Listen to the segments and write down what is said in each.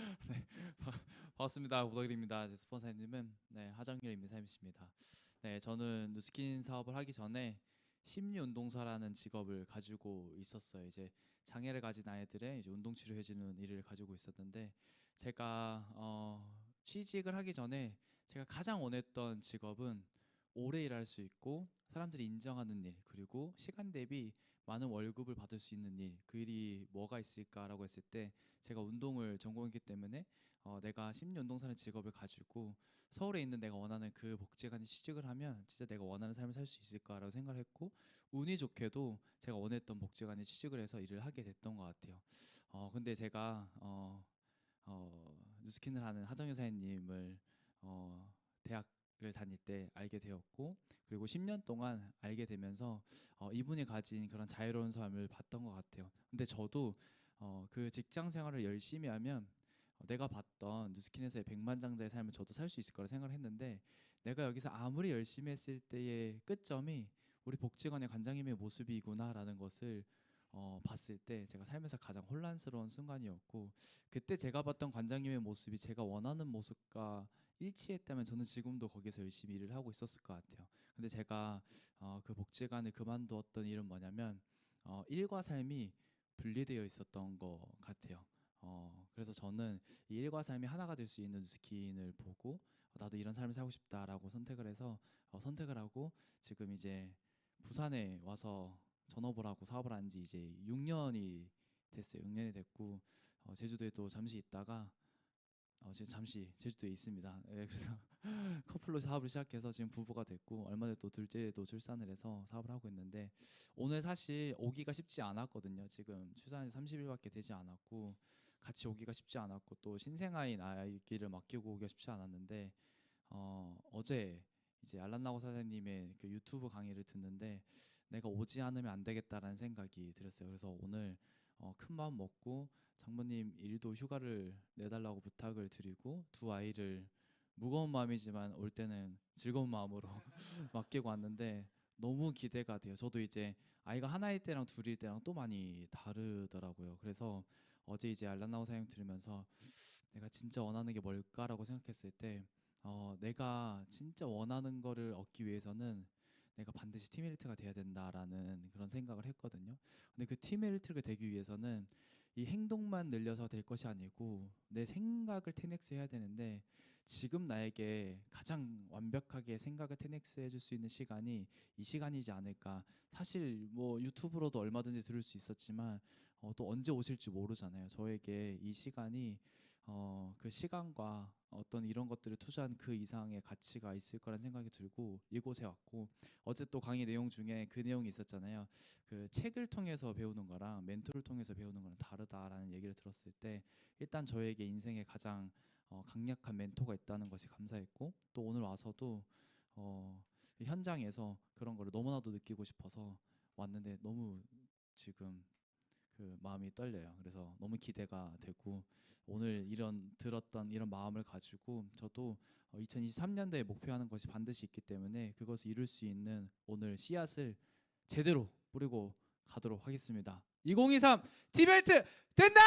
네, 반갑습니다. 고덕일입니다. 제 스폰서님은 하정일 임사님이십니다. 네, 저는 누스킨 사업을 하기 전에 심리운동사라는 직업을 가지고 있었어요. 이제 장애를 가진 아이들의 이제 운동 치료해주는 일을 가지고 있었는데 제가 취직을 하기 전에 제가 가장 원했던 직업은 오래 일할 수 있고 사람들이 인정하는 일, 그리고 시간 대비 많은 월급을 받을 수 있는 일, 그 일이 뭐가 있을까라고 했을 때 제가 운동을 전공했기 때문에 내가 심리운동사라는 직업을 가지고 서울에 있는 내가 원하는 그 복지관에 취직을 하면 진짜 내가 원하는 삶을 살 수 있을까라고 생각을 했고, 운이 좋게도 제가 원했던 복지관에 취직을 해서 일을 하게 됐던 것 같아요. 근데 제가 뉴스킨을 하는 하정효 사장님을 대학을 다닐 때 알게 되었고, 그리고 10년 동안 알게 되면서 이분이 가진 그런 자유로운 삶을 봤던 것 같아요. 근데 저도 그 직장 생활을 열심히 하면 내가 봤던 뉴스킨에서의 백만장자의 삶을 저도 살 수 있을 거라 생각을 했는데, 내가 여기서 아무리 열심히 했을 때의 끝점이 우리 복지관의 관장님의 모습이구나라는 것을 봤을 때 제가 살면서 가장 혼란스러운 순간이었고, 그때 제가 봤던 관장님의 모습이 제가 원하는 모습과 일치했다면 저는 지금도 거기서 열심히 일을 하고 있었을 것 같아요. 근데 제가 그 복지관을 그만두었던 일은 뭐냐면 일과 삶이 분리되어 있었던 것 같아요. 그래서 저는 이 일과 삶이 하나가 될 수 있는 스킨을 보고 나도 이런 삶을 살고 싶다라고 선택을 해서 선택을 하고 지금 이제 부산에 와서 전업을 하고 사업을 한 지 이제 6년이 됐어요. 6년이 됐고 제주도에도 잠시 있다가 지금 잠시 제주도에 있습니다. 예, 그래서 커플로 사업을 시작해서 지금 부부가 됐고, 얼마 전에 또 둘째도 출산을 해서 사업을 하고 있는데, 오늘 사실 오기가 쉽지 않았거든요. 지금 출산한 지 30일밖에 되지 않았고 같이 오기가 쉽지 않았고, 또 신생아인 아이기를 맡기고 오기가 쉽지 않았는데 어제 이제 알란나가오 사장님의 그 유튜브 강의를 듣는데 내가 오지 않으면 안 되겠다라는 생각이 들었어요. 그래서 오늘 큰 마음 먹고 장모님 일도 휴가를 내달라고 부탁을 드리고 두 아이를 무거운 마음이지만 올 때는 즐거운 마음으로 맡기고 왔는데 너무 기대가 돼요. 저도 이제 아이가 하나일 때랑 둘일 때랑 또 많이 다르더라고요. 그래서 어제 이제 알란나오 사용 들으면서 내가 진짜 원하는 게 뭘까라고 생각했을 때 내가 진짜 원하는 거를 얻기 위해서는 내가 반드시 팀 엘리트가 돼야 된다라는 그런 생각을 했거든요. 근데 그 팀 엘리트가 되기 위해서는 이 행동만 늘려서 될 것이 아니고 내 생각을 10x 해야 되는데, 지금 나에게 가장 완벽하게 생각을 10x 해줄 수 있는 시간이 이 시간이지 않을까. 사실 뭐 유튜브로도 얼마든지 들을 수 있었지만 또 언제 오실지 모르잖아요. 저에게 이 시간이 그 시간과 어떤 이런 것들을 투자한 그 이상의 가치가 있을 거란 생각이 들고 이곳에 왔고, 어제 또 강의 내용 중에 그 내용이 있었잖아요. 그 책을 통해서 배우는 거랑 멘토를 통해서 배우는 거랑 다르다라는 얘기를 들었을 때 일단 저에게 인생에 가장 강력한 멘토가 있다는 것이 감사했고, 또 오늘 와서도 현장에서 그런 거를 너무나도 느끼고 싶어서 왔는데 너무 지금 그 마음이 떨려요. 그래서 너무 기대가 되고 오늘 이런 들었던 이런 마음을 가지고 저도 2023년도에 목표하는 것이 반드시 있기 때문에 그것을 이룰 수 있는 오늘 씨앗을 제대로 뿌리고 가도록 하겠습니다. 2023 티벨트 된다!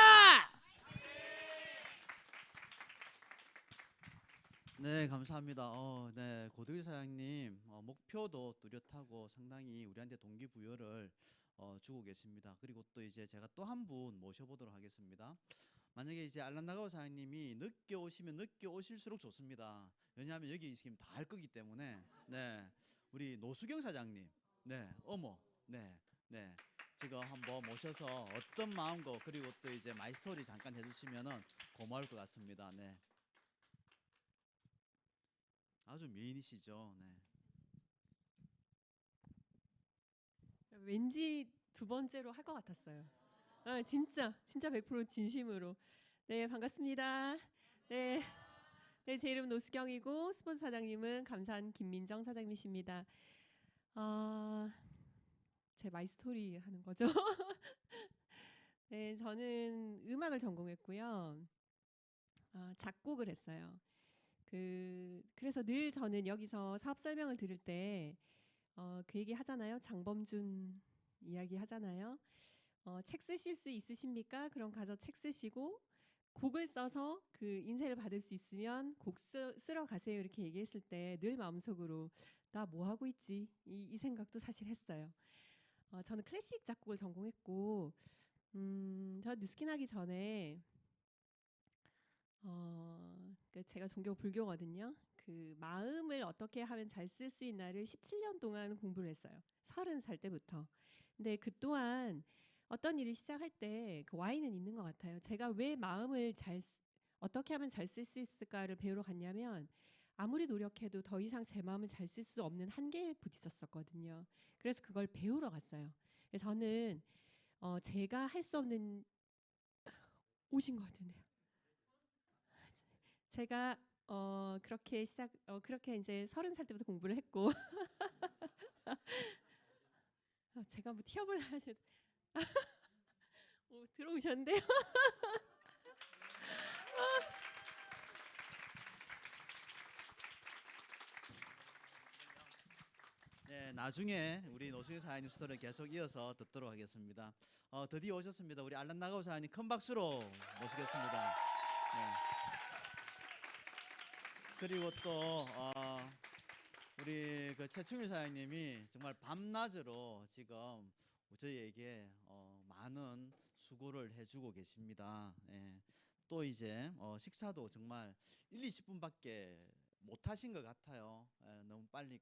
네, 감사합니다. 네, 고득일 사장님 목표도 뚜렷하고 상당히 우리한테 동기부여를 주고 계십니다. 그리고 또 이제 제가 또 한 분 모셔보도록 하겠습니다. 만약에 이제 알란나가오 사장님이 늦게 오시면 늦게 오실수록 좋습니다. 왜냐하면 여기 지금 다 할 거기 때문에. 네, 우리 노수경 사장님, 네, 어머, 네, 네, 지금 한번 모셔서 어떤 마음과 그리고 또 이제 마이 스토리 잠깐 해주시면은 고마울 것 같습니다. 네. 아주 미인이시죠. 네. 왠지 두 번째로 할 것 같았어요. 진짜 100% 진심으로. 네, 반갑습니다. 네, 네, 제 이름 노수경이고 스폰서 사장님은 감산 김민정 사장님이십니다. 제 마이스토리 하는 거죠. 네, 저는 음악을 전공했고요. 작곡을 했어요. 그래서 늘 저는 여기서 사업 설명을 들을 때 그 얘기 하잖아요. 장범준 이야기 하잖아요. 책 쓰실 수 있으십니까? 그럼 가서 책 쓰시고 곡을 써서 그 인쇄를 받을 수 있으면 쓰러 가세요 이렇게 얘기했을 때 늘 마음속으로 나 뭐 하고 있지 이 생각도 사실 했어요. 저는 클래식 작곡을 전공했고 저 뉴스킨 하기 전에 제가 종교 불교거든요. 그 마음을 어떻게 하면 잘 쓸 수 있나를 17년 동안 공부를 했어요. 30살 때부터. 근데 그 또한 어떤 일을 시작할 때 그 와인은 있는 것 같아요. 제가 왜 마음을 어떻게 하면 잘 쓸 수 있을까를 배우러 갔냐면 아무리 노력해도 더 이상 제 마음을 잘 쓸 수 없는 한계에 부딪혔었거든요. 그래서 그걸 배우러 갔어요. 그래서 저는 제가 할 수 없는 오신 것 같은데요. 제가 그렇게 이제 30살 때부터 공부를 했고 제가 뭐 티업을 하셔 들어오셨는데요. 네, 나중에 우리 노승희 사장님 스토리를 계속 이어서 듣도록 하겠습니다. 드디어 오셨습니다. 우리 알란나가오 사장님 큰 박수로 모시겠습니다. 네. 그리고 또 우리 그 최충일 사장님이 정말 밤낮으로 지금 저희에게 많은 수고를 해주고 계십니다. 예. 또 이제 식사도 정말 1, 20분밖에 못 하신 것 같아요. 예, 너무 빨리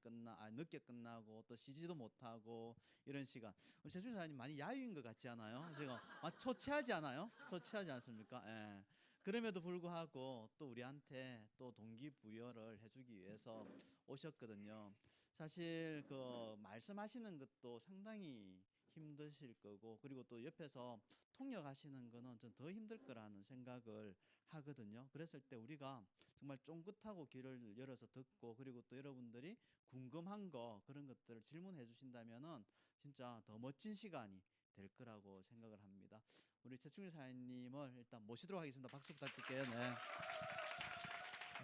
늦게 끝나고 또 쉬지도 못하고 이런 시간. 우리 최충일 사장님 많이 야유인 것 같지 않아요? 지금 초췌하지 않아요? 초췌하지 않습니까? 예. 그럼에도 불구하고 또 우리한테 또 동기부여를 해주기 위해서 오셨거든요. 사실 그 말씀하시는 것도 상당히 힘드실 거고 그리고 또 옆에서 통역하시는 거는 좀 더 힘들 거라는 생각을 하거든요. 그랬을 때 우리가 정말 쫑긋하고 귀를 열어서 듣고 그리고 또 여러분들이 궁금한 거 그런 것들을 질문해 주신다면은 진짜 더 멋진 시간이 될 거라고 생각을 합니다. 우리 최충일 사장님을 일단 모시도록 하겠습니다. 박수 부탁드릴게요. 네.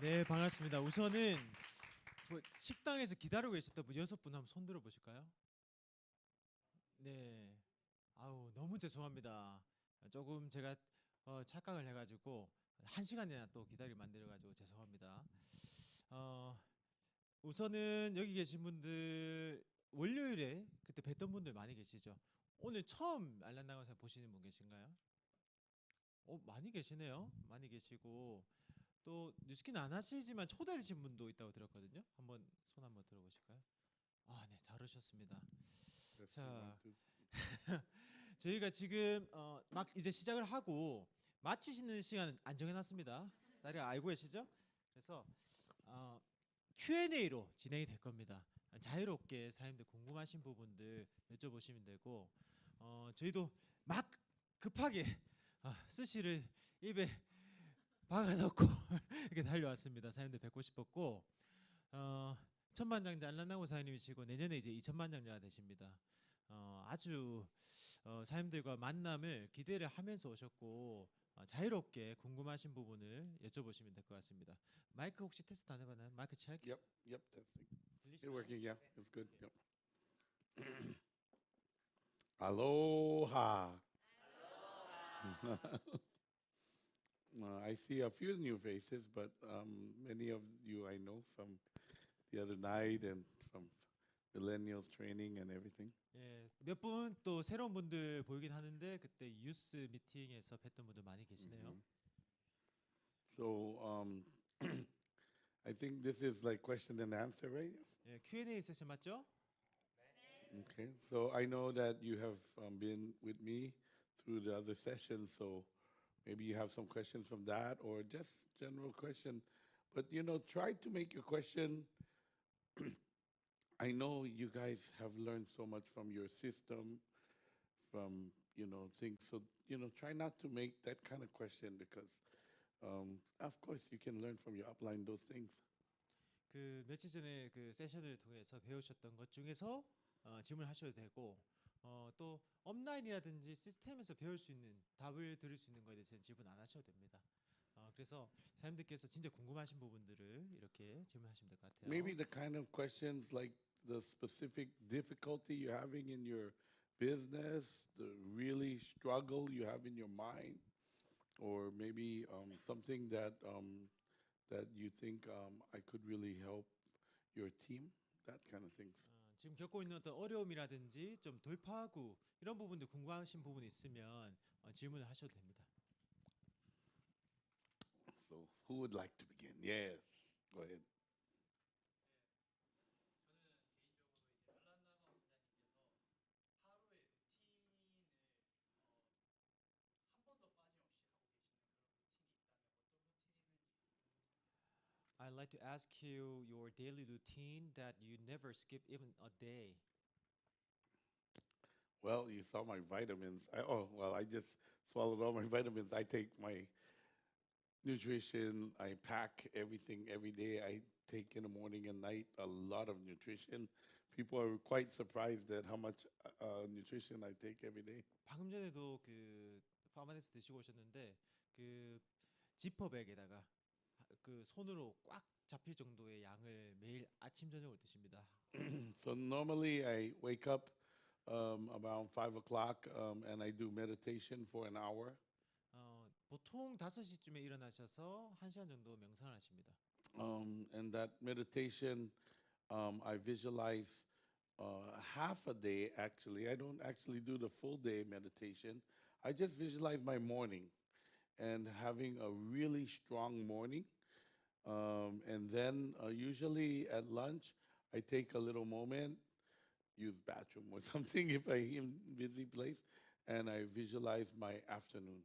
네, 반갑습니다. 우선은 뭐 식당에서 기다리고 계셨던 분 6분 한번 손 들어 보실까요? 네. 아우, 너무 죄송합니다. 조금 제가 착각을 해가지고 1시간이나 또 기다리게 만들어가지고 죄송합니다. 우선은 여기 계신 분들 월요일에 그때 뵀던 분들 많이 계시죠? 오늘 처음 알란나가오 보시는 분 계신가요? 많이 계시네요. 많이 계시고 또 뉴스킨 안 하시지만 초대되신 분도 있다고 들었거든요. 한번 손 한번 들어보실까요? 아, 네, 잘 오셨습니다. 자, 저희가 지금 막 이제 시작을 하고 마치시는 시간 안 정해놨습니다. 다들 알고 계시죠? 그래서 Q&A로 진행이 될 겁니다. 자유롭게 사장님들 궁금하신 부분들 여쭤보시면 되고 저희도 막 급하게 스시를 입에 박아넣고 이렇게 달려왔습니다. 사장님들 뵙고 싶었고 천만장자 알란나가오 사장님이시고 내년에 이제 2천만장자가 되십니다. 아주 사장님들과 만남을 기대를 하면서 오셨고 자유롭게 궁금하신 부분을 여쭤보시면 될 것 같습니다. 마이크 혹시 테스트 안 해봤나요? 마이크 체크? Yep, testing. It's working, yeah, it's good. Yep. Aloha. I see a few new faces, but many of you I know from the other night and from millennials training and everything. 예, 몇 분 또 새로운 분들 보이긴 하는데 그때 유스 미팅에서 뵀던 분들 많이 계시네요. So I think this is like question and answer, right? 예, Q&A 세션 맞죠? Okay. So I know that you have been with me through the other sessions, so maybe you have some questions from that or just general question. But try to make your question. I know you guys have learned so much from your system, from things. So try not to make that kind of question because, of course, you can learn from your upline those things. 그 며칠 전에 그 세션을 통해서 배우셨던 것 중에서 질문하셔도 되고 또 업라인이라든지 시스템에서 배울 수 있는 답을 들을 수 있는 거에 대해서는 질문 안 하셔도 됩니다. 그래서 사장님들께서 진짜 궁금하신 부분들을 이렇게 질문하시면 될 것 같아요. Maybe the kind of questions like the specific difficulty you're having in your business, the really struggle you have in your mind, or maybe something that that you think I could really help your team, that kind of things. 지금 겪고 있는 어떤 어려움이라든지 좀 돌파구 이런 부분들 궁금하신 부분이 있으면 질문을 하셔도 됩니다. So who would like to begin? Yes, go ahead. I'd like to ask you your daily routine that you never skip even a day. Well, you saw my vitamins. I just swallowed all my vitamins. I take my nutrition. I pack everything every day. I take in the morning and night a lot of nutrition. People are quite surprised at how much nutrition I take every day. 방금 전에도 그 파마네스 드시고 오셨는데 그 지퍼백에다가 그 손으로 꽉 잡힐 정도의 양을 매일 아침 저녁을 드십니다. So normally I wake up around 5 o'clock and I do meditation for an hour. 보통 5시쯤에 일어나셔서 1시간 정도 명상을 하십니다. And that meditation, I visualize half a day actually. I don't actually do the full day meditation. I just visualize my morning and having a really strong morning. And then usually at lunch, I take a little moment, use bathroom or something if I'm in busy place, and I visualize my afternoon.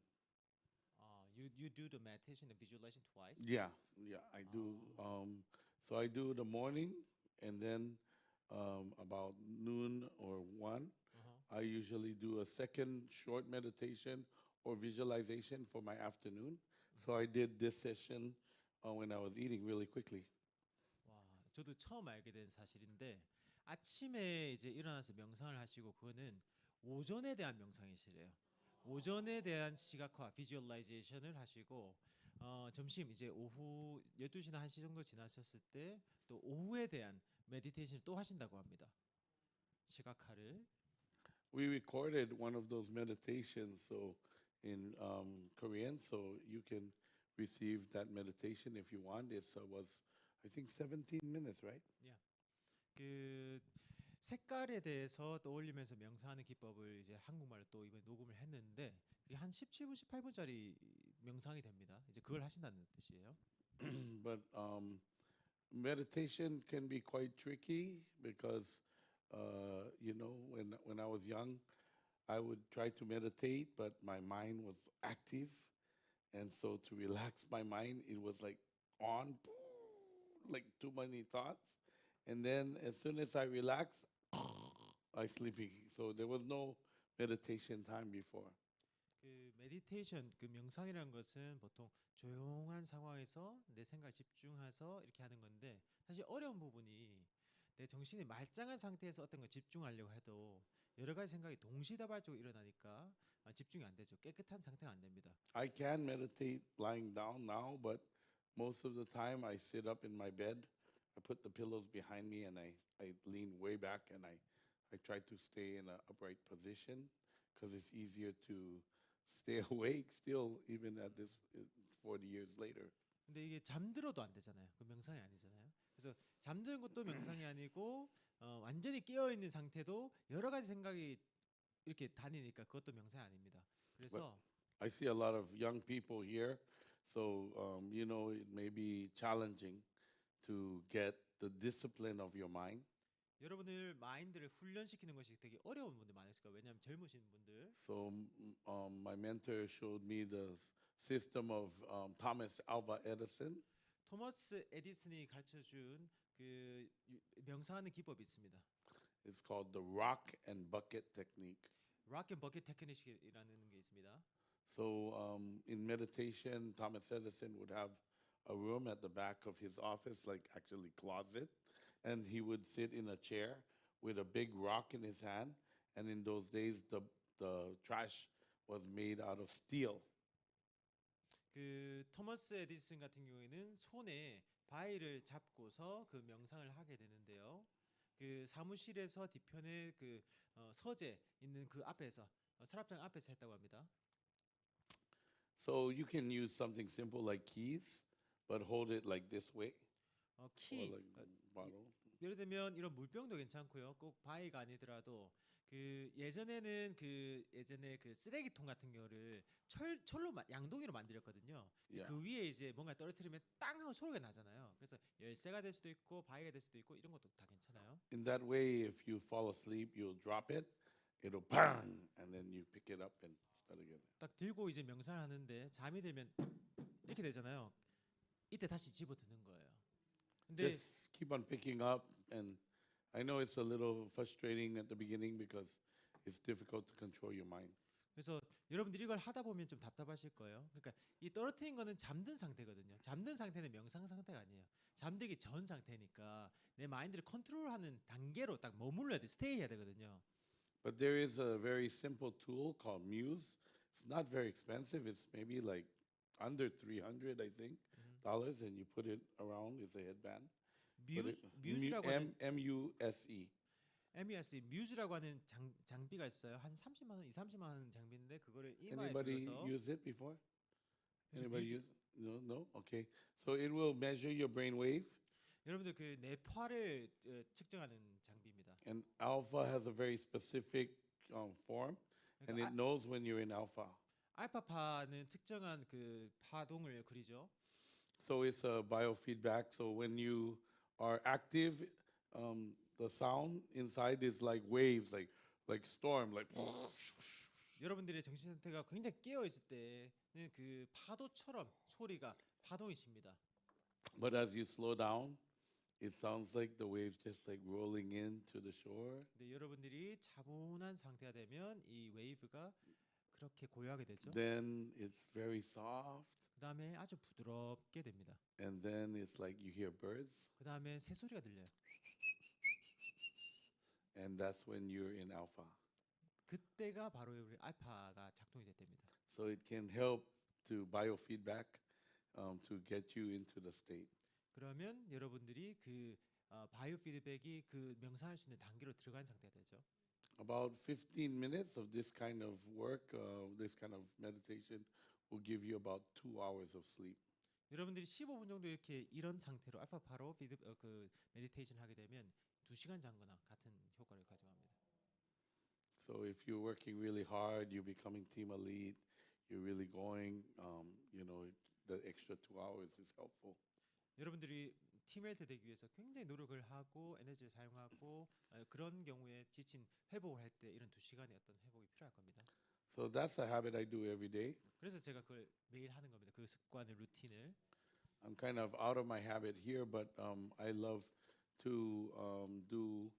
You do the meditation and visualization twice? Yeah, I do. So I do the morning, and then about noon or 1, I usually do a second short meditation or visualization for my afternoon. So I did this session when I was eating really quickly. 와, 저도 처음 알게 된 사실인데 아침에 이제 일어나서 명상을 하시고 그거는 오전에 대한 명상이시래요. 오전에 대한 시각화, 비주얼라이제이션을 하시고 점심 이제 오후 12시나 1시 정도 지나셨을 때 또 오후에 대한 메디테이션을 또 하신다고 합니다. 시각화를. We recorded one of those meditations so in Korean, so you can receive that meditation if you want. It was, I think, 17 minutes, right? 그 색깔에 대해서 떠올리면서 명상하는 기법을 이제 한국말로 또 이번에 녹음을 했는데 그게 한 17분, 18분짜리 명상이 됩니다. 이제 그걸 하신다는 뜻이에요. But meditation can be quite tricky because, when I was young, I would try to meditate, but my mind was active. And so to relax my mind, it was like on, like too many thoughts. And then as soon as I relax, I sleepy. So there was no meditation time before. 그 메디테이션, 그 명상이라는 것은 보통 조용한 상황에서 내 생각을 집중해서 이렇게 하는 건데 사실 어려운 부분이 내 정신이 말짱한 상태에서 어떤 걸 집중하려고 해도 여러 가지 생각이 동시다발적으로 일어나니까 집중이 안 되죠. 깨끗한 상태가 안 됩니다. I can meditate lying down now, but most of the time I sit up in my bed. I put the pillows behind me and I lean way back and I try to stay in an upright position because it's easier to stay awake still even at this 40 years later. 근데 이게 잠들어도 안 되잖아요. 그 명상이 아니잖아요. 그래서 잠드는 것도 명상이 아니고 완전히 깨어 있는 상태도 여러 가지 생각이 이렇게 다니니까 그것도 명상이 아닙니다. 그래서 I see a lot of young people here, so it may be challenging to get the discipline of your mind. 여러분들 마인드를 훈련시키는 것이 되게 어려운 분들 많으실 거예요. 왜냐하면 젊으신 분들. So my mentor showed me the system of Thomas Alva Edison. 토머스 에디슨이 가르쳐준 그 명상하는 기법이 있습니다. It's called the rock and bucket technique. Rock and bucket technique이라는 게 있습니다. So in meditation, Thomas Edison would have a room at the back of his office, like actually closet, and he would sit in a chair with a big rock in his hand. And in those days, the trash was made out of steel. 그 토머스 에디슨 같은 경우에는 손에 바위를 잡고서 그 명상을 하게 되는데요. 그 사무실에서 뒤편에 그 서재 있는 그 앞에서 서랍장 앞에서 했다고 합니다. So you can use something simple like keys, but hold it like this way, or 키 like bottle. 예를 들면 이런 물병도 괜찮고요. 꼭 바위가 아니더라도 그 예전에는 그 예전에 그 쓰레기통 같은 거를 철로 양동이로 만들었거든요. Yeah. 그 위에 이제 뭔가 떨어뜨리면 땅 하고 소리가 나잖아요. 그래서 열쇠가 될 수도 있고 바위가 될 수도 있고 이런 것도 다 괜찮아요. In that way, if you fall asleep, you'll drop it, it'll bang, and then you pick it up and start again. 딱 들고 이제 명상을 하는데 잠이 들면 이렇게 되잖아요. 이때 다시 집어드는 거예요. 근데 Just keep on picking up, and I know it's a little frustrating at the beginning because it's difficult to control your mind. 그래서 여러분들이 이걸 하다 보면 좀 답답하실 거예요. 그러니까 이 떨어뜨린 거는 잠든 상태거든요. 잠든 상태는 명상 상태가 아니에요. 잠들기 전 상태니까 내 마인드를 컨트롤하는 단계로 딱 머물러야 돼. 스테이 해야 되거든요. But there is a very simple tool called Muse. It's not very expensive. It's maybe like under 300, I think, dollars, and you put it around. It's a headband. 뮤즈라고 하는 M-U-S-E. MES 뮤즈라고 하는 장비가 있어요. 한 30만 원, 30만 원 장비인데 그거를 이마에 Anybody 둘러서 use it before? 그래서 Anybody 뮤즈- use? No. Okay. So it will measure your brain wave, 여러분들 그 뇌파를 측정하는 장비입니다. and alpha has a very specific form, and 그러니까 it knows when you're in alpha. 알파파는 특정한 그 파동을 그리죠. So it's a biofeedback. So when you are active, the sound inside is like waves, like storm, like. 여러분들의 정신 상태가 굉장히 깨어 있을 때는 그 파도처럼 소리가 파동이 칩니다. But as you slow down, it sounds like the waves just like rolling into the shore. 근데 여러분들이 차분한 상태가 되면 이 웨이브가 그렇게 고요하게 되죠. Then it's very soft, 그다음에 아주 부드럽게 됩니다. and then it's like you hear birds, 그다음에 새 소리가 들려요. and that's when you're in alpha. 그때가 바로 우리 알파가 작동이 됐답니다. So it can help to biofeedback to get you into the state. 그러면 여러분들이 그 바이오 피드백이 그 명상할 수 있는 단계로 들어간 상태가 되죠. About 15 minutes of this kind of work, this kind of meditation, will give you about 2 hours of sleep. 여러분들이 15분 정도 이렇게 이런 상태로 알파파로 그 메디테이션 하게 되면 2시간 잔거나 같은 효과를 가져갑니다. So if you're working really hard, you're becoming team elite, you're really going, the extra 2 hours is helpful. 여러분들이 팀헬트 되기 위해서 굉장히 노력을 하고 에너지를 사용하고 그런 경우에 지친 회복을 할 때 이런 2시간의 어떤 회복이 필요할 겁니다. So that's a habit I do every day. 그래서 제가 그걸 매일 하는 겁니다. 그 습관을 루틴을. I'm kind of out of my habit here, but I love to do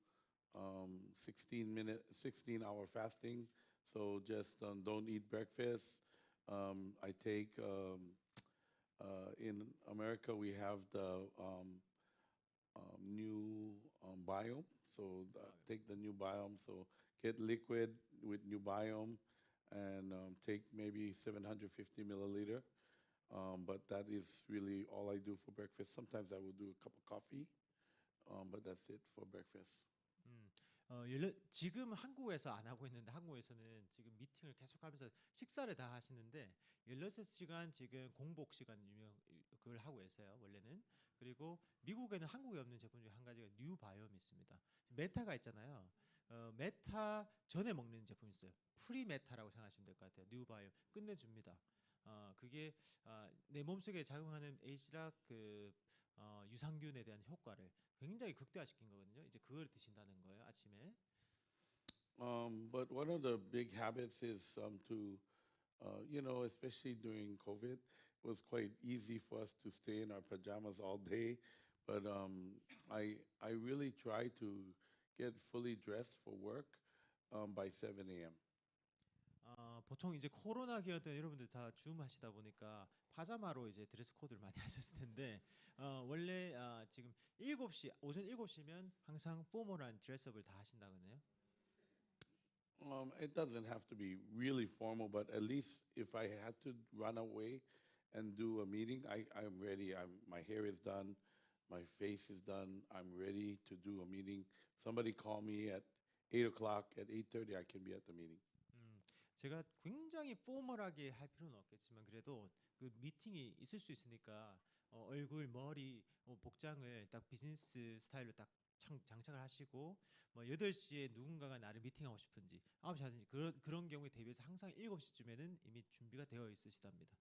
16-hour fasting. So just don't eat breakfast. I take in America we have the new biome. So take the new biome. So get liquid with new biome, and take maybe 750 milliliter. But that is really all I do for breakfast. Sometimes I will do a cup of coffee, but that's it for breakfast. 지금 한국에서 안 하고 있는데 한국에서는 지금 미팅을 계속하면서 식사를 다 하시는데 16시간 지금 공복 시간 그걸 하고 계세요 원래는. 그리고 미국에는 한국에 없는 제품 중에 한 가지가 뉴 바이옴이 있습니다. 메타가 있잖아요. 메타 전에 먹는 제품이 있어요. 프리 메타라고 생각하시면 될 것 같아요. 뉴 바이옴 끝내줍니다. 그게 내 몸속에 작용하는 에이지락 그 유산균에 대한 효과를 굉장히 극대화시킨 거거든요. 이제 그걸 드신다는 거예요 아침에. But one of the big habits is to, especially during COVID, it was quite easy for us to stay in our pajamas all day. But I really try to get fully dressed for work by 7 a.m. 보통 이제 코로나 기간 때 여러분들 다 줌 하시다 보니까 파자마로 이제 드레스 코드를 많이 하셨을 텐데 원래 지금 7시 오전 7시면 항상 포멀한 드레스업을 다 하신다거든요. It doesn't have to be really formal, but at least if I had to run away and do a meeting, I'm ready. My hair is done, my face is done. I'm ready to do a meeting. Somebody call me at 8 o'clock. At 8:30, I can be at the meeting. 제가 굉장히 포멀하게 할 필요는 없겠지만 그래도 그 미팅이 있을 수 있으니까 얼굴, 머리, 복장을 딱 비즈니스 스타일로 딱 장착을 하시고 뭐 8시에 누군가가 나를 미팅하고 싶은지 9시 하든지 그런 경우에 대비해서 항상 7시쯤에는 이미 준비가 되어 있으시답니다.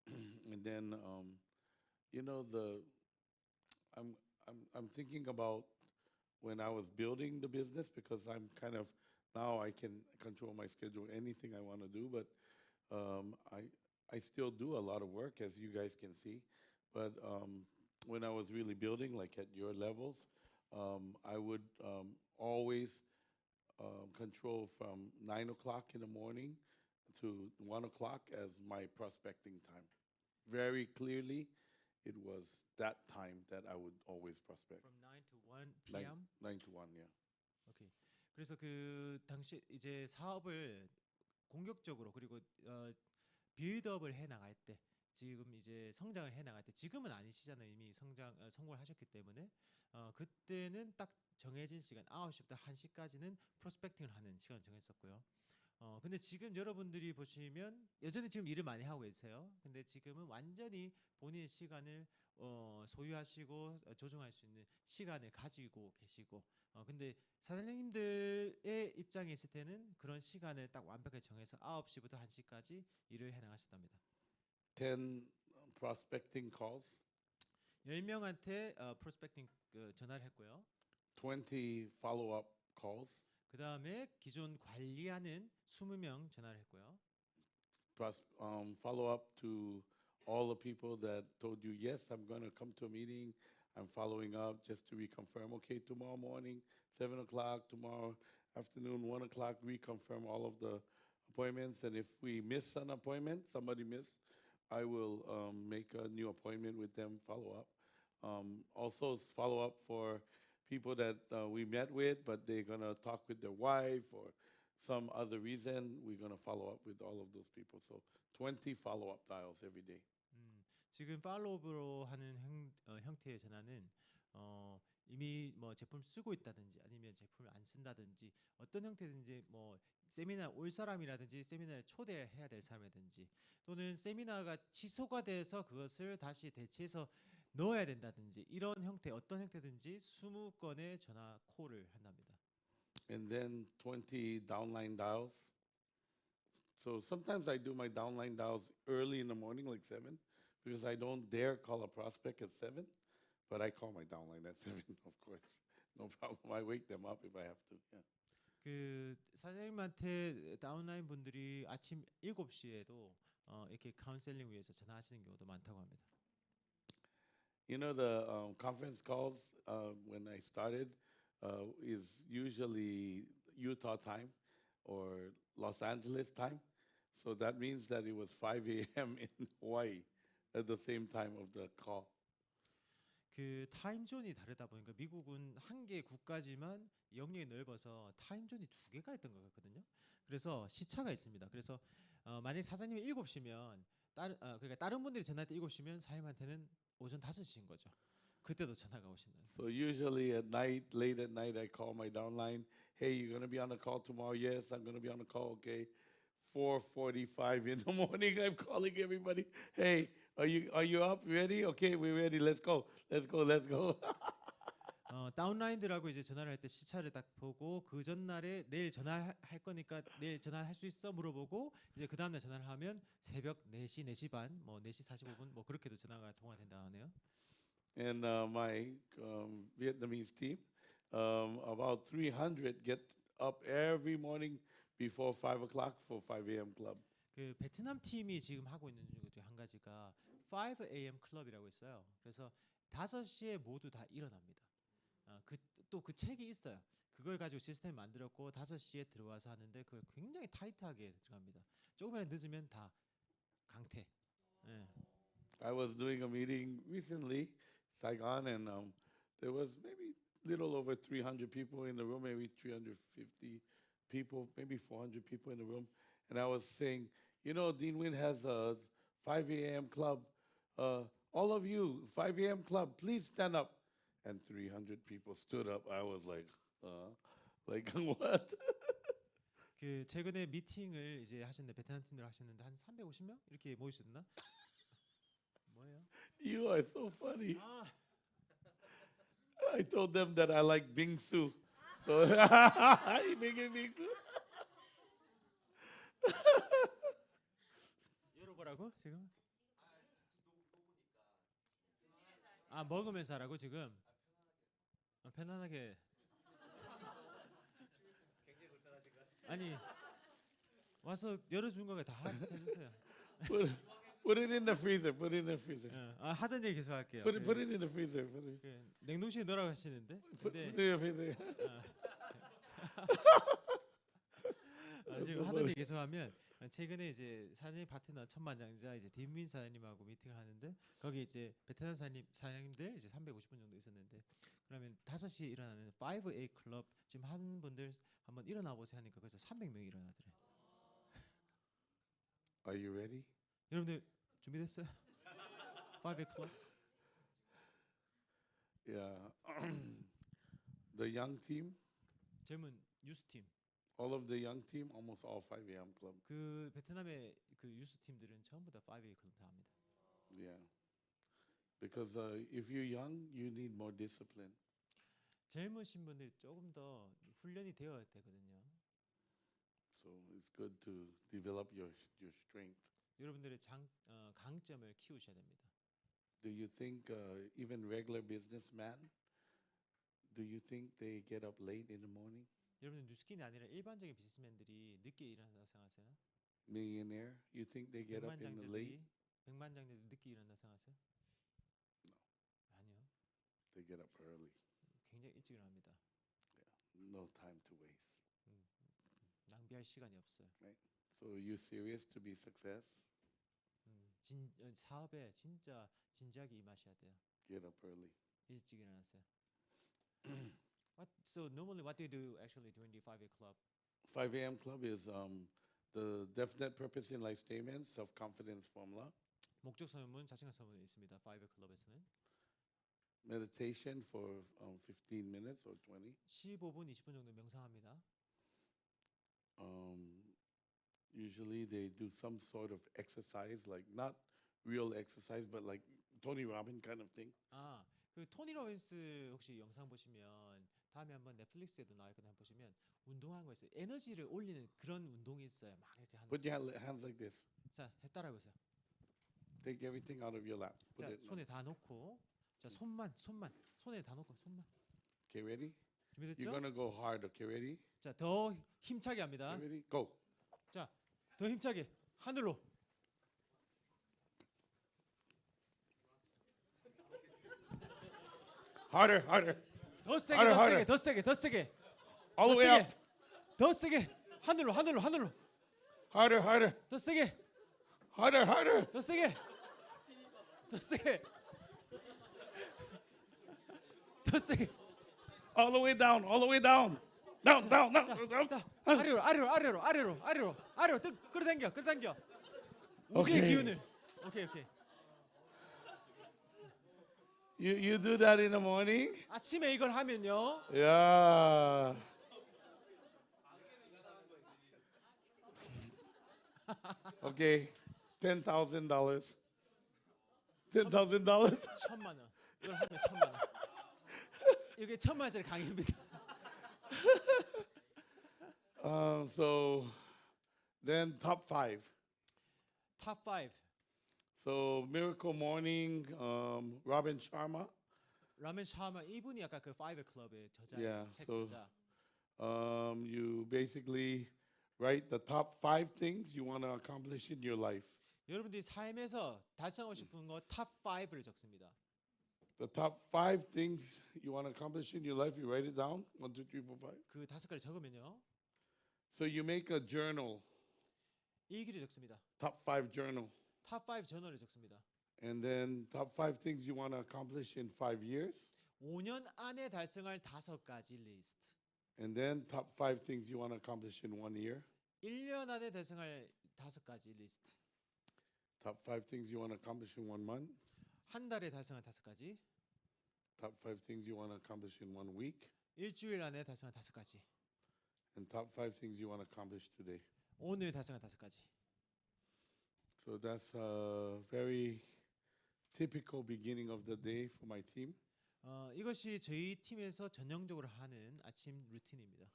And then, you know, I'm I'm thinking about when I was building the business because I'm kind of now I can control my schedule, anything I want to do, but I still do a lot of work as you guys can see. But when I was really building, like at your levels, I would always control from 9 o'clock in the morning to 1 o'clock as my prospecting time. Very clearly, it was that time that I would always prospect. From 9 to 1 Nine, p.m. 9 to 1, yeah. 오케이. 그래서 그 당시 이제 사업을 공격적으로 그리고 빌드업을 해 나갈 때 지금 이제 성장을 해 나갈 때 지금은 아니시잖아요. 이미 성공을 하셨기 때문에 그때는 딱 정해진 시간 9시부터 1시까지는 프로스펙팅을 하는 시간 정했었고요. 근데 지금 여러분들이 보시면 여전히 지금 일을 많이 하고 계세요. 근데 지금은 완전히 본인의 시간을 소유하시고 조정할 수 있는 시간을 가지고 계시고 근데 사장님들의 입장에 있을 때는 그런 시간을 딱 완벽하게 정해서 9시부터 1시까지 일을 해 나가셨답니다. 10 prospecting calls, 10명한테 프로스펙팅 전화를 했고요. 20 follow-up calls, 그다음에 기존 관리하는 20명 전화를 했고요. follow up to all the people that told you, yes, I'm going to come to a meeting. I'm following up just to reconfirm. Okay, tomorrow morning, 7 o'clock, tomorrow afternoon, 1 o'clock, reconfirm all of the appointments. And if we miss an appointment, somebody missed, I will make a new appointment with them, follow up. Also, follow up for people that we met with, but they're going to talk with their wife or some other reason. We're going to follow up with all of those people. So 20 follow-up dials every day. 지금 팔로우업으로 하는 형태의 전화는 이미 뭐 제품 쓰고 있다든지 아니면 제품을 안 쓴다든지 어떤 형태든지 뭐 세미나 올 사람이라든지 세미나에 초대해야 될 사람이라든지 또는 세미나가 취소가 돼서 그것을 다시 대체해서 넣어야 된다든지 이런 형태 어떤 형태든지 20건의 전화 콜을 한답니다. And then 20 downline dials. So sometimes I do my downline dials early in the morning, like 7, because I don't dare call a prospect at 7, but I call my downline at 7, of course. No problem. I wake them up if I have to. Yeah. 그 사장님한테 다운라인 분들이 아침 7시에도 이렇게 카운셀링 위해서 전화하시는 경우도 많다고 합니다. You know, the conference calls when I started is usually Utah time or Los Angeles time. So that means that it was 5 a.m. in Hawaii at the same time of the call. 그 타임존이 다르다 보니까 미국은 한 개 국가지만 영역이 넓어서 타임존이 2개가 있던 것 같거든요. 그래서 시차가 있습니다. 그래서 만약 사장님이 7시면 그러니까 다른 분들이 전화할 때 7시면 사장님한테는 오전 5시인 거죠. 그때도 전화가 오신다. So usually at night, late at night, I call my downline. Hey, you're going to be on the call tomorrow? Yes, I'm going to be on the call. Okay. 4:45 in the morning, I'm calling everybody. Hey, are you up? Ready? Okay, we're ready. Let's go. Let's go. Let's go. 다운라인들하고 이제 전화를 할 때 시차를 딱 보고 그 전날에 내일 전화할 거니까 내일 전화할 수 있어 물어보고 이제 그 다음 날 전화를 하면 새벽 4시, 4시 반, 뭐 4시 45분 뭐 그렇게도 전화가 통화된다 하네요. And my Vietnamese team, about 300 get up every morning before 5 o'clock for 5 a.m. club. 그 베트남 팀이 지금 하고 있는 중에 한 가지가 5 a.m. 클럽이라고 있어요. 그래서 5시에 모두 다 일어납니다. 또 그 책이 있어요. 그걸 가지고 시스템 만들었고 5시에 들어와서 하는데 그걸 굉장히 타이트하게 들어갑니다. 조금이라도 늦으면 다 강퇴. 예. I was doing a meeting recently, Saigon, and there was maybe little over 300 people in the room, maybe 350 people, maybe 400 people in the room. And I was saying, you know, Dean Wynn has a 5 a.m. club. All of you, 5 a.m. club, please stand up. And 300 people stood up. I was like what? 그 최근에 미팅을 이제 하셨는데 베트남 팀들 하셨는데 한 350명 이렇게 모이셨나? 뭐예요? You are so funny. 아, I told them that I like bingsu. So you making bingsu? 열어보라고 지금? 아 먹으면서 하라고 지금? 편안하게. 아니 와서 열어준 거가 다 해주세요. Put it in the freezer. Put it in the freezer. 하던 얘기 계속 할게요. Put it in the freezer. 냉동실에 넣으라고 하시는데. Put 근데 it in the freezer. 지금 하던 얘기 계속하면 최근에 이제 사장님 파트너 천만장자 이제 딘민 사장님하고 미팅을 하는데 거기 이제 베트남 사장님들 이제 350분 정도 있었는데 그러면 5시에 일어나는 5A 클럽 지금 하는 분들 한번 일어나 보세요 하니까 그래서 300명이 일어나더래. Are you ready? 여러분들 준비됐어요? 5A 클럽? Yeah. The young team, 젊은 유스 팀. all of the young team, almost all 5 a.m. club. 그 베트남의 그 유스 팀들은 전부 다 5A 클럽 다 합니다. Yeah. Because if you're young, you need more discipline. 젊으신 분들이 조금 더 훈련이 되어야 되거든요. So it's good to develop your strength. 여러분들의 강점을 키우셔야 됩니다. Do you think even regular businessmen, do you think they get up late in the morning? 여러분들 뉴스킨이 아니라 일반적인 비즈니스맨들이 늦게 일어난다고 생각하세요? Millionaire, you think they get up in the late? 백만장자들이 늦게 일어난다고 생각하세요? No. 아니요. They get up early. 굉장히 일찍 일어납니다. No time to waste. 낭비할 시간이 없어요. So you serious to be success? 사업에 진짜 진지하게 임하셔야 돼요. Get up early. 일찍 일어나세요. So normally what do you do actually during the 5A club? 5 a.m. club is the definite purpose in life statement, self-confidence formula, 목적 설문, 자신감 설문이 있습니다. 5A 클럽에서는 meditation for 15 minutes or 20. 15분, 20분 정도 명상합니다. Usually they do some sort of exercise, like not real exercise, but like Tony Robbins kind of thing. 그 토니 로빈스 혹시 영상 보시면 다음에 한번 넷플릭스에도 나와 있거든요. 보시면 운동하는 거 있어요. 에너지를 올리는 그런 운동이 있어요. 막 이렇게 하는. Put your hands like this. 자, 따라해 보세요. Take everything out of your lap. Put 자, it. 손에 다 놓고 자, 손에 다 놓고 손만. Okay, ready? You're 준비됐죠? gonna go hard. Okay, ready? 자, 더 힘차게 합니다. Okay, ready? Go. 자, 더 힘차게 하늘로. Harder, harder. 더 세게, harder, 더 harder. 세게, 더 세게, 더 세게. All the way up. 더 세게. 하늘로. Harder, harder. 더 세게. Harder, harder. 더 세게. 더 세게. 더 세게. All the way down, all the way down. Down, down, down. 아래로 끌어당겨. 우주의 오케이. 기운을. 오케이. You do that in the morning? 아침에 이걸 하면요. Yeah. Okay, $10,000. $10,000. 1,000만 원. 이걸 하면 1,000만 원. 이게 1,000만 원짜리 강의입니다. So then top 5. 탑 5. So Miracle Morning, Robin Sharma. 라멘 샤마 이분이 아까 그 5 클럽의 저자예요. Yeah, 책 so- 저자. You basically write the top 5 things you want to accomplish in your life. 여러분들이 삶에서 달성하고 싶은 거 탑 5를 적습니다. The top 5 things you want to accomplish in your life, you write it down. 1, 2, 3, 4, 5. 그 5가지 적으면요. So you make a journal, 일기를 적습니다. top 5 journal. 탑 5 저널을 적습니다. And then top 5 things you want to accomplish in 5 years. 5년 안에 달성할 5가지 리스트. And then top 5 things you want to accomplish in 1 year. 1년 안에 달성할 5가지 리스트. Top 5 things you want to accomplish in 1 month. 한 달에 달성할 5가지. Top 5 things you want to accomplish in 1 week. 일주일 안에 달성할 5가지. and top 5 things you want to accomplish today. 오늘 달성한 5가지. So that's a very typical beginning of the day for my team. 이것이 저희 팀에서 전형적으로 하는 아침 루틴입니다.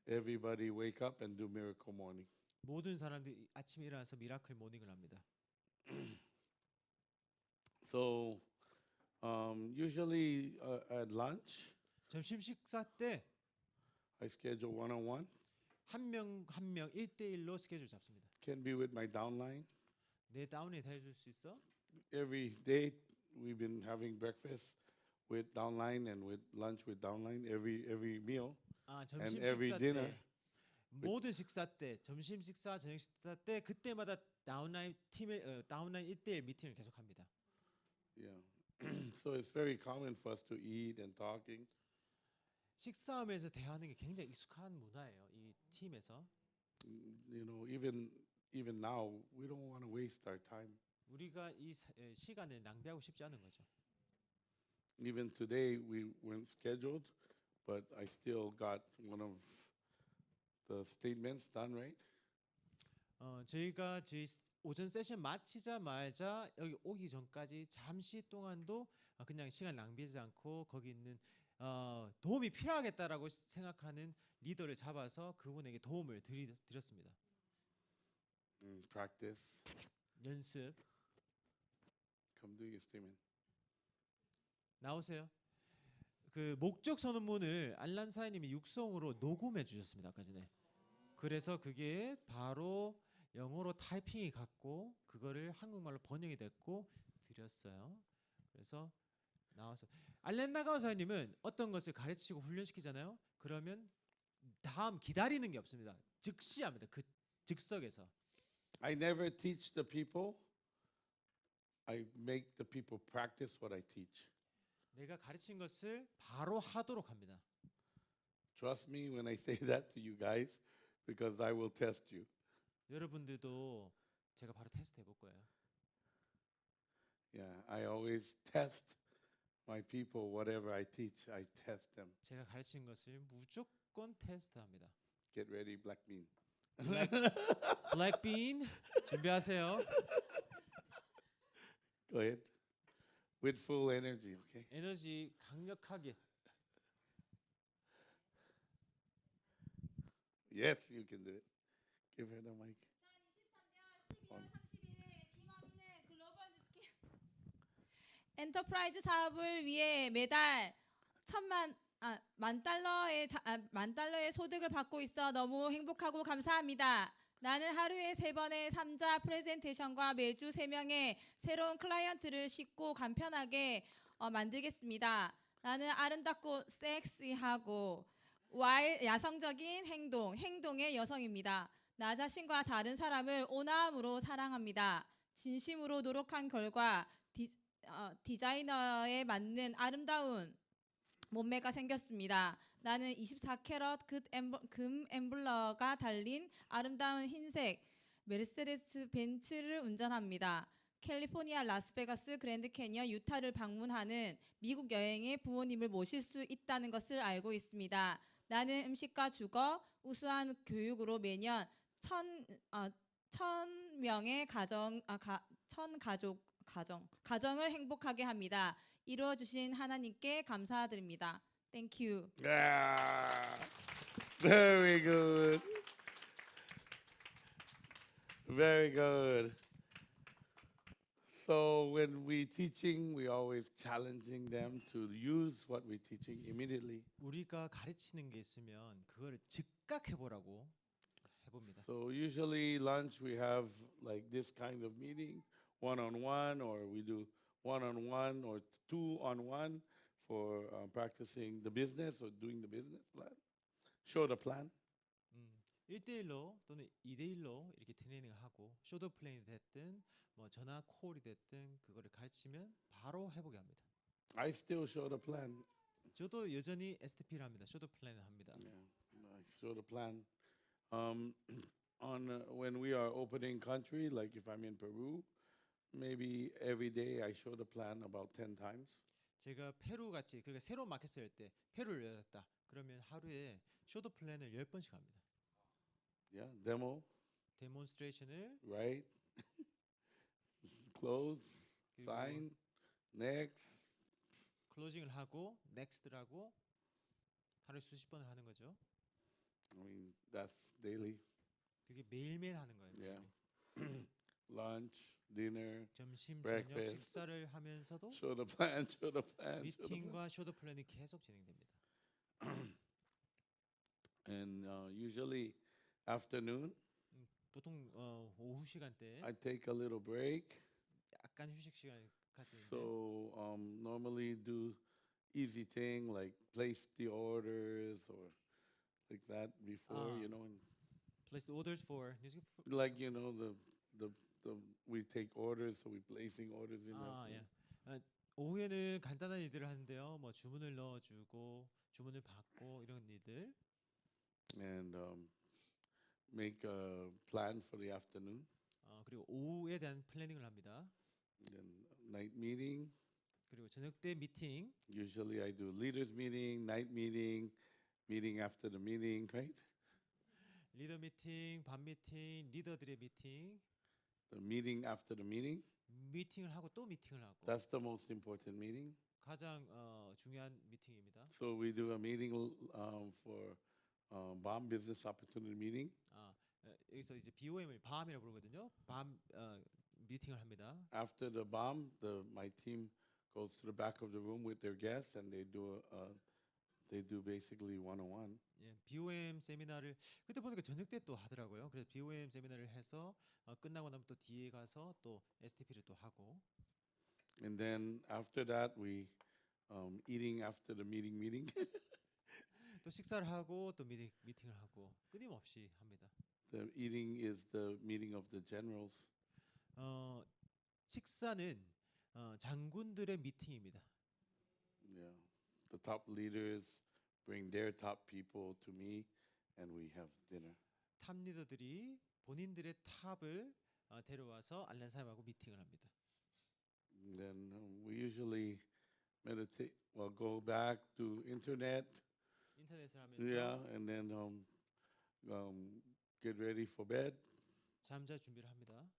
Everybody wake up and do miracle morning. 모든 사람들이 아침에 일어나서 미라클 모닝을 합니다. So usually at lunch, 점심 식사 때 I schedule one-on-one. 한 명 한 명 1대1로 스케줄 잡습니다. Can be with my downline. 내 다운에 대해줄 수 있어? Every day we've been having breakfast with downline and with lunch with downline. Every meal. 점심 every 식사 dinner 때 모든 식사 때 점심 식사 저녁 식사 때 그때마다 다운라인 팀의 다운라인 1대1 미팅을 계속합니다. Yeah. So it's very common for us to eat and talking. 식사하면서 대화하는 게 굉장히 익숙한 문화예요. 이 팀에서 You know, even now we don't want to waste our time. 우리가 이 시간을 낭비하고 싶지 않은 거죠. Even today we weren't scheduled, but I still got one of the statements done, right? 저희가 저희 오전 세션 마치자마자 여기 오기 전까지 잠시 동안도 그냥 시간 낭비하지 않고 거기 있는 도움이 필요하겠다라고 생각하는 리더를 잡아서 그분에게 도움을 드렸습니다. Practice. 연습. Come do your statement. 나오세요. 그 목적 선언문을 알란 사장님이 육성으로 녹음해 주셨습니다. 아까 전에. 그래서 그게 바로 영어로 타이핑이 갔고 그거를 한국말로 번역이 됐고 드렸어요. 그래서 나와서 알란나가오 사장님은 어떤 것을 가르치고 훈련시키잖아요. 그러면 다음 기다리는 게 없습니다. 즉시 합니다. 그 즉석에서. I never teach the people. I make the people practice what I teach. 내가 가르친 것을 바로 하도록 합니다. Trust me when I say that to you guys, because I will test you. 여러분들도 제가 바로 테스트 해볼 거예요. Yeah, I always test my people. Whatever I teach, I test them. 제가 가르친 것을 무조건 테스트합니다. Get ready, black bean. 블랙빈 준비하세요. Go ahead. With full energy, okay? 에너지 강력하게. Yes, you can do it. Give her the mic. 2023년 12월 30일에 김원희는 글로벌 뉴스키 엔터프라이즈 사업을 위해 매달 만 달러의 소득을 받고 있어 너무 행복하고 감사합니다. 나는 하루에 3번의 3자 프레젠테이션과 매주 3명의 새로운 클라이언트를 쉽고 간편하게 만들겠습니다. 나는 아름답고 섹시하고 야성적인 행동의 여성입니다. 나 자신과 다른 사람을 온화함으로 사랑합니다. 진심으로 노력한 결과 디자이너에 맞는 아름다운 몸매가 생겼습니다. 나는 24캐럿 금 엠블러가 달린 아름다운 흰색 메르세데스 벤츠를 운전합니다. 캘리포니아 라스베가스 그랜드 캐니언 유타를 방문하는 미국 여행에 부모님을 모실 수 있다는 것을 알고 있습니다. 나는 음식과 주거, 우수한 교육으로 매년 1,000명의 가정을 행복하게 합니다. 이루어 주신 하나님께 감사드립니다. Thank you. Yeah. Very good. Very good. So when we teaching, we always challenging them to use what we're teaching immediately. 우리가 가르치는 게 있으면 그거를 즉각 해보라고 해봅니다. So usually lunch we have like this kind of meeting, one-on-one, or we do one-on-one or two-on-one for practicing the business or doing the business plan. Show the plan. 1대1로 또는 2대1로 이렇게 트레이닝을 하고 쇼더 플레인이 됐든 뭐 전화 콜이 됐든 그거를 가르치면 바로 해보게 합니다. I still show the plan. 저도 여전히 STP를 합니다. 쇼더 플랜을 합니다. Yeah, I show the plan. When we are opening country, like if I'm in Peru, maybe every day I show the plan about 10 times. 제가 페루 같이 그러니까 새로운 마켓을 열 때 페루를 열었다. 그러면 하루에 쇼더 플랜을 10번씩 합니다. Yeah, demo, 데몬스트레이션을 right? Close, 그리고 sign, next. 클로징을 하고 넥스트라고 하루에 수십 번을 하는 거죠. I mean, that's daily. 그게 매일매일 하는 거예요. Yeah. 매일매일. Lunch, dinner, 점심, 저녁 breakfast. 식사를 하면서도 show the plan, show the plan, show the plan. 미팅과 쇼더 플랜이 계속 진행됩니다. And usually afternoon, 보통 오후 시간대 I take a little break. 약간 휴식 시간이 가지는데 So normally do easy thing like place the orders or like that before, Ah. you know, and place the orders for music. like you know the we take orders, so we placing orders in. 아, there. 예. 오후에는 간단한 일들을 하는데요. 뭐 주문을 넣어주고 주문을 받고 이런 일들. And make a plan for the afternoon. 그리고 오후에 대한 플래닝을 합니다. Then night meeting. 그리고 저녁 때 미팅. Usually I do leaders meeting, night meeting, meeting after the meeting, right? 리더 미팅, 밤 미팅, 리더들의 미팅. The meeting after the meeting. 미팅을 하고 또 미팅을 하고. That's the most important meeting. 가장 중요한 미팅입니다. So we do a meeting for BOM Business Opportunity Meeting. 여기서 이제 BOM을 밤이라고 부르거든요. 밤 미팅을 합니다. After the BOM, my team goes to the back of the room with their guests, and they do basically one-on-one. 예, BOM 세미나를 그때 보니까 저녁 때 또 하더라고요. 그래서 BOM 세미나를 해서 끝나고 나면 또 뒤에 가서 또 STP를 또 하고. And then after that, we eating after the meeting. 또 식사를 하고 또 미팅을 하고 끊임없이 합니다. The eating is the meeting of the generals. 식사는 장군들의 미팅입니다. Yeah, the top leaders bring their top people to me, and we have dinner. 탑 리더들이 본인들의 탑을 데려와서 알란사임하고 미팅을 합니다. And then we usually meditate. Well, go back to internet. 인터넷을 하면서 Yeah, and then get ready for bed. 잠잘 준비를 합니다.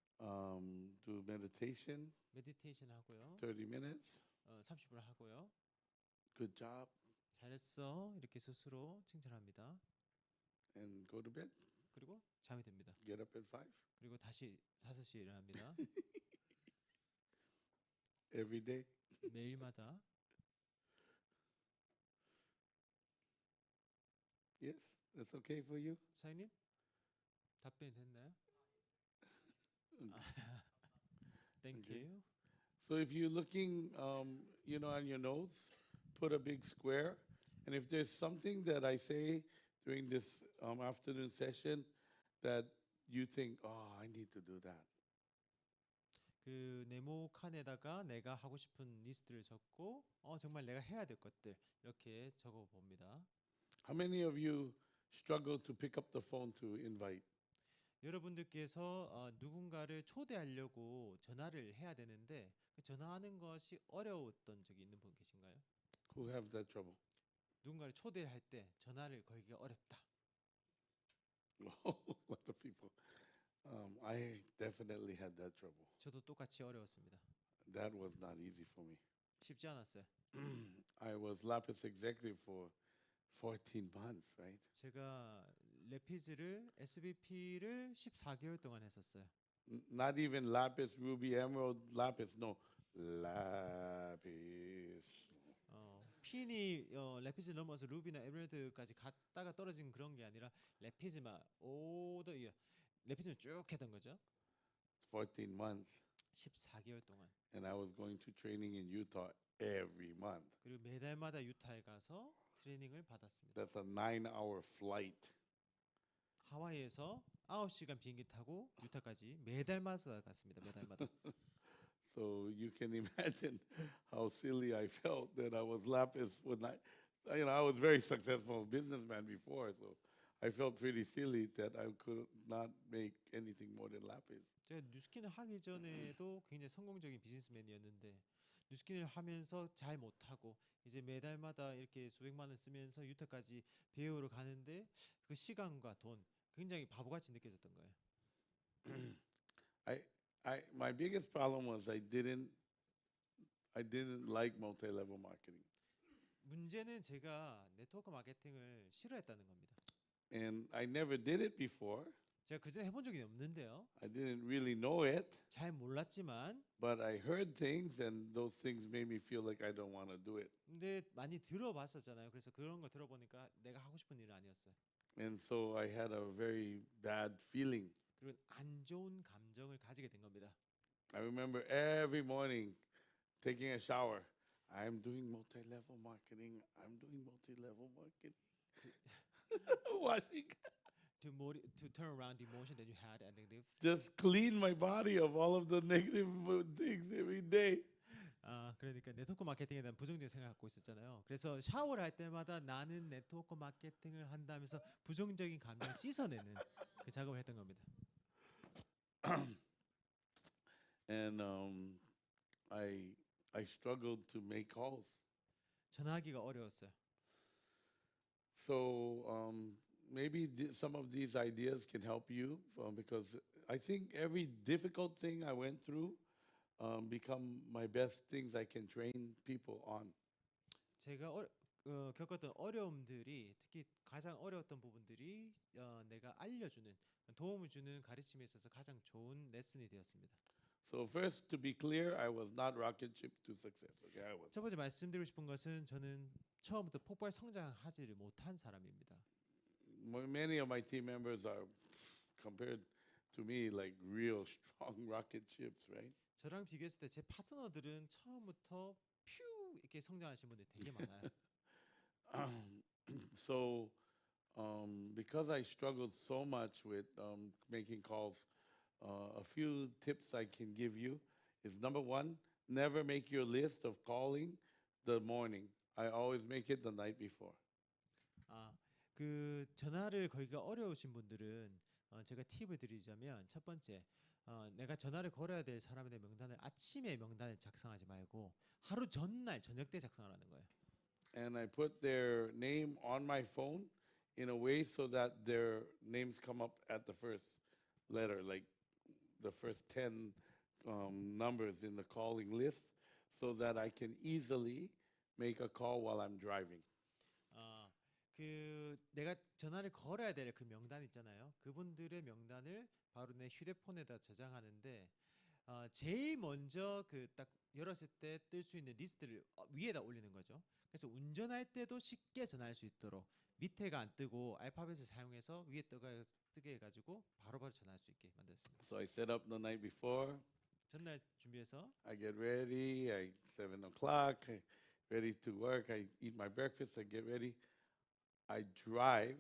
Do meditation, 메디테이션 하고요. 30 minutes. 30분 하고요. Good job, 잘했어 이렇게 스스로 칭찬합니다. and go to bed. 그리고 잠이 듭니다. Get up at 5 그리고 다시 5시에 일어납니다. every day. 매일마다. Yes, that's okay for you. 사장님 답변이 됐나요? Thank Okay. you. So if you're looking, you know, on your notes, put a big square. And if there's something that I say during this afternoon session that you think, oh, I need to do that. 그 네모 칸에다가 내가 하고 싶은 리스트를 적고 정말 내가 해야 될 것들 이렇게 적어 봅니다. How many of you struggle to pick up the phone to invite? 여러분들께서 누군가를 초대하려고 전화를 해야 되는데 그 전화하는 것이 어려웠던 적이 있는 분 계신가요? Who have that trouble? 누군가를 초대할 때 전화를 걸기가 어렵다. A lot of people. I definitely had that trouble. 저도 똑같이 어려웠습니다. That was not easy for me. 쉽지 않았어요. I was Lapis executive for 14 months, right? 제가 레피즈를 SVP를 14개월 동안 했었어요. Not even Lapis, Ruby, Emerald, Lapis. No, Lapis. 핀이 레피즈 넘어서 루비나 에메랄드까지 갔다가 떨어진 그런 게 아니라 레피즈만 오더 이어 레피즈만 쭉 했던 거죠. 14 months. 14개월 동안. And I was going to training in Utah every month. 그리고 매달마다 유타에 가서 트레이닝을 받았습니다. That's a 9-hour flight. 하와이에서 9시간 비행기 타고 유타까지 매달마다 갔습니다. 매달마다. So you can imagine how silly I felt that I was Lapis when I was very successful businessman before, so I felt pretty silly that I could not make anything more than Lapis. 제가 뉴스킨을 하기 전에도 굉장히 성공적인 비즈니스맨이었는데 뉴스킨을 하면서 잘 못하고 이제 매달마다 이렇게 수백만 원 쓰면서 유타까지 배우러 가는데 그 시간과 돈 굉장히 바보같이 느껴졌던 거예요. My biggest problem was I didn't like multi-level marketing, 문제는 제가 네트워크 마케팅을 싫어했다는 겁니다. and I never did it before. 제가 그전에 해본 적이 없는데요. I didn't really know it, 잘 몰랐지만 but I heard things, and those things made me feel like I don't want to do it. 근데 많이 들어봤었잖아요. 그래서 그런 거 들어보니까 내가 하고 싶은 일은 아니었어요. And so I had a very bad feeling. 그리고 안 좋은 감정을 가지게 된 겁니다. I remember every morning taking a shower. I'm doing multi-level marketing. I'm doing multi-level marketing. Washing. To turn around the emotion that you had and negative. Just clean my body of all of the negative things every day. 그러니까 네트워크 마케팅에 대한 부정적인 생각을 갖고 있었잖아요. 그래서 샤워를 할 때마다 나는 네트워크 마케팅을 한다면서 부정적인 감정을 씻어내는 그 작업을 했던 겁니다. And I struggled to make calls. 전화하기가 어려웠어요. So maybe some of these ideas can help you because I think every difficult thing I went through become my best things I can train people on. 제가 겪었던 어려움들이 특히 가장 어려웠던 부분들이 내가 알려주는 도움을 주는 가르침에 있어서 가장 좋은 레슨이 되었습니다. So first, to be clear, I was not rocket ship to success. Okay, I was. 첫 번째 말씀드리고 싶은 것은 저는 처음부터 폭발 성장하지를 못한 사람입니다. Many of my team members are, compared to me, like real strong rocket ships, right? 저랑 비교했을 때 제 파트너들은 처음부터 퓨 이렇게 성장하신 분들이 되게 많아요. So because I struggled so much with making calls, a few tips I can give you is number one, never make your list of calling the morning. I always make it the night before. 그 전화를 걸기가 어려우신 분들은 제가 팁을 드리자면 첫 번째, 내가 전화를 걸어야 될 사람의 명단을 아침에 명단을 작성하지 말고 하루 전날 저녁 때 작성하라는 거예요. And I put their name on my phone in a way so that their names come up at the first letter, like the first 10 numbers in the calling list, so that I can easily make a call while I'm driving. 그 내가 전화를 걸어야 될 그 명단 있잖아요. 그분들의 명단을 바로 내 휴대폰에다 저장하는데 제일 먼저 그 딱 열었을 때 뜰 수 있는 리스트를 위에다 올리는 거죠. 그래서 운전할 때도 쉽게 전화할 수 있도록 밑에가 안 뜨고 알파벳을 사용해서 위에 뜨게 해가지고 바로바로 전화할 수 있게 만들었습니다. So I set up the night before. 전날 준비해서 I get ready. 7 o'clock. Ready to work. I eat my breakfast. I get ready. I drive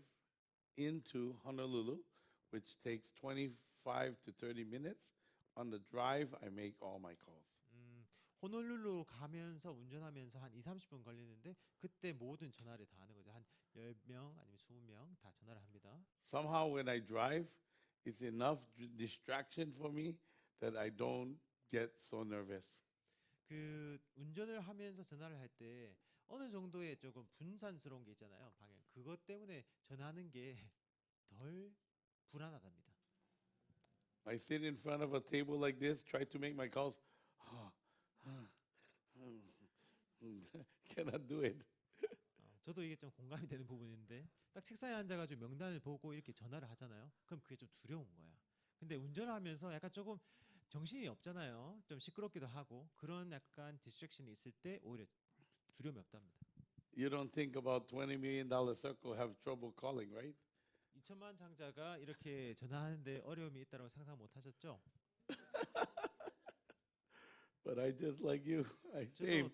into Honolulu, which takes 25 to 30 minutes. On the drive, I make all my calls. 호놀룰루 가면서 운전하면서 한 2-30분 걸리는데 그때 모든 전화를 다 하는 거죠. 한 10명 아니면 20명 다 전화를 합니다. Somehow when I drive, it's enough distraction for me that I don't get so nervous. 그 운전을 하면서 전화를 할 때 어느 정도의 조금 분산스러운 게 있잖아요. 방향. 그것 때문에 전화하는 게 덜 불안하답니다. I sit in front of a table like this, try to make my calls. Cannot do it. 저도 이게 좀 공감이 되는 부분인데 딱 책상에 앉아가지고 명단을 보고 이렇게 전화를 하잖아요. 그럼 그게 좀 두려운 거야. 근데 운전을 하면서 약간 조금 정신이 없잖아요. 좀 시끄럽기도 하고 그런 약간 디스트랙션이 있을 때 오히려 두려움이 없답니다. You don't think about $20 million circle have trouble calling, right? 2천만 장자가 이렇게 전화하는데 어려움이 있다고 상상 못 하셨죠? But I just like you. I same.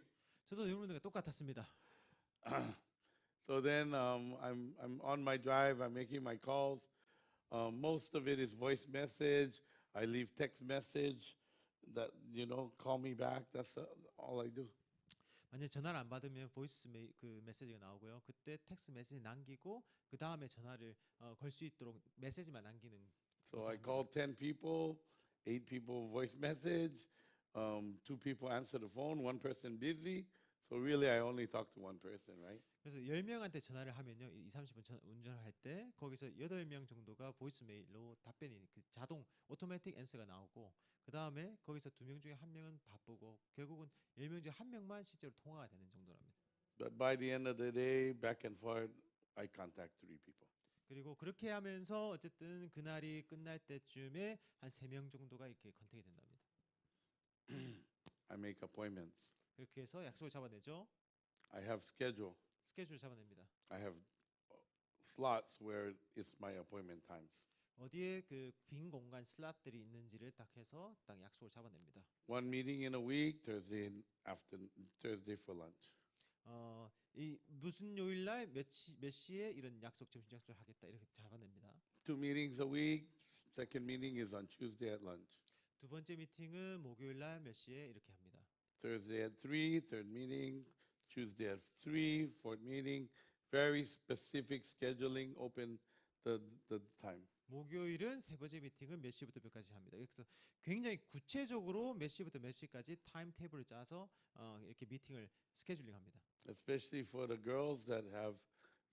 저도 여러분들과 똑같았습니다. So then I'm on my drive. I'm making my calls. Most of it is voice message. I leave text message that call me back. That's all I do. 만약 전화를 안 받으면 보이스 그 메시지가 나오고요. 그때 텍스트 메시지 남기고 그 다음에 전화를 걸 수 있도록 메시지만 남기는. So I call 10 people, 8 people voice message, 2 people answer the phone, 1 person busy. So really, I only talk to one person, right? 그래서 10명한테 전화를 하면요. 2, 30분 운전을 할 때 거기서 8명 정도가 보이스메일로 답변이 그 자동 오토매틱 앤서가 나오고 그다음에 거기서 2명 중에 1명은 바쁘고 결국은 10명 중에 1명만 실제로 통화가 되는 정도랍니다. But by the end of the day, back and forth, I contact 3 people. 그리고 그렇게 하면서 어쨌든 그날이 끝날 때쯤에 한 3명 정도가 이렇게 컨택이 된답니다. I make appointments. 그렇게 해서 약속을 잡아내죠. I have schedule. 스케줄 잡아냅니다. I have slots where it's my appointment times. 어디에 그 빈 공간 슬롯들이 있는지를 딱 해서 딱 약속을 잡아냅니다. One meeting in a week, Thursday for lunch. 이 무슨 요일 날 몇 시에 이런 약속 점심 약속을 하겠다 이렇게 잡아냅니다. 2 meetings a week. Second meeting is on Tuesday at lunch. 두 번째 미팅은 목요일 날 몇 시에 이렇게 합니다. Thursday at 3, third meeting. Tuesday at 3, fourth meeting. Very specific scheduling, open the time. 목요일은 세 번째 미팅은 몇 시부터 몇 가지 합니다. 그래서 굉장히 구체적으로 몇 시부터 몇 시까지 타임 테이블을 짜서 이렇게 미팅을 스케줄링합니다. Especially for the girls that have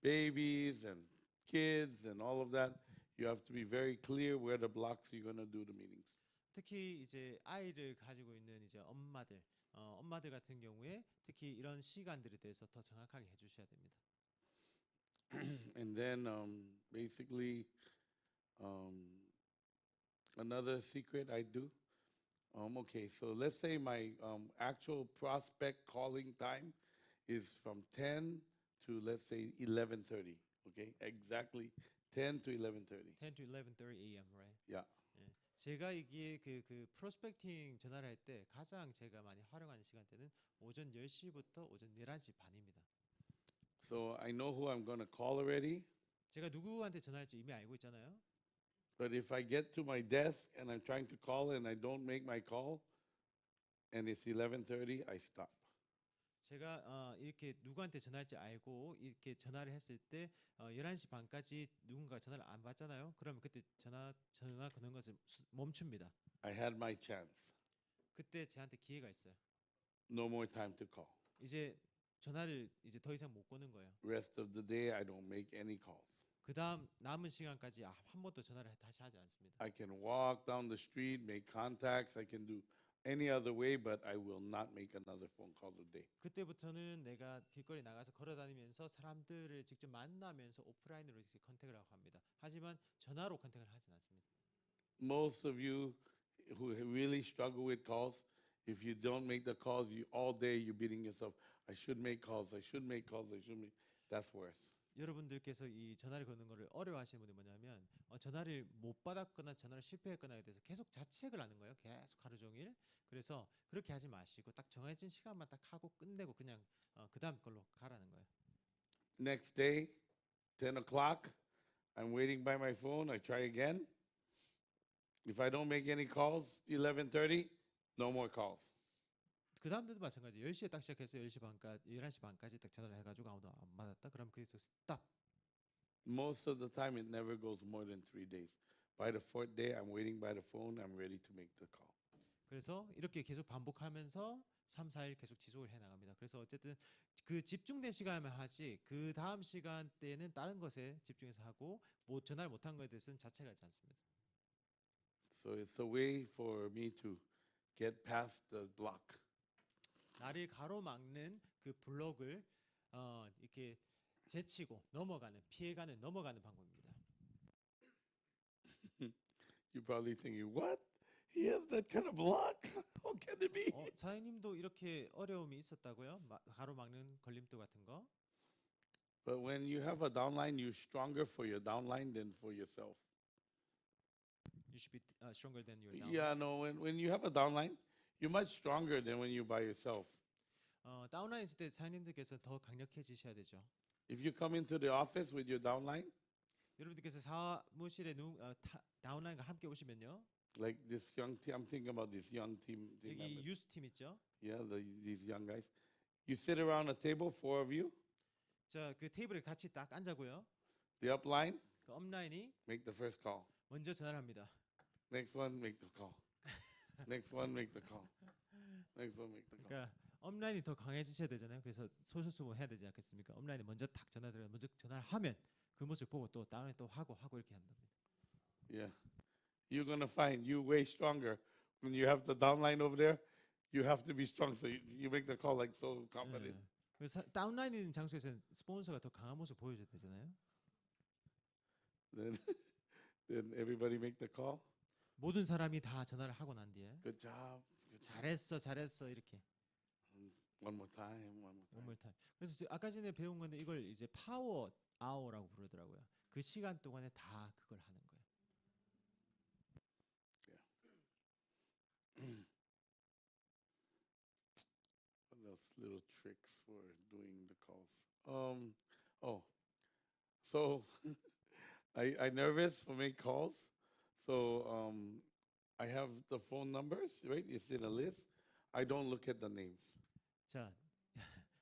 babies and kids and all of that, you have to be very clear where the blocks you're going to do the meetings. 특히 이제 아이를 가지고 있는 이제 엄마들 같은 경우에 특히 이런 시간들에 대해서 더 정확하게 해주셔야 됩니다. And then basically another secret I do. Okay, so let's say my actual prospect calling time is from 10 to let's say 11:30. Okay, exactly 10 to 11:30. 10 to 11:30 a.m. right? Yeah. 예. 제가 이게 그 프로스펙팅 전화를 할 때 가장 제가 많이 활용하는 시간대는 오전 10시부터 오전 11시 반입니다. So I know who I'm going to call already. 제가 누구한테 전화할지 이미 알고 있잖아요. But if I get to my desk and I'm trying to call and I don't make my call and it's 11:30, I stop. 제가 이렇게 누구한테 전화할지 알고 이렇게 전화를 했을 때 11시 반까지 누군가 전화를 안 받잖아요. 그러면 그때 전화 거는 것을 멈춥니다. I had my chance. 그때 저한테 기회가 있어요. No more time to call. 이제 전화를 이제 더 이상 못 거는 거예요. Rest of the day, I don't make any calls. 그다음 남은 시간까지 한 번도 전화를 다시 하지 않습니다. I can walk down the street, make contacts. I can do any other way, but I will not make another phone call today. 그때부터는 내가 길거리 나가서 걸어다니면서 사람들을 직접 만나면서 오프라인으로 이렇게 컨택을 하고 합니다. 하지만 전화로 컨택을 하진 않습니다. Most of you who really struggle with calls, if you don't make the calls, you all day you're beating yourself. I should make calls. I should make calls. I should make. That's worse. 여러분들께서 이 전화를 거는 거를 어려워하시는 분이 뭐냐면 전화를 못 받았거나 전화를 실패했거나에 대해서 계속 자책을 하는 거예요. 계속 하루 종일. 그래서 그렇게 하지 마시고 딱 정해진 시간만 딱 하고 끝내고 그냥 그다음 걸로 가라는 거예요. Next day, 10 o'clock, I'm waiting by my phone. I try again. If I don't make any calls, 11:30, no more calls. 그다음도 마찬가지. 10시에 딱 시작해서 10시 반까지 11시 반까지 딱 전화를 해 가지고 아무도 안 받았다. 그럼 거기서 스탑. Most of the time, it never goes more than 3 days. By the 4th day, I'm waiting by the phone. I'm ready to make the call. 그래서 이렇게 계속 반복하면서 3, 4일 계속 지속을 해 나갑니다. 그래서 어쨌든 그 집중된 시간만 하지 그 다음 시간대는 다른 것에 집중해서 하고 뭐 전화를 못한 것에 대해서는 자책하지 않습니다. So it's a way for me to get past the block. 나를 가로막는 그 블록을 이렇게 제치고 피해가는 방법입니다. You're probably thinking, what? He has that kind of block? How can it be? 사장님도 이렇게 어려움이 있었다고요? 가로막는 걸림돌 같은 거? But when you have a downline, you're stronger for your downline than for yourself. You should be stronger than your downlines. Yeah, no, when you have a downline, you're much stronger than when you're by yourself. 다운라인 있을 때 사장님들께서 더 강력해지셔야 되죠. If you come into the office with your downline, 여러분들께서 사무실에 다운라인과 함께 오시면요. like this young team, I'm thinking about this young team 여기 members. 유스 팀 있죠. Yeah, these young guys. You sit around a table, 4 of you. 자, 그 테이블에 같이 딱 앉아고요. The upline, 그 업라인이 make the first call. 먼저 전화를 합니다. Next one, make the call. Next one, make the call. Next one, make the call. 그러니까 업라인이 더 강해지셔야 되잖아요. 그래서 소수수보 해야 되지 않겠습니까? 업라인에 먼저 탁 전화드려 먼저 전화를 하면 그 모습 보고 또 다운에 또 하고 이렇게 한답니다. Yeah. You're gonna find you way stronger when you have the downline over there. You have to be strong, so you make the call like so confident. 예. 그래서 다운라인 있는 장소에서는 스폰서가 더 강한 모습 보여줘야 되잖아요. Then, then everybody make the call. 모든 사람이 다 전화를 하고 난 뒤에 Good job. Good job. 잘했어 이렇게 One more time. One more time. 원몰 타임. 그래서 아까 전에 배운 건데 이걸 이제 파워 아워라고 부르더라고요. 그 시간 동안에 다 그걸 하는 거예요. What else? Little tricks for doing the calls. So I nervous for make calls. So I have the phone numbers, right? It's in a list. I don't look at the names. 자,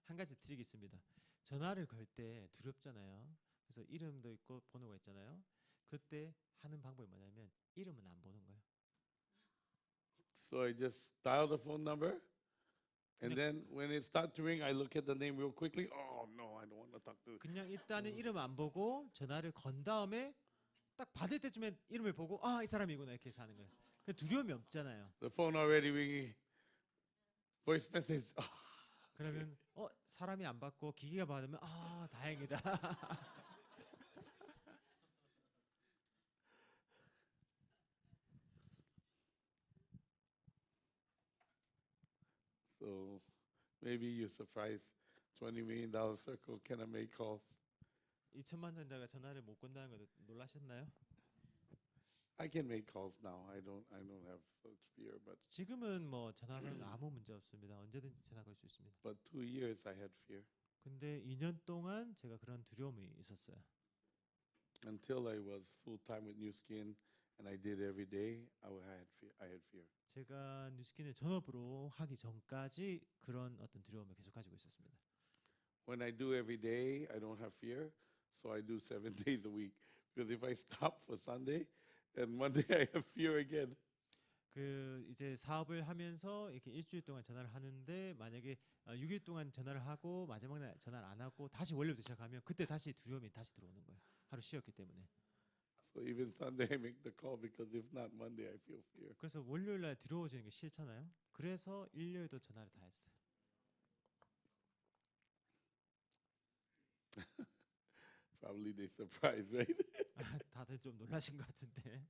한 가지 팁이 있습니다. 전화를 걸 때 두렵잖아요. 그래서 이름도 있고 번호가 있잖아요. 그때 하는 방법이 뭐냐면 이름은 안 보는 거예요. So I just dial the phone number, and then when it starts to ring, I look at the name real quickly. Oh no, I don't want to talk to. 그냥 일단은 이름 안 보고 전화를 건 다음에 딱 받을 때쯤에 이름을 보고 이 사람이구나 이렇게 해서 하는 거예요. 그 두려움이 없잖아요. The phone already ringing. Voice message. 그러면 사람이 안 받고 기계가 받으면 다행이다. So maybe you're surprised. $20 million circle cannot make calls. 2천만 전자가 전화를 못 건다는 거 놀라셨나요? I can make calls now. I don't have such fear. But 지금은 뭐 전화는 아무 문제 없습니다. 언제든지 전화 걸 수 있습니다. 2 years I had fear 근데 2년 동안 제가 그런 두려움이 있었어요. until I was full time with New Skin, and I did every day. I had fear. 제가 뉴스킨을 전업으로 하기 전까지 그런 어떤 두려움을 계속 가지고 있었습니다. When I do every day, I don't have fear. So I do 7 days a week. Because if I stop for Sunday, and Monday I have fear again. 그 이제 사업을 하면서 이렇게 일주일 동안 전화를 하는데 만약에 6일 동안 전화를 하고 마지막 날 전화를 안 하고 다시 월요일부터 시작하면 그때 다시 두려움이 다시 들어오는 거예요. 하루 쉬었기 때문에. So even Sunday I make the call because if not Monday I feel fear. 그래서 월요일 날 들어오지는 게 싫잖아요. 그래서 일요일도 전화를 다 했어요. Probably they surprised, right? 다들 좀 놀라신 것 같은데.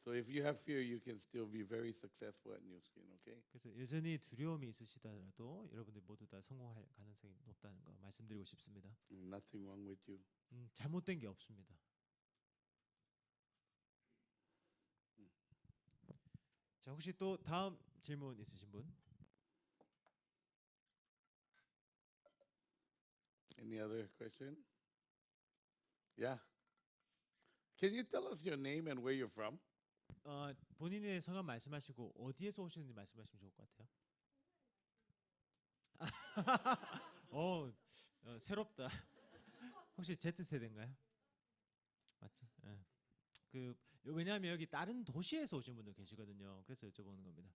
So if you have fear, you can still be very successful at New Skin, okay? 그래서 여전히 두려움이 있으시더라도 여러분들 모두 다 성공할 가능성이 높다는 거 말씀드리고 싶습니다. Nothing wrong with you. 잘못된 게 없습니다. 자, 혹시 또 다음 질문 있으신 분? Any other question? Yeah. Can you tell us your name and where you're from? 본인의 성함 말씀하시고 어디에서 오시는지 말씀하시면 좋을 것 같아요. 새롭다. 혹시 Z 세대인가요? 맞죠? 예. 그 왜냐하면 여기 다른 도시에서 오신 분들 계시거든요. 그래서 여쭤보는 겁니다.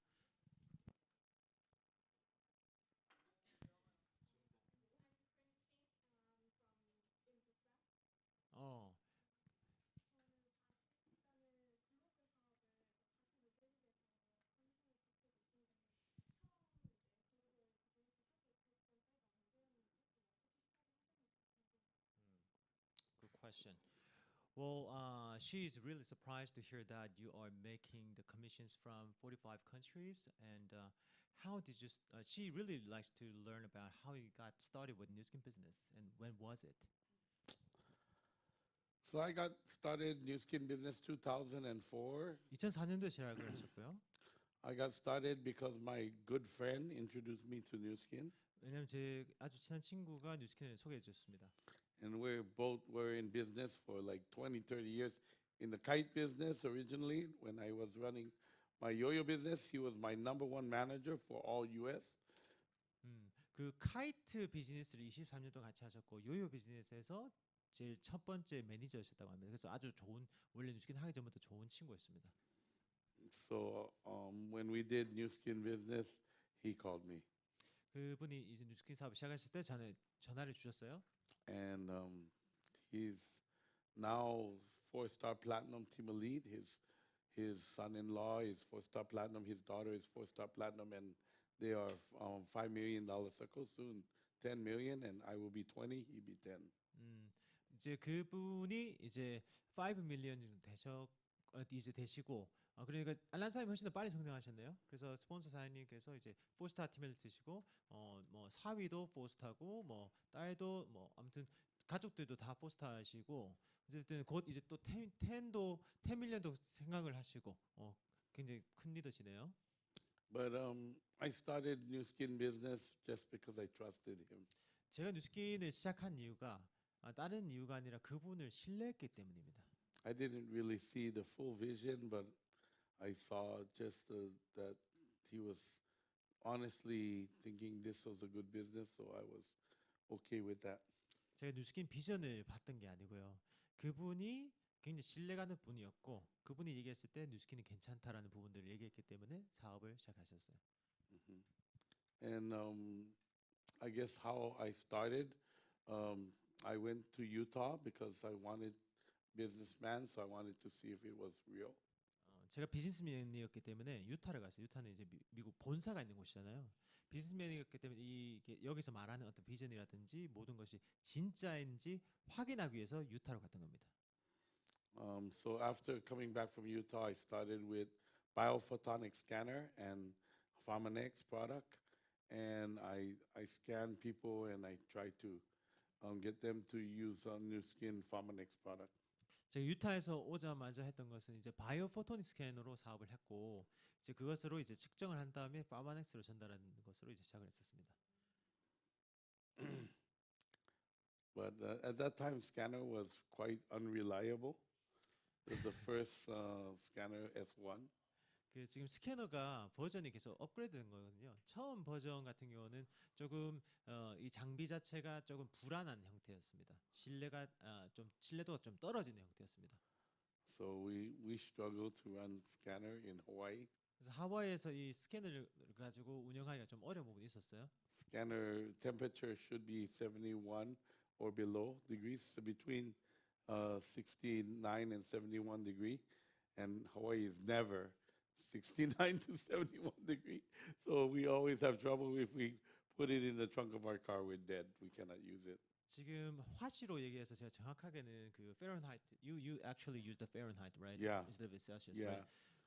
Good question. Well, she is really surprised to hear that you are making the commissions from 45 countries. And how did you? She really likes to learn about how you got started with New Skin business and when was it? So I got started New Skin business 2004. 2004년도에 시작을 하셨고요. I got started because my good friend introduced me to New Skin. 왜냐면 제 아주 친한 친구가 뉴스킨을 소개해 주셨습니다. And we both were in business for like 20, 30 years. In the kite business originally, when I was running my yo-yo business, he was my #1 manager for all US. 그 카이트 비즈니스를 23년 동안 같이 하셨고 요요 비즈니스에서 제일 첫 번째 매니저였다고 합니다. 그래서 아주 좋은 원래 뉴스킨 하기 전부터 좋은 친구였습니다. So when we did New Skin Business, he called me, 그분이 이제 뉴스킨 사업을 시작하실 때 전화를 주셨어요. and he's now 4-star platinum team elite. His son-in-law is 4-star platinum. His daughter is 4-star platinum, and they are $5 million circle soon. 10 million, and I will be 20. He be 10. 이제 그분이 이제 5 밀리언 이제 되시고 그러니까 알란 사장님 훨씬 더 빨리 성장하셨네요. 그래서 스폰서 사장님께서 이제 4스타 팀을 드시고 뭐 사위도 4스타고 뭐 딸도 뭐 아무튼 가족들도 다 4스타시고 어쨌든 곧 이제 또 10 밀리언도 생각을 하시고 굉장히 큰 리더시네요. But I started New Skin Business just because I trusted him. 제가 뉴스킨을 시작한 이유가 다른 이유가 아니라 그분을 신뢰했기 때문입니다. I didn't really see the full vision, but I saw just that he was honestly thinking this was a good business, so I was okay with that. 제가 뉴스킨 비전을 봤던 게 아니고요. 그분이 굉장히 신뢰가는 분이었고 그분이 얘기했을 때 뉴스킨이 괜찮다라는 부분들을 얘기했기 때문에 사업을 시작하셨어요. And I guess how I started, I went to Utah because I wanted businessman, so I wanted to see if it was real. 제가 비즈니스맨이었기 때문에 유타를 갔어요. 유타는 이제 미국 본사가 있는 곳이잖아요. 비즈니스맨이었기 때문에 이게 여기서 말하는 어떤 비전이라든지 모든 것이 진짜인지 확인하기 위해서 유타로 갔던 겁니다. So after coming back from Utah, I started with biophotonic scanner and Pharmanex product, and I scan people and I try to get them to use New Skin Pharmanex product. 제가 유타에서 오자마자 했던 것은 이제 바이오 포토닉 스캐너로 사업을 했고 이제 그것으로 이제 측정을 한 다음에 파마넥스로 전달하는 것으로 이제 시작을 했었습니다. But at that time, scanner was quite unreliable. It was the first scanner S1. 그 지금 스캐너가 버전이 계속 업그레이드된 거거든요. 처음 버전 같은 경우는 조금 이 장비 자체가 조금 불안한 형태였습니다. 신뢰도가 좀 떨어지는 형태였습니다. So we struggled to run scanner in Hawaii. 그래서 하와이에서 이 스캐너를 가지고 운영하기가 좀 어려운 부분이 있었어요. Scanner temperature should be 71 or below degrees, so between 69 and 71 degree, and Hawaii is never 69 to 71 degree. So we always have trouble if we put it in the trunk of our car, we're dead. We cannot use it. 지금 화씨로 얘기해서 제가 정확하게는 그 Fahrenheit, you actually use the Fahrenheit, right? Yeah. Instead of Celsius, Yeah. right?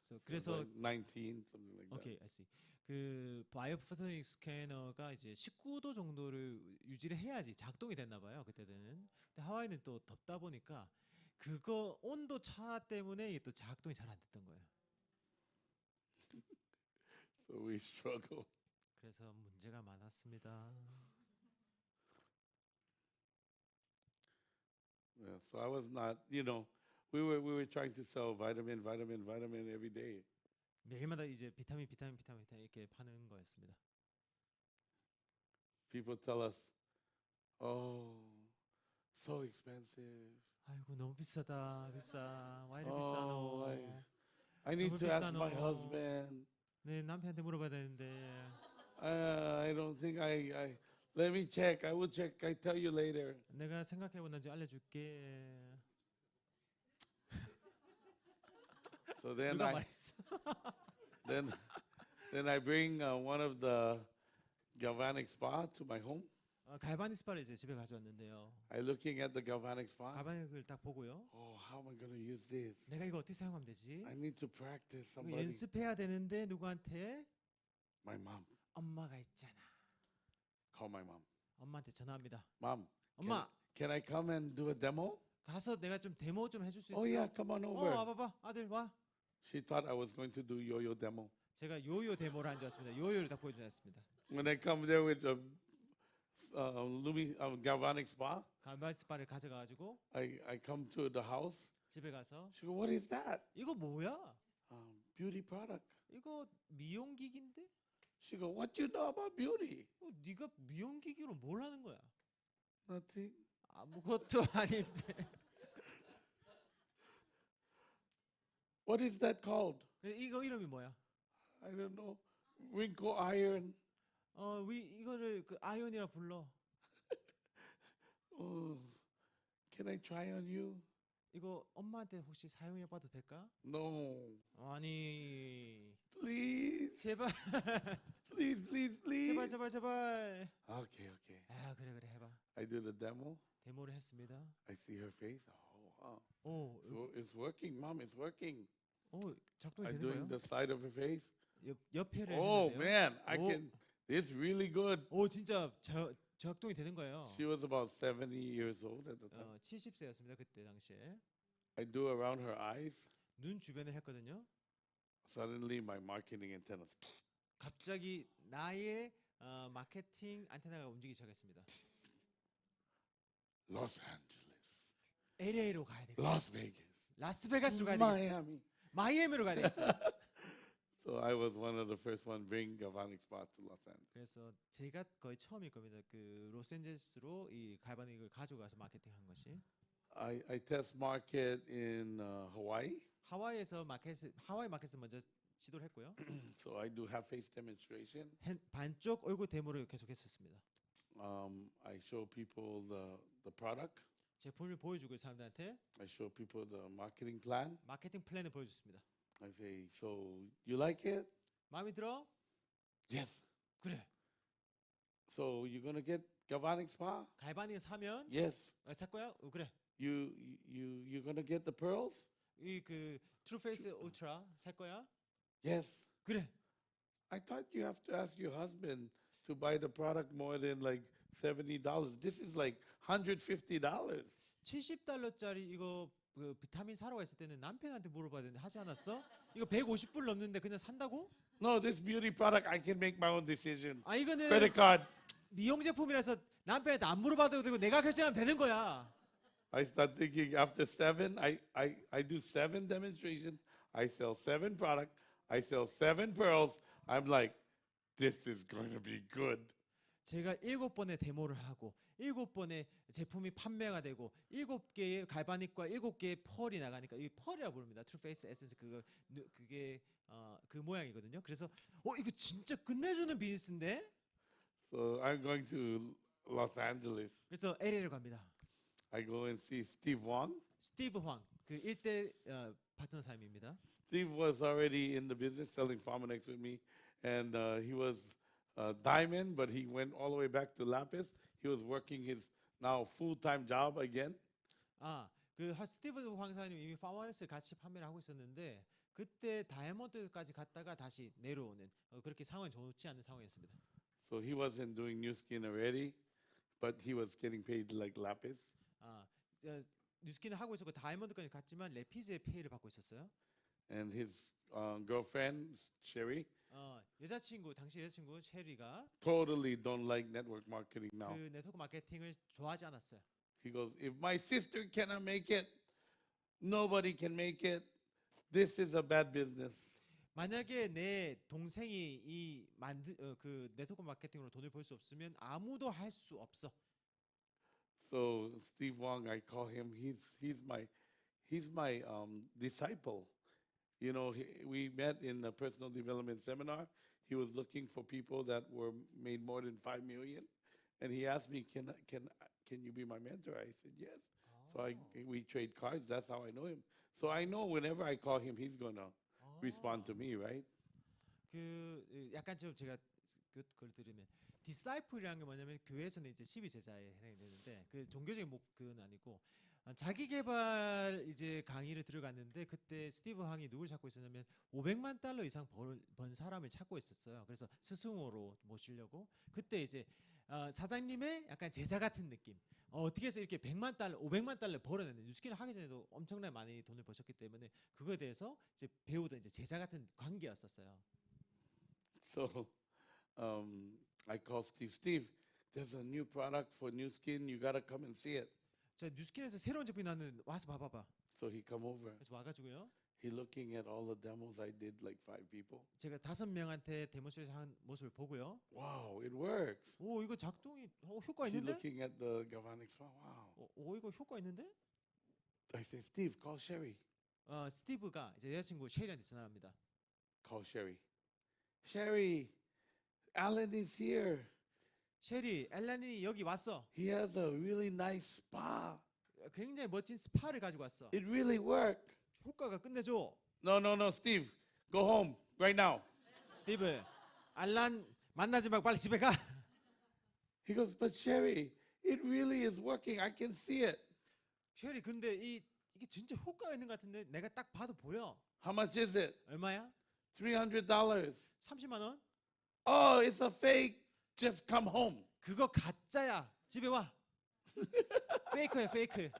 So So 그래서 like 19, something like that. 오케이, I see. 그 바이오포토닉 스캐너가 이제 19도 정도를 유지를 해야지 작동이 됐나 봐요. 그때는. 근데 하와이는 또 덥다 보니까 그거 온도 차 때문에 이게 또 작동이 잘 안 됐던 거예요. So we struggle. 그래서 문제가 많았습니다. Yeah, so I was not, we were trying to sell vitamin every day. 매일마다 이제 비타민 이렇게 파는 거였습니다. People tell us, "Oh, so expensive. 아이고 너무 비싸다. 비싸. 왜 이렇게 Oh, 비싸노? I need 너무 to ask my 비싸노. husband. 네, 남편한테 물어봐야 되는데. I don't think let me check. I will check. I tell you later." 내가 생각해보는지 알려줄게. So then 누가 I 말했어? then I bring one of the galvanic spa to my home. 갈바닉 스파를 이제 집에 가져왔는데요. I looking at the galvanic spa. 갈바닉을 딱 보고요. Oh, how am I going to use this? 내가 이거 어떻게 사용하면 되지? I need to practice. 이거 Somebody. 연습해야 되는데 누구한테? My mom. 엄마가 있잖아. Call my mom. 엄마한테 전화합니다. Mom, 엄마, can I come and do a demo? 가서 내가 좀 데모 좀 해줄 수 있을까? Oh yeah, come on over. 와봐봐, 아들 와. She thought I was going to do yo-yo demo. 제가 요요 데모를 한 줄 알았습니다. 요요를 다 보여주었습니다. When I come there with the galvanic spa, 갈바닉 스파를 가져가가지고 I come to the house. 집에 가서 She go, "What is that?" 이거 뭐야? Beauty product. 이거 미용기기인데? She go, "What you know about beauty?" 네가 미용기기로 뭘 하는 거야? Nothing. 아무것도 아닌데. What is that called? 이거 이름이 뭐야? I don't know. Wrinkle iron. 이거를 그 아이언이라 불러. Oh, can I try on you? 이거 엄마한테 혹시 사용해봐도 될까? No. 아니, Please. 제발, Please, please, please. 제발. Okay, okay. 아, 그래 해봐. I do the demo. 데모를 했습니다. I see her face. Oh, wow. 오, So it's working, Mom. It's working. 작동이 I'm 되는 doing 거예요? the side of her face. 옆에를 Oh, 했는데요. man. I Oh. can. It's really good. 진짜 작동이 되는 거예요. She was about 70 years old at the time. 70세였습니다 그때 당시에. I do around her eyes. 눈 주변을 했거든요. Suddenly, my marketing antennas. 갑자기 나의 마케팅 안테나가 움직이기 시작했습니다. Los Angeles, LA로 가야 되겠어. Las Vegas, 라스베가스로 가야 되겠어. Miami. 마이애미로 가야 되겠어. So I was one of the first one bring galvanic spa to Los Angeles. 그래서 제가 거의 처음일 겁니다. 그 로스앤젤레스로 이 갈바닉을 가져가서 마케팅한 것이. I test market in Hawaii. 하와이 마켓을 먼저 시도를 했고요. So I do half face demonstration. 반쪽 얼굴 데모를 계속했었습니다. I show people the product. 제품을 보여주고 사람들한테 I show people the marketing plan. 마케팅 플랜을 보여줬습니다. I say, so you like it? 마음에 들어? Yes. 그래. So you're gonna get galvanic spa? 갈바닉 사면 Yes. 살 거야? 그래. You're gonna get the pearls? 이 그 트루페이스 울트라 살 거야? Yes. 그래. I thought you have to ask your husband to buy the product more than like $70. This is like $150. $70짜리 이거 그 비타민 사러 갔을 때는 남편한테 물어봐야 되는데 하지 않았어? 이거 150불 넘는데 그냥 산다고? No, this beauty product I can make my own decision. 이거는 Credit card. 미용 제품이라서 남편한테 안 물어봐도 되고 내가 결정하면 되는 거야. I start thinking after 7, I do 7 demonstration. I sell 7 product. I sell 7 pearls. I'm like, this is going to be good. 제가 7번의 데모를 하고 7번의 제품이 판매가 되고 7개의 갈바닉과 7개의 펄이 나가니까 이 펄이라고 부릅니다. 트루페이스 에센스 그게 그 모양이거든요. 그래서 이거 진짜 끝내주는 비즈니스인데. So I'm going to Los Angeles. 그래서 LA를 갑니다. I go and see Steve Wong. 스티브 황 그 일대 파트너 사임입니다. Steve was already in the business selling Pharmanex with me, and he was diamond, but he went all the way back to lapis. He was working his now full-time job again. 그 스티브 황사님 이미 파머네스 같이 판매를 하고 있었는데 그때 다이아몬드까지 갔다가 다시 내려오는 그렇게 상황이 좋지 않은 상황이었습니다. So he wasn't doing new skin already, but he was getting paid like lapis. 뉴스킨을 하고 있었고 다이아몬드까지 갔지만 레피즈의 페이를 받고 있었어요. And his girlfriend, Sherry, 당시 여자친구 셰리가 totally don't like network marketing now. 그 네트워크 마케팅을 좋아하지 않았어요. He goes, if my sister cannot make it, nobody can make it. This is a bad business. 만약에 내 동생이 그 네트워크 마케팅으로 돈을 벌 수 없으면 아무도 할 수 없어. So Steve Wong, I call him. He's my disciple. You know, we met in a personal development seminar. He was looking for people that were made more than 5 million, and he asked me, "Can you be my mentor?" I said yes. So we trade cards. That's how I know him. So I know whenever I call him, he's gonna respond to me, right? 그 약간 좀 제가 그걸 들으면 디사이플이라는 게 뭐냐면 교회에서는 이제 12제자에 해당이 되는데 그 종교적인 목표는 아니고 자기 개발 이제 강의를 들어갔는데 그때 스티브 황이 누굴 찾고 있었냐면 $500만 이상 번 사람을 찾고 있었어요. 그래서 스승으로 모시려고 그때 이제 사장님의 약간 제자 같은 느낌. 어떻게 해서 이렇게 $500만 벌어냈는데 뉴스킨을 하기 전에도 엄청나게 많이 돈을 버셨기 때문에 그거에 대해서 이제 배우던 이제 제자 같은 관계였었어요. So I call Steve. Steve, there's a new product for new skin. You gotta come and see it. 자 뉴스킨에서 새로운 제품이 나왔는데 와서 봐봐봐. So he come over. 그래서 와가지고요. He looking at all the demos I did, like 5 people. 제가 5명한테 데모스트레이션 한 모습을 보고요. Wow, it works. 오 이거 작동이 효과 He 있는데? looking at the galvanic spa. Wow. 이거 효과 있는데? I say, Steve, call Sherry. 스티브가 이제 여자친구 셰리한테 전화합니다. call Sherry. Sherry, Alan is here. 셰리, 앨런이 여기 왔어. He has a really nice spa. 굉장히 멋진 스파를 가지고 왔어. It really worked. 효과가 끝내줘. No, Steve. Go home right now. 스티브, 알란 만나지 말고 빨리 집에 가. He goes, but Sherry, it really is working. I can see it. 셰리, 근데 이게 진짜 효과가 있는 것 같은데 내가 딱 봐도 보여. How much is it? 얼마야? $300. 30만 원? Oh, it's a fake. Just come home. 그거 가짜야. 집에 와. 페이크야, 페이크.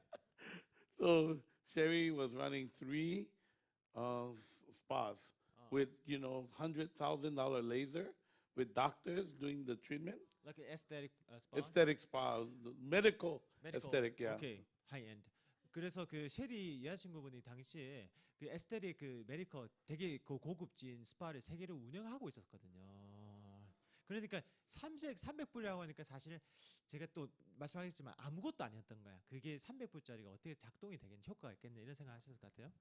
So Sherry was running 3 spas with, $100,000 laser with doctors doing the treatment. Like an aesthetic spa. Aesthetic spa, medical Medical. aesthetic, yeah. 오케이, 하이엔드. 그래서 그 셰리 여자친구분이 당시에 그 에스테릭 그 메디컬 되게 고급진 스파를 3개를 운영하고 있었거든요. 그러니까 300불이라고 하니까 사실 제가 또 말씀하셨지만 아무것도 아니었던 거야. 그게 300불짜리가 어떻게 작동이 되겠냐, 효과가 있겠냐 이런 생각하셨을 것 같아요.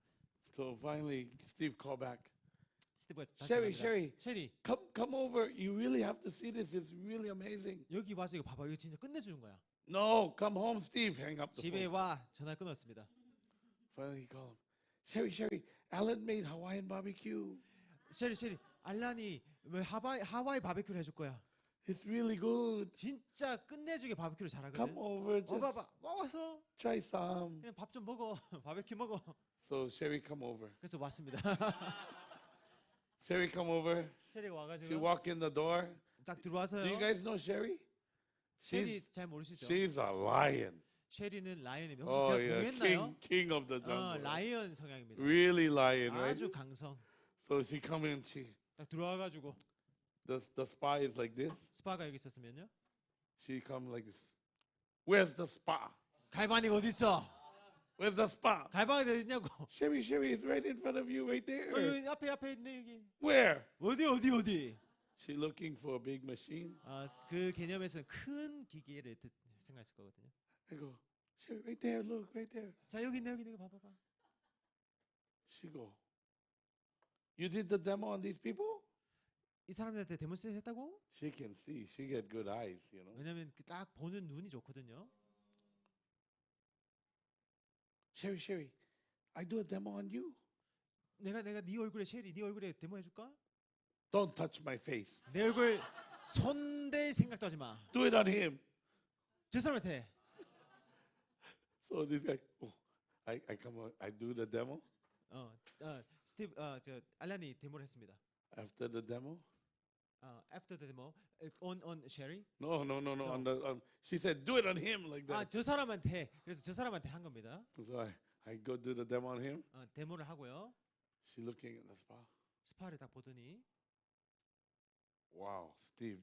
So finally, Steve called back. 스티브가 다시 Sherry, 전화합니다. Sherry, 셰리, come over. You really have to see this. It's really amazing. 여기 와서 이거 봐봐. 이거 진짜 끝내주는 거야. No, come home, Steve. Hang up the 집에 phone. 와. 전화 끊었습니다. Finally, he called him. Sherry, Alan made Hawaiian barbecue. 셰리, 알란이 왜 하와이 바베큐를 해줄 거야. It's really good. 진짜 끝내주게 바베큐를 Come 잘하거든. over, just 봐봐, 와서 try some. 그냥 밥 좀 먹어. 바베큐 먹어. So Sherry come over. 그래서 왔습니다. Sherry come over. 셰리가 She 와가지고 walk in the door. 딱 들어와서요. Do you guys know Sherry? 셰리 잘 모르시죠? She's a lion. 셰리는 라이언입니다. 혹시 Oh 제가 yeah, 공유했나요? king of the jungle. 라이언 성향입니다. Really lion, right? 아주 강성. So she come in. 딱 들어와가지고 The spa is like this. 스파가 여기 있었으면요. She come like this. Where's the spa? 갈바니가 어디 있어? Where's the spa? 갈바니가 어디 있냐고. Sherry is right in front of you, right there. 여기 앞에 있네 여기. Where? 어디? She looking for a big machine. 그 개념에서는 큰 기계를 생각했을 거거든요. I go, Sherry, right there. Look, right there. 자 여기 있네 이거 봐봐. She go, you did the demo on these people? 이 사람들한테 데몬스트레이션 했다고? She can see. She get good eyes, you know. 왜냐면 딱 보는 눈이 좋거든요. Sherry, I do a demo on you. 내가 네 얼굴에 셰리 네 얼굴에 데모 해줄까? Don't touch my face. 내 얼굴 손댈 생각도 하지 마. Do it on him. 저 사람한테 해. So this guy, I come on, I do the demo. 스티브 저 알란이 데모를 했습니다. After the demo, After the demo on Sherry. no. On she said, do it on him like that. 저 사람한테 해. 그래서 저 사람한테 한 겁니다. So I go do the demo on him. 데모를 하고요. She looking at the spa. 스파를 딱 보더니 Wow, Steve,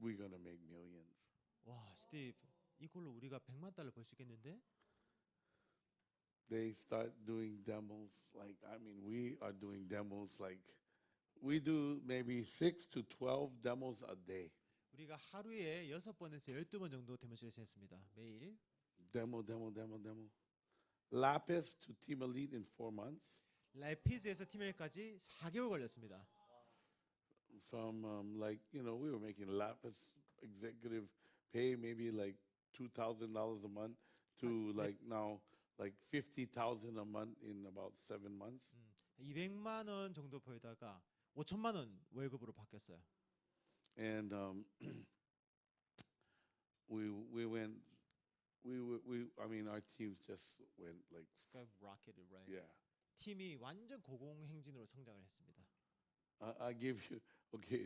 we're gonna make millions. 와 스티브 이걸로 우리가 100만 달러 벌 수 있겠는데? They start doing demos we are doing demos we do maybe 6 to 12 demos a day. 우리가 하루에 6번에서 12번 정도 데모스트레이션 했습니다. 매일. Demo. Lapis to Team Elite in 4 months. 라피즈에서 팀엘까지 4개월 걸렸습니다. From we were making Lapis executive pay maybe like $2,000 a month to now like $50,000 a month in about 7 months. 200만 원 정도 벌다가 5천만 원 월급으로 바뀌었어요. And our teams just went like Skyrocketed, right? yeah. 팀이 완전 고공행진으로 성장을 했습니다. I give you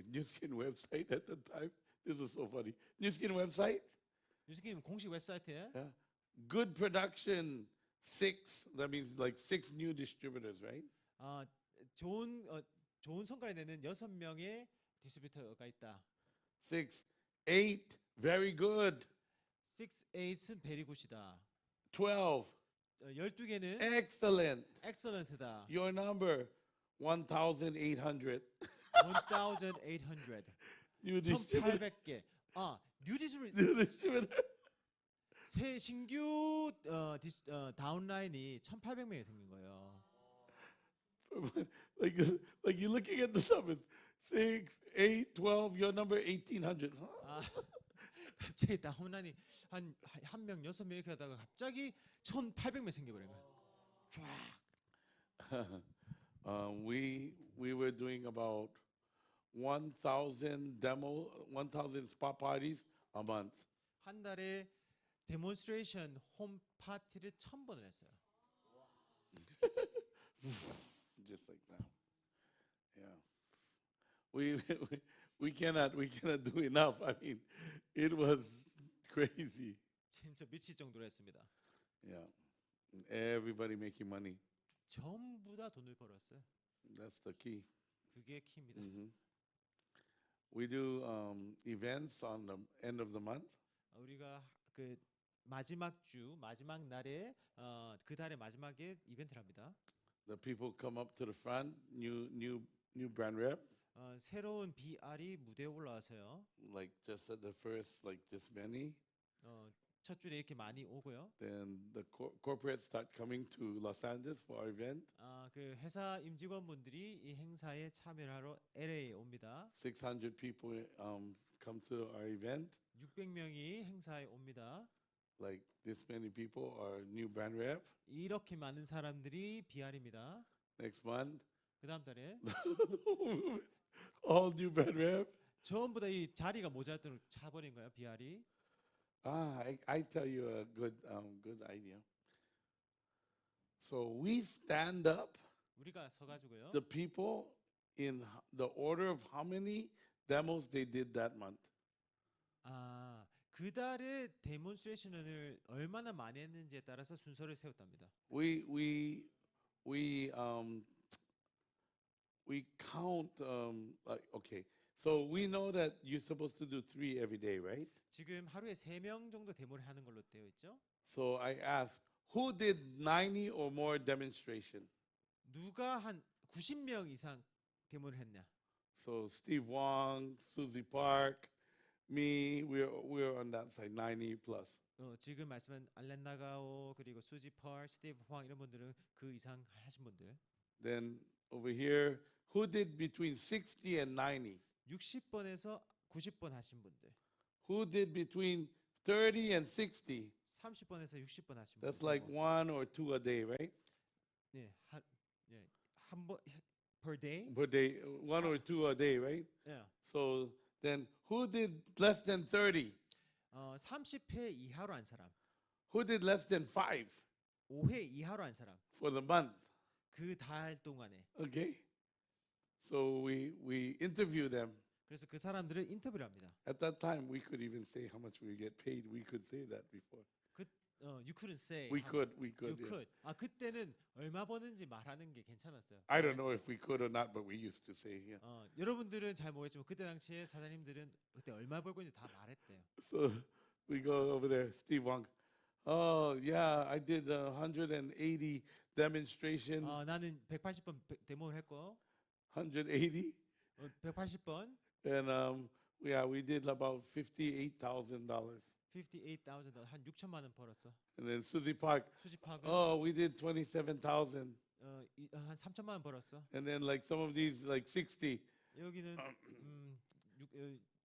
Newskin website at the time. This is so funny. Newskin website. 뉴스킴 공식 웹사이트에 Yeah. Good production 6. That means like 6 new distributors, right? 좋은 성과를 내는 6명의 디스트리뷰터가 있다. 6, 8, very good. 6, 8은 베리 굿이다. 12, 12개는 excellent. 엑설런트다. Your number 1,800. 1,800. New distributor. 1,800개. 뉴 디스트리뷰터 New distributor. 새 신규 다운라인이 1,800명이 생긴 거예요. like like you're looking at the numbers 6, 8, 12. Your number 1800. 아, 갑자기 나 홈런이 한 명, 6명 이렇게 하다가 갑자기 1,800명 생겨버린 거야. 쫙. We were doing about 1,000 spot parties a month. 한 달에 데몬스트레이션 홈 파티를 1,000번을 했어요. Just like that. Yeah. We cannot do enough. I mean, it was crazy. 진짜 미칠 정도로 했습니다. Yeah. Everybody making money. 전부 다 돈을 벌었어요. That's the key. 그게 키입니다. We do events on the end of the month. 우리가 그 마지막 주 마지막 날에 그 달의 마지막에 이벤트를 합니다. The people come up to the front, new brand rep, 새로운 BR이 무대에 올라와서요. like just at the first, like this many. 첫 줄에 이렇게 많이 오고요. Then the corporates start coming to Los Angeles for our event. 그 회사 임직원분들이 이 행사에 참여하러 LA에 옵니다. 600 people come to our event. 600명이 행사에 옵니다. Like this many people are new brand rep. 이렇게 많은 사람들이 BR입니다. Next month, 그 다음 달에 all new brand rep. 전부 다 이 자리가 모자라도록 차버린 거예요. BR이. I tell you a good idea. So we stand up 우리가 서가지고요. the people in the order of how many demos they did that month. 그 달에 데몬스트레이션을 얼마나 많이 했는지에 따라서 순서를 세웠답니다. We count okay. So we know that you're supposed to do 3 every day, right? 지금 하루에 3명 정도 데모를 하는 걸로 되어 있죠. So I asked, who did 90 or more demonstration? 누가 한 90명 이상 데모를 했냐? So Steve Wong, Susie Park, me, we're on that side, 90 plus. 지금 말씀한 알란나가오 그리고 수지 펄, 스티브 황 이런 분들은 그 이상 하신 분들. Then over here, who did between 60 and 90? 60번에서 90번 하신 분들. Who did between 30 and 60? 30번에서 60번 하신 분들. That's like 1 or 2 a day, right? 네, 한 번 per day. Per day, 1 or 2 a day, right? 예. So then who did less than 30? 30회 이하로 한 사람. Who did less than 5 5회 이하로 한 사람. for the month? 그 달 동안에. Okay. So we interview them. 그래서 그 사람들을 인터뷰를 합니다. At that time, we could even say how much we get paid. We could say that before. You couldn't say. We could. You Yeah. could. 그때는 얼마 버는지 말하는 게 괜찮았어요. I don't know if we could or not, but we used to say. Yeah. 여러분들은 잘 모르겠지만 그때 당시에 사장님들은 그때 얼마 벌고 있는지 다 말했대요. So we go over there, Steve Wong. Oh yeah, I did 180 demonstration. 나는 180번 데모를 했고 180, 180번 and we did about $58,000. $58,000 한 6천만 원 벌었어. And then Susie Park. 수집하고 Oh, we did 27,000. 한 3천만 원 벌었어. And then like some of these like 60. 여기는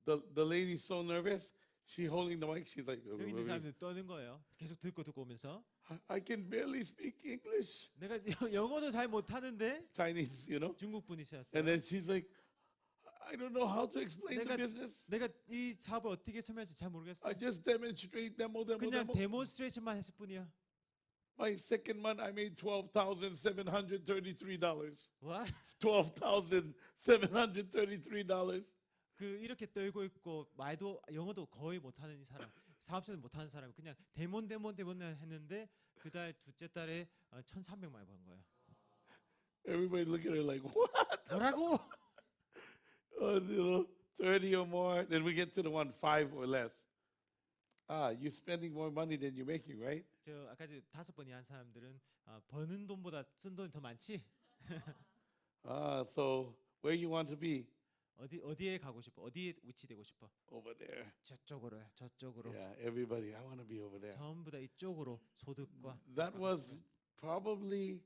The lady's so nervous. She holding the mic. She's like, 여기 있는 사람들 떠는 거예요. 계속 듣고 오면서 I can barely speak English, 내가 영어도 잘 못하는데 Chinese, you know. 중국 분이셨어요. And then she's like, I don't know how to explain the business. 내가 이 사업을 어떻게 설명할지 잘 모르겠어. I just demonstrate demo. 그냥 데몬스트레이션만 했을 뿐이야. My second month, I made $12,733. What? $12,733. 그 이렇게 떨고 있고 말도 영어도 거의 못하는 이 사람, 사업자는 못하는 사람 그냥 데몬 했는데 그 달 둘째 달에 1,300만 원 번 거예요. Everybody look at her like, what? 뭐라고? 30 or more. Then we get to the one 5 or less. You're spending more money than you're making, right? 저 아까 5번이 한 사람들은 버는 돈보다 쓴 돈이 더 많지. So where you want to be? 어디에 가고 싶어? 어디에 위치되고 싶어? Over there. 저쪽으로요. 저쪽으로. Yeah, everybody. I want to be over there. 전부 다 이쪽으로 소득과. That was probably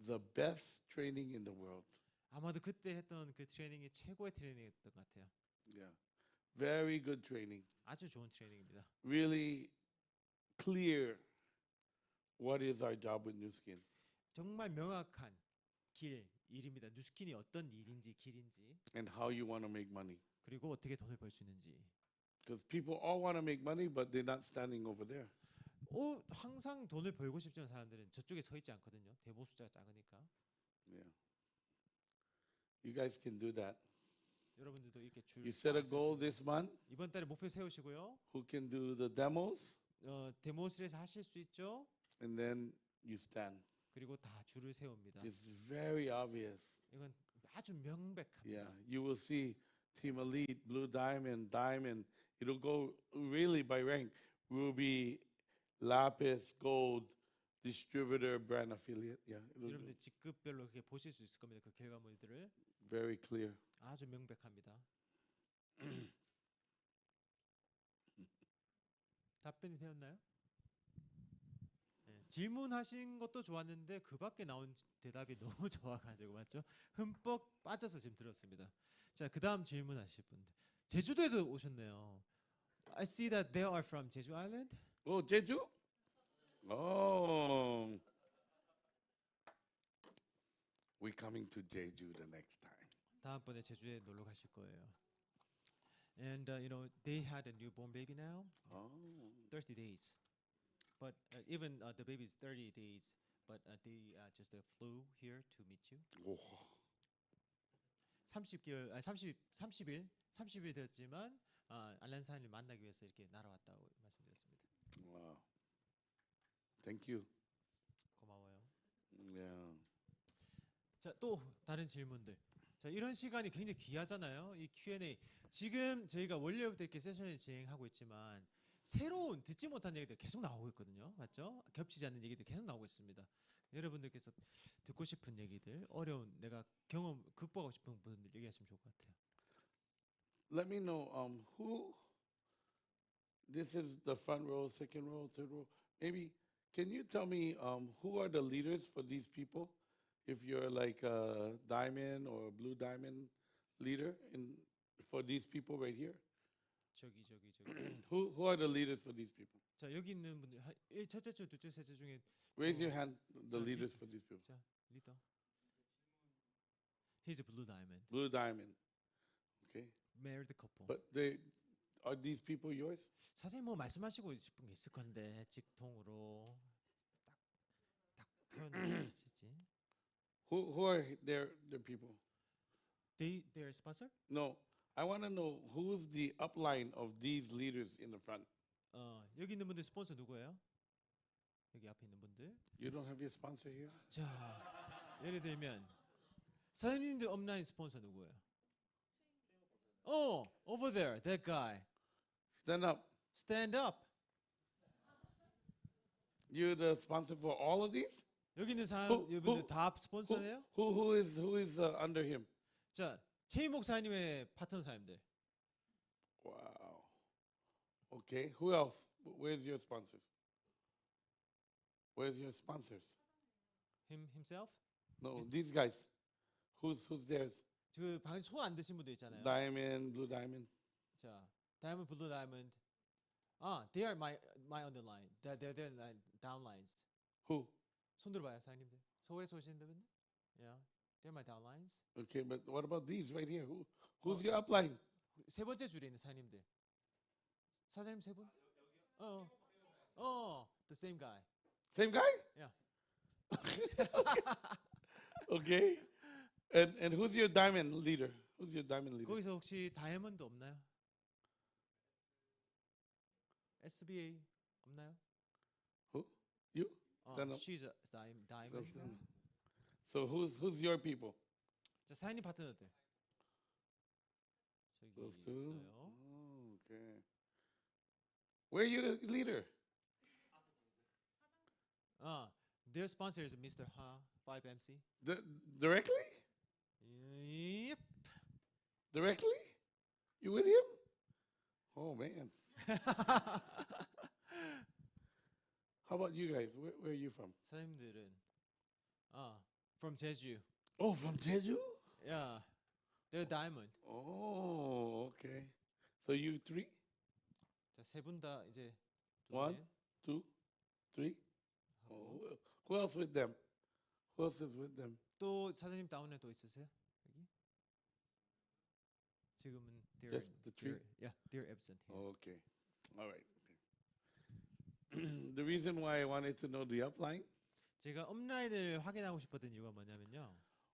the best training in the world. 아마도 그때 했던 그 트레이닝이 최고의 트레이닝이었던 것 같아요. Yeah. Very good training. 아주 좋은 트레이닝입니다. Really clear what is our job with New Skin. 정말 명확한 일입니다. 뉴스킨이 어떤 일인지 길인지 And how you want to make money. 그리고 어떻게 돈을 벌 수 있는지. Because people all want to make money, but they're not standing over there. 항상 돈을 벌고 싶지 않은 사람들은 저쪽에 서 있지 않거든요. 대보 숫자가 작으니까. Yeah. You guys can do that. 여러분들도 이렇게 줄 You set a 쫙 goal 세우시고. this month. 이번 달에 목표 세우시고요. Who can do the demos? 데모스에서 하실 수 있죠. And then you stand. 그리고 다 줄을 세웁니다. It's very obvious. 이건 아주 명백합니다. Yeah. You will see Team Elite, Blue Diamond, Diamond. It'll go really by rank. Ruby, Lapis, Gold, Distributor, Brand Affiliate. Yeah. It'll 여러분들 be 직급별로 그렇게 보실 수 있을 겁니다. 그 결과물들을 very clear. 아주 명백합니다. 답변이 되었나요? 네, 질문하신 것도 좋았는데 그 밖에 나온 대답이 너무 좋아가지고 맞죠? 흠뻑 빠져서 지금 들었습니다. 자, 그 다음 질문하실 분들. 제주도에도 오셨네요. I see that they are from Jeju Island. Oh, Jeju? Oh. We're coming to Jeju the next time. 다음번에 제주에 놀러 가실 거예요. And they had a newborn baby now, Oh. 30 days. But even the baby is 30 days. But they just flew here to meet you. Oh. 30일 되었지만 알란사인을 만나기 위해서 이렇게 날아왔다고 말씀드렸습니다. Wow. Thank you. 고마워요. Yeah. 자, 또 다른 질문들. 자, 이런 시간이 굉장히 귀하잖아요. 이 Q&A. 지금 저희가 월요일부터 이렇게 세션을 진행하고 있지만 새로운 듣지 못한 얘기들 계속 나오고 있거든요. 맞죠? 겹치지 않는 얘기들 계속 나오고 있습니다. 여러분들께서 듣고 싶은 얘기들, 어려운 내가 경험 극복하고 싶은 분들 얘기하시면 좋을 것 같아요. Let me know who. This is the front row, second row, third row. Maybe can you tell me who are the leaders for these people? If you're like a diamond or blue diamond leader for these people right here, 저기. who are the leaders for these people? 자, 여기 있는 분들 첫째 줄, 둘째, 셋째 중에 Raise your hand. The 자, leaders for these people. 자, 리더. He's a blue diamond. Blue diamond. Okay, Married couple. but are these people yours? 사장님 뭐 말씀하시고 싶은 게 있을 건데 직통으로 딱 표현하시지. Who are their people? They're sponsor? No, I want to know who's the upline of these leaders in the front. 여기 있는 분들 스폰서 누구예요? 여기 앞에 있는 분들. You don't have your sponsor here? 자, 예를 들면 사장님들 업라인 스폰서 누구예요? Over there, that guy. Stand up. Stand up. You're the sponsor for all of these? 여기 있는 사람 who- 여러분들 다 스폰서예요? Who is under him? 자, 최희 목사님의 파트너 사람들. Wow. Okay. Who else? Where's your sponsors? Where's your sponsors? himself? No, these guys. Who's theirs? 그 방금 손 안 드신 분들 있잖아요. Diamond, blue diamond. 자, 다이아몬드, 블루 다이아몬드. They are my underline. They're downlines. Who? 손 들어봐요, 사장님들. 서울에서 오시는 분들? Yeah, they're my downlines. Okay, but what about these right here? Who's your upline? 세 번째 줄에 있는 사장님들. 사장님 세 분? The same guy. Same guy? Yeah. Okay. And who's your diamond leader? Who's your diamond leader? 거기서 혹시 다이아몬드 없나요? SBA 없나요? Who? You? Stand up. She's a diamond. So who's your people? 자, 사장님 파트너들. 저기 Those two. 있어요. Oh, okay. Where your leader? Their sponsor is Mr. Ha 5MC. Directly? Yep. Directly? You with him? Oh man. How about you guys? Where are you from? 사장님들은 From Jeju. Oh, from Jeju? Yeah. They're diamond. Oh, okay. So you three? 자, 세 분 다 이제 One, two, three. Oh, who else with them? Who else is with them? 또 사장님 다운에 또 있으세요? 여기? 지금은 they're Just the three? they're absent here. Okay. All right. The reason why I wanted to know the upline, 제가 업라인을 확인하고 싶었던 이유가 뭐냐면요.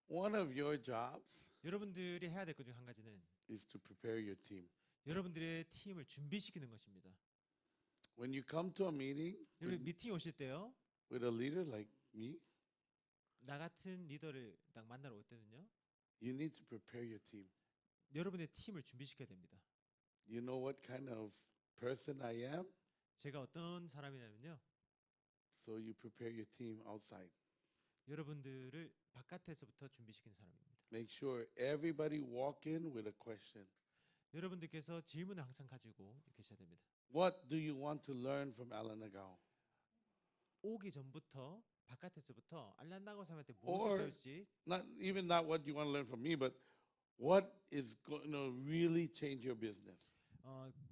one of your jobs 여러분들이 해야 될 것 중 한 가지는 is to prepare your team. 여러분들의 팀을 준비시키는 것입니다. When you come to a meeting 여러분 미팅 오실 때요. with a leader like me, 나 같은 리더를 딱 만나러 올 때는요. you need to prepare your team. 여러분의 팀을 준비시켜야 됩니다. You know what kind of person I am? 제가 어떤 사람이냐면요. So you prepare your team outside. 여러분들을 바깥에서부터 준비시키는 사람입니다. Make sure everybody walk in with a question. 여러분들께서 질문을 항상 가지고 계셔야 됩니다. What do you want to learn from 알란나가오? 오기 전부터 바깥에서부터 알란나가오 사람한테 Or- 무엇을 배울지 Not what you want to learn from me, but what is going to really change your business.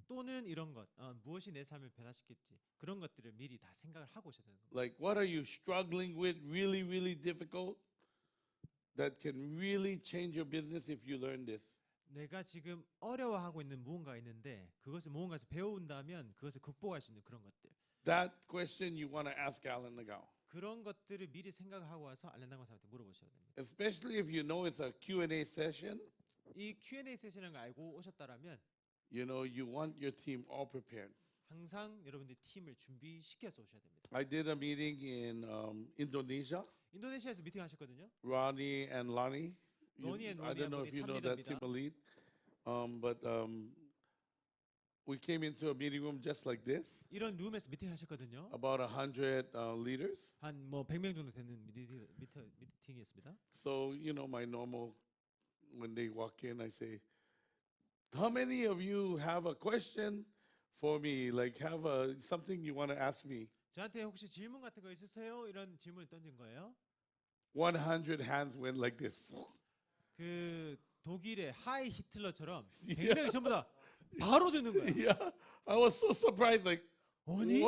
또는 이런 것 무엇이 내 삶을 변화시킬지 그런 것들을 미리 다 생각을 하고 오셔야 되는 겁니다. Like what are you struggling with really, really difficult that can really change your business if you learn this? 내가 지금 어려워하고 있는 무언가 있는데 그것을 무언가에서 배운다면 그것을 극복할 수 있는 그런 것들 That question you want to ask 알란나가오. 그런 것들을 미리 생각하고 와서 알란나가오 사람한테 물어보셔야 됩니다. Especially if you know it's a Q&A session, 이 Q&A 세션을 알고 오셨다라면 you know, you want your team all prepared. 항상 여러분들 팀을 준비시켜서 오셔야 됩니다. I did a meeting in Indonesia. 인도네시아에서 미팅 하셨거든요. Ronnie and Lonnie. Ronnie and I don't know Lonnie if you know that team 탑리더입니다. lead. But we came into a meeting room just like this, 이런 룸에서 미팅 하셨거든요. about 100 leaders. 한 뭐 100명 정도 되는 미팅이었습니다. So, you know, my normal, when they walk in, I say, how many of you have a question for me? Like have something you want to ask me? 저한테 혹시 질문 같은 거 있으세요? 이런 질문을 던진 거예요. 100 hands went like this. 그 독일의 하이 히틀러처럼 Yeah. 100명이 전부 다 바로 드는 거야. Yeah, I was so surprised. Like, 아니?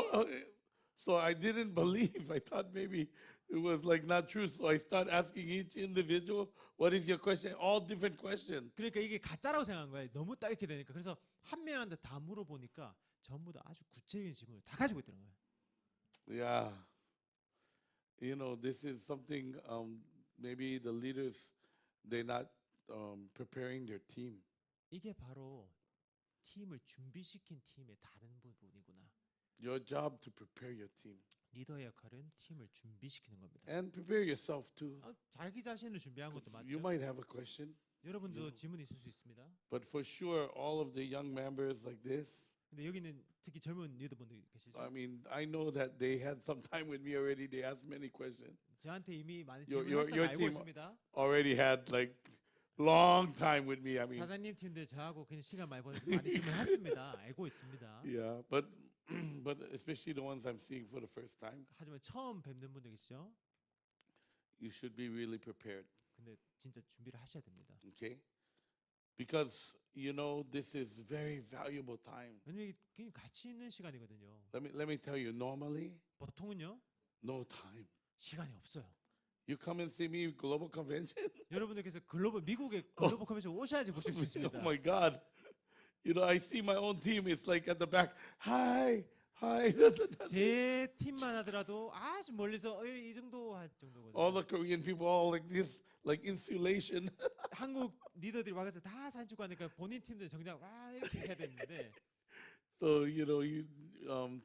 so I didn't believe. I thought maybe it was like not true. So I start asking each individual, "What is your question?" All different questions. 그러니까 이게 가짜라고 생각한 거예요. 너무 딱 이렇게 되니까. 그래서 한 명한테 다 물어보니까 전부 다 아주 구체적인 질문을 다 가지고 있더라는 거예요. Yeah, you know, this is something. Maybe the leaders they're not preparing their team. 이게 바로 팀을 준비시킨 팀의 다른 부분이구나. Your job to prepare your team 리더의 역할은 팀을 준비시키는 겁니다. and prepare yourself too. 자기 자신을 준비한 것도 'Cause 맞죠. you might have a question, 여러분도 you know. 질문이 있을 수 있습니다. but for sure, all of the young members like this. 근데 여기는 특히 젊은 리더분들 계시죠. I mean, I know that they had some time with me already. They asked many questions. 저한테 이미 많은 your 질문을 알고 team 있습니다. Already had like long time with me. I mean, 사장님 팀들 저하고 그냥 시간 많이 보내서 많이 질문했습니다. 알고 있습니다. yeah, but but especially the ones I'm seeing for the first time, 하지만 처음 뵙는 분들 계시죠. you should be really prepared. 근데 진짜 준비를 하셔야 됩니다. Okay, because you know this is very valuable time. 왜냐면 이게 굉장히 가치 있는 시간이거든요. Let me tell you. Normally, 보통은요 no time. 시간이 없어요. You come and see me global convention. 여러분들께서 미국의 글로벌 컨벤션 오셔야지 보실 수 있습니다. Oh my God. You know, I see my own team. It's like at the back. Hi, hi. 제 팀만 하더라도 아주 멀리서 이 정도 할 정도거든요. All the Korean people all like this, like insulation. 한국 리더들이 와서 다 사진 찍고 하니까 본인 팀들 정작 와 이렇게 해야 되는데 So you know,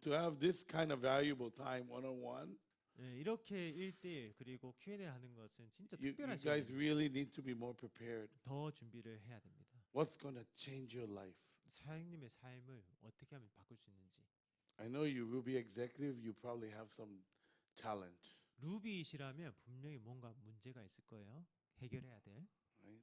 to have this kind of valuable time one-on-one, 네, 이렇게 1대1 그리고 Q&A를 하는 것은 진짜 you 특별한 guys 시간입니다. really need to be more prepared. 더 준비를 해야 됩니다. What's going to change your life? 사장님의 삶을 어떻게 하면 바꿀 수 있는지. I know you Ruby executive. You probably have some challenge, 루비이시라면 분명히 뭔가 문제가 있을 거예요. 해결해야 될. right?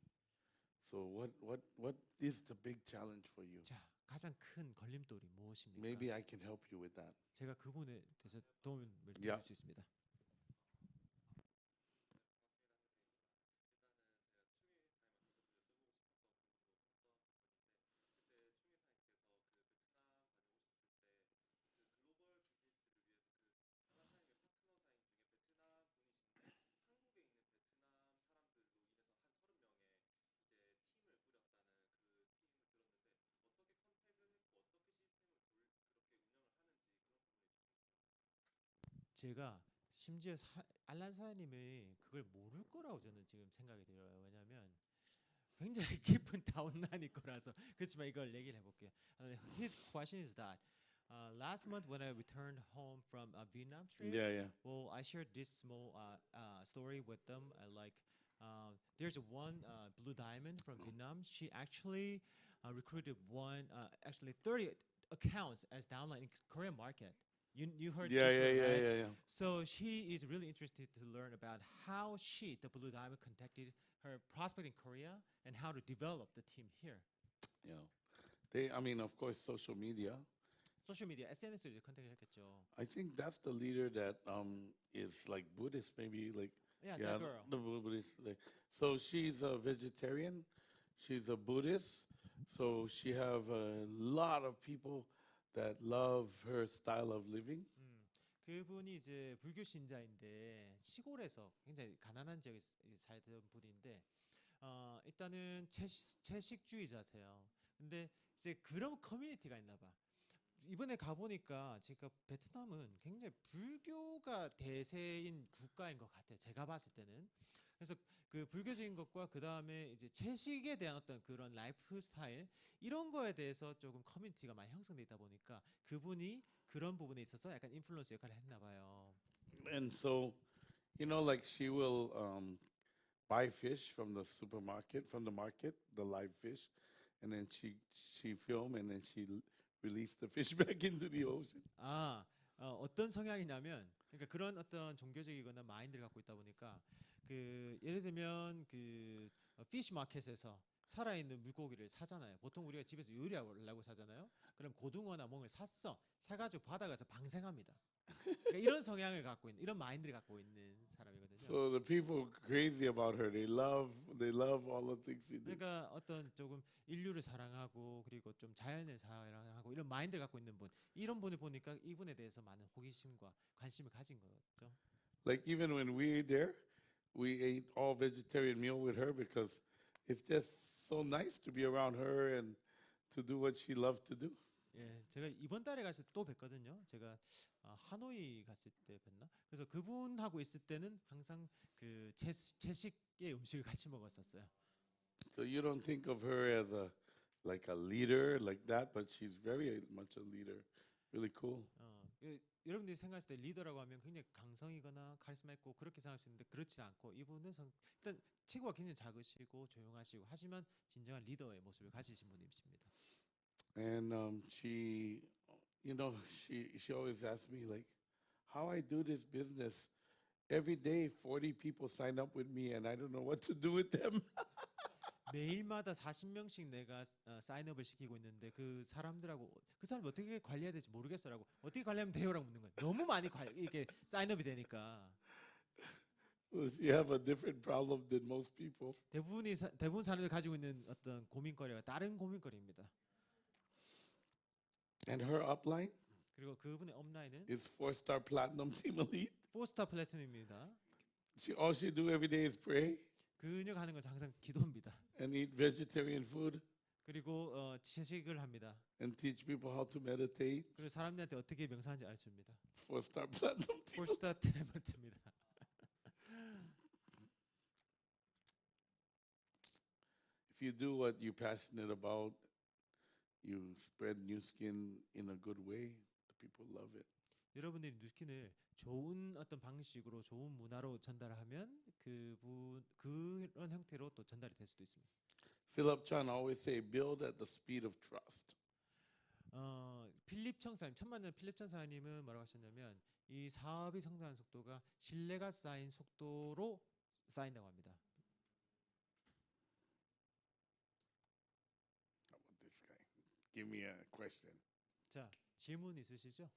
So what is the big challenge for you? 자, 가장 큰 걸림돌이 무엇입니까? Maybe I can help you with that. 제가 그 부분에 대해서 도움을 드릴 Yeah. 수 있습니다. 제가 심지어 알란 사장님이 그걸 모를 거라고 저는 지금 생각이 들어요. 왜냐하면 굉장히 깊은 다운라인일 거라서. 그렇지만 이걸 얘기를 해볼게요. His question is that last month when I returned home from a Vietnam trip, Yeah. well, I shared this small story with them. There's one blue diamond from Vietnam. She actually recruited actually 30 accounts as downline in Korean market. You heard Yeah, this story, right? yeah. So she is really interested to learn about how she, the Blue Diamond, contacted her prospect in Korea and how to develop the team here. Yeah. I mean, of course, social media. 소셜 미디어 SNS를 이제 컨택을 했겠죠. I think that's the leader that is like Buddhist, maybe like Yeah, that girl. the Buddhist. So she's a vegetarian. She's a Buddhist. So she have a lot of people that love her style of living. 그분이 이제 불교 신자인데 시골에서 굉장히 가난한 지역에 살던 분인데 일단은 채식주의자세요. 근데 이제 그런 커뮤니티가 있나 봐. 이번에 가보니까 제가 베트남은 굉장히 불교가 대세인 국가인 것 같아요. 제가 봤을 때는. 그래서 그 불교적인 것과 그 다음에 이제 채식에 대한 어떤 그런 라이프 스타일 이런 거에 대해서 조금 커뮤니티가 많이 형성돼 있다 보니까 그분이 그런 부분에 있어서 약간 인플루언서 역할을 했나 봐요. And so, like she will buy fish from the supermarket, from the market, the live fish, and then she film and then she release the fish back into the ocean. 어떤 성향이냐면 그러니까 그런 어떤 종교적이거나 마인드를 갖고 있다 보니까 그 예를 들면 그 피시 마켓에서 살아있는 물고기를 사잖아요. 보통 우리가 집에서 요리하려고 사잖아요. 그럼 고등어나 멍을 사가지고 바다가서 방생합니다. 그러니까 이런 성향을 갖고 있는 이런 마인드를 갖고 있는 사람이거든요. So the people crazy about her. They love all the things she did. 그러니까 어떤 조금 인류를 사랑하고 그리고 좀 자연을 사랑하고 이런 마인드를 갖고 있는 분 이런 분을 보니까 이분에 대해서 많은 호기심과 관심을 가진 거죠. Like even when we were there, we ate all vegetarian meal with her because it's just so nice to be around her and to do what she loved to do. 예, 제가 이번 달에 갔을 때 또 뵀거든요. 제가 하노이 갔을 때 뵀나? 그래서 그분하고 있을 때는 항상 그 채식의 음식을 같이 먹었었어요. So you don't think of her as like a leader like that, but she's very much a leader. Really cool. 여러분들이 생각했을 때 리더라고 하면 굉장히 강성이거나 카리스마 있고 그렇게 생각할 수 있는데 그렇지 않고 이분은 일단 체구가 굉장히 작으시고 조용하시고 하지만 진정한 리더의 모습을 가지신 분이십니다. And she always asks me like, how I do this business. Every day, 40 people sign up with me, and I don't know what to do with them. 매일마다 40명씩 내가 사인업을 시키고 있는데 그 사람들하고 그 사람 어떻게 관리해야 될지 모르겠어라고 어떻게 관리하면 돼요라고 묻는 거예요. 너무 많이 이렇게 사인업이 되니까. You have a different problem than most people. 대부분 사람들이 가지고 있는 어떤 고민거리가 다른 고민거리입니다. And her upline 그리고 그분의 업라인은 is 4-star platinum team elite. 4스타 플래티넘입니다. All she do every day is pray 그녀가 하는 것은 항상 기도입니다. and eat vegetarian food 그리고 채식을 합니다. and teach people how to meditate. 그리고 사람들한테 어떻게 명상하는지 알려줍니다. 4-star platinum team. 4스타 테이먼트입니다. If you do what you're passionate about, you spread new skin in a good way. The people love it. 여러분들이 뉴스킨을 좋은 어떤 방식으로 좋은 문화로 전달하면 그런 형태로 또 전달이 될 수도 있습니다. Philip Chan always say, build at the speed of trust. 필립 청사님 천만년 필립 청사님은 뭐라고 하셨냐면 이 사업이 성장하는 속도가 신뢰가 쌓인 속도로 쌓인다고 합니다. How about this guy? Give me a question. 자 질문 있으시죠?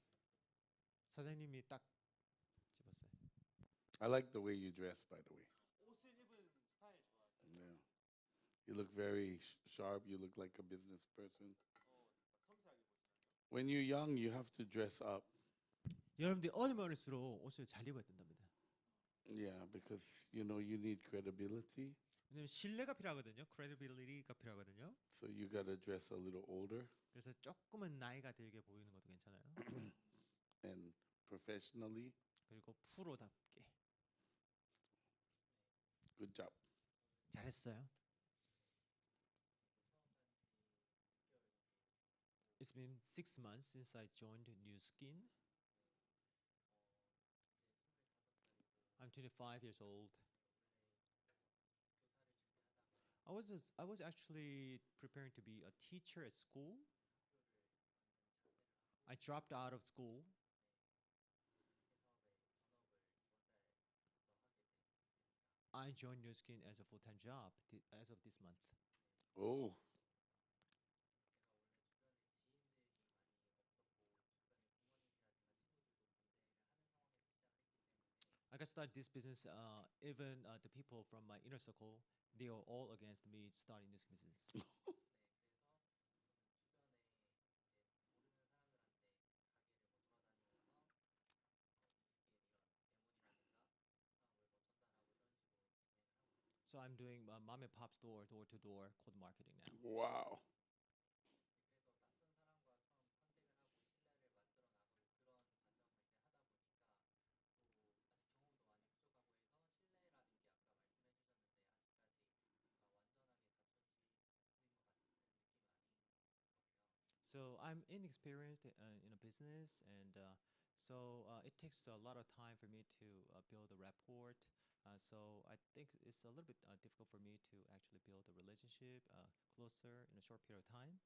사장님이 딱 집었어요. I like the way you dress, by the way. 옷을 입은 스타일 좋아요. Yeah. You look very sharp. You look like a business person. When you're young, you have to dress up. 여러분들이 어리면 어릴수록 옷을 잘 입어야 된답니다. Yeah, because you need credibility. 왜냐면 신뢰가 필요하거든요. credibility가 필요하거든요. So you gotta dress a little older 그래서 조금은 나이가 들게 보이는 것도 괜찮아요. and professionally. 그리고 프로답게 Good job. 잘했어요. It's been 6 months since I joined New Skin. I'm 25 years old. I was actually preparing to be a teacher at school. I dropped out of school. I joined New Skin as a full-time job as of this month. Oh, I got started this business. Even the people from my inner circle, they are all against me starting this business. So I'm doing mom and pop store, door to door, cold marketing now. wow. So I'm inexperienced in a business, and so it takes a lot of time for me to build a rapport. So I think it's a little bit difficult for me to actually build a relationship closer in a short period of time.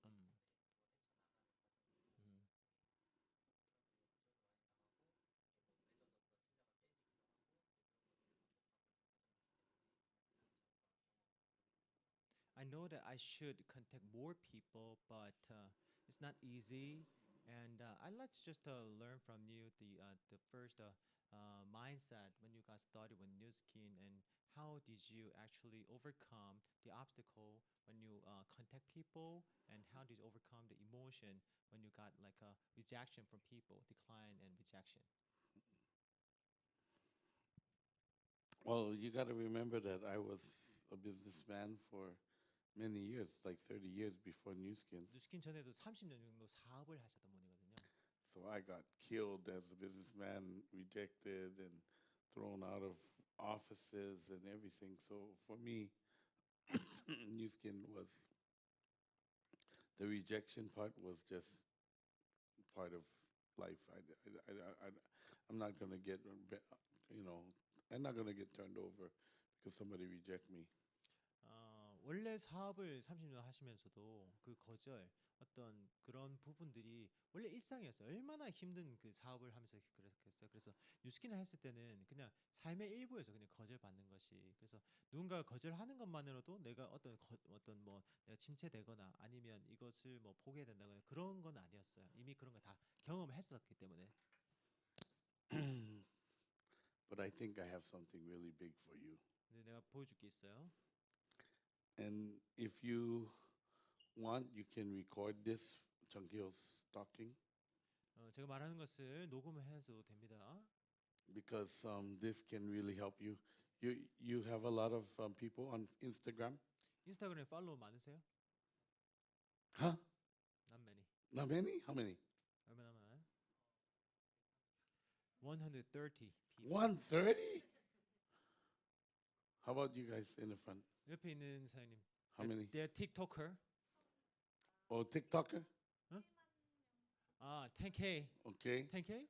Um, mhm. I know that I should contact more people, but it's not easy. And I'd like to just learn from you the first mindset when you got started with New Skin, and how did you actually overcome the obstacle when you contact people, and how did you overcome the emotion when you got like a rejection from people, decline and rejection? Well, you got to remember that I was a businessman for many years, like 30 years before New Skin. 뉴스킨 전에도 30년 정도 사업을 하셨던 분이거든요. So I got killed as a businessman, rejected and thrown out of offices and everything. So for me, New Skin was the rejection part was just part of life. I'm not gonna get, you know, I'm not gonna get turned over because somebody reject me. 원래 사업을 30년 하시면서도 그 거절, 어떤 그런 부분들이 원래 일상이었어요. 얼마나 힘든 그 사업을 하면서 그랬겠어요. 그래서 뉴스킨을 했을 때는 그냥 삶의 일부에서 그냥 거절받는 것이, 그래서 누군가 거절하는 것만으로도 내가 어떤 뭐 내가 침체되거나 아니면 이것을 뭐 포기해야 된다거나 그런 건 아니었어요. 이미 그런 거 다 경험했었기 때문에. But I think I have something really big for you. 근데 내가 보여줄 게 있어요. And if you want, you can record this, Chunky's talking, 제가 말하는 것을 녹음해도 됩니다. because this can really help you. You have a lot of people on Instagram? 인스타그램 팔로우 많으세요? Huh? Not many. Not many? How many? 얼마나 많아요? 130 people. 130? How about you guys in the front? 옆에 있는 사장님. How many? They're TikToker. Oh, TikToker? 아, 10K. Okay. 10K?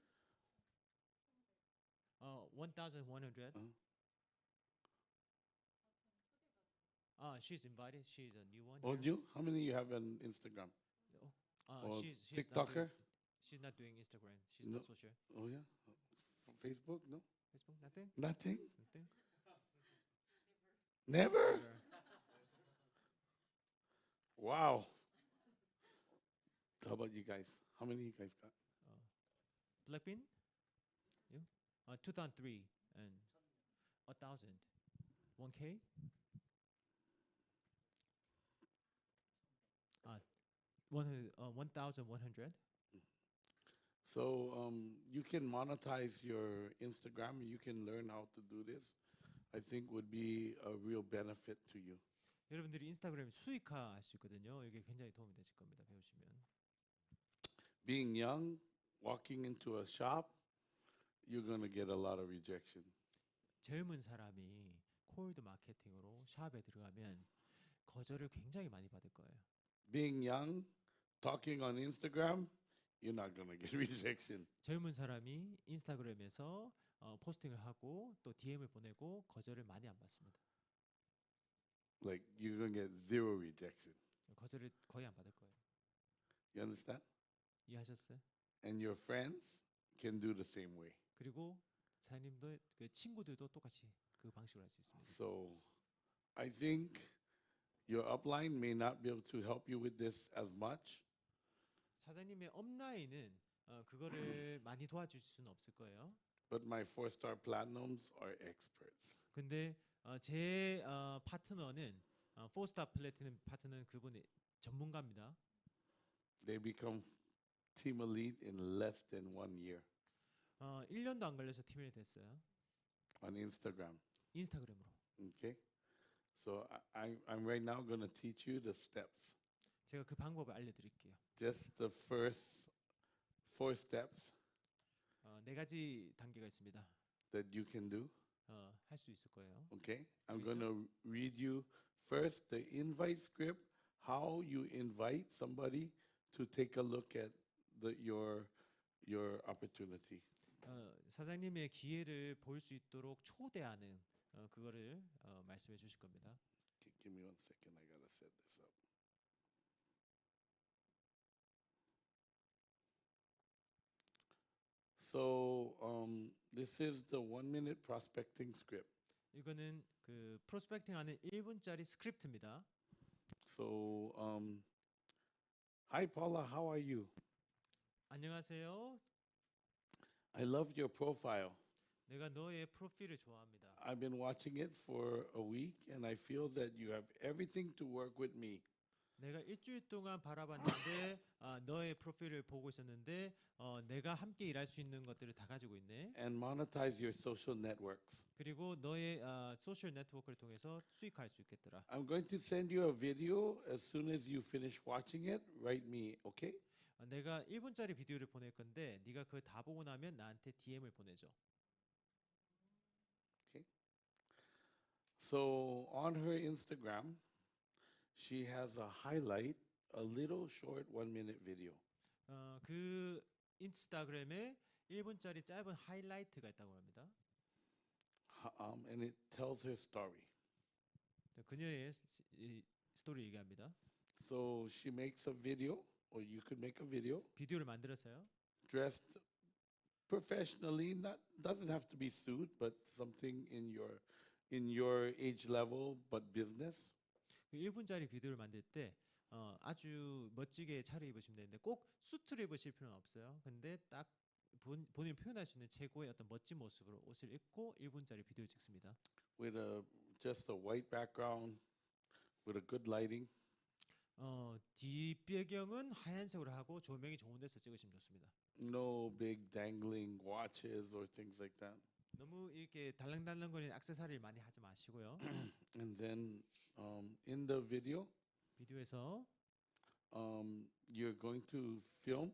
1,100. She's invited. She's a new one. Oh, here. you? How many you have on Instagram? Or She's not TikToker? she's not doing Instagram. She's No. not social. Oh, yeah. Facebook? No? Facebook, nothing. Nothing? Nothing. Never? Sure. Wow. How about you guys? How many you guys got? Blackpink? You? 2003 and 1,000. 1K? 1,100. So you can monetize your Instagram. You can learn how to do this. I think would be a real benefit to you. 여러분들이 인스타그램 수익화할 수 있거든요. 이게 굉장히 도움이 되실 겁니다. 배우시면. Being young, walking into a shop, you're going to get a lot of rejection. 젊은 사람이 콜드 마케팅으로 샵에 들어가면 거절을 굉장히 많이 받을 거예요. Being young, talking on Instagram, you're not going to get rejection. 젊은 사람이 인스타그램에서 포스팅을 하고 또 DM을 보내고 거절을 많이 안 받습니다. Like you're going to get zero rejection. 거절을 거의 안 받을 거예요. You understand? 이해하셨어요? And your friends can do the same way. 그리고 사장님도 그 친구들도 똑같이 그 방식으로 할 수 있습니다. So I think your upline may not be able to help you with this as much, 사장님의 업라인은 그거를 많이 도와줄 수는 없을 거예요. but my 4-star platinums are experts. 근데 제 파트너는 4스타 플래티넘 파트너는 그분이 전문가입니다. They become team elite in less than 1 year 1년도 안 걸려서 팀이 됐어요. on Instagram. 인스타그램으로. Okay? So I'm right now going to teach you the steps. 제가 그 방법을 알려드릴게요. Just the first 4 steps 4가지 단계가 있습니다. that you can do. 할 수 있을 거예요. Okay? I'm Read going to read you first the invite script, how you invite somebody to take a look at your opportunity. 사장님의 기회를 볼 수 있도록 초대하는 그거를 말씀해 주실 겁니다. Give me 1 second. I gotta set this up. So this is the 1-minute prospecting script. 이거는 그 프로스펙팅하는 1분짜리 스크립트입니다. So hi Paula, how are you? 안녕하세요. I love your profile. 내가 너의 프로필을 좋아합니다. I've been watching it for a week and I feel that you have everything to work with me. 내가 일주일 동안 바라봤는데 너의 프로필을 보고 있었는데 내가 함께 일할 수 있는 것들을 다 가지고 있네. And monetize your social networks. 그리고 너의 소셜 네트워크를 통해서 수익할 수 있겠더라. I'm going to send you a video as soon as you finish watching it. Write me, okay? 내가 1분짜리 비디오를 보낼 건데 네가 그걸 다 보고 나면 나한테 DM을 보내줘. So on her Instagram, she has a highlight, a little short 1-minute video. 그 인스타그램에 1분짜리 짧은 하이라이트가 있다고 합니다. And it tells her story. 그녀의 스토리 얘기합니다. So she makes a video, or you could make a video, 비디오를 만들었어요. dressed professionally. Doesn't have to be suit, but something in your age level, but business. 그 1분짜리 비디오를 만들 때 아주 멋지게 차려입으시면 되는데 꼭 수트를 입으실 필요는 없어요. 근데 딱 본인이 표현할 수 있는 최고의 어떤 멋진 모습으로 옷을 입고 1분짜리 비디오를 찍습니다. With just a white background, with a good lighting. 뒷배경은 하얀색으로 하고 조명이 좋은 데서 찍으시면 좋습니다. No big dangling watches or things like that. 너무 이렇게 달랑달랑거리는 액세서리를 많이 하지 마시고요. And then in the video, 비디오에서 you're going to film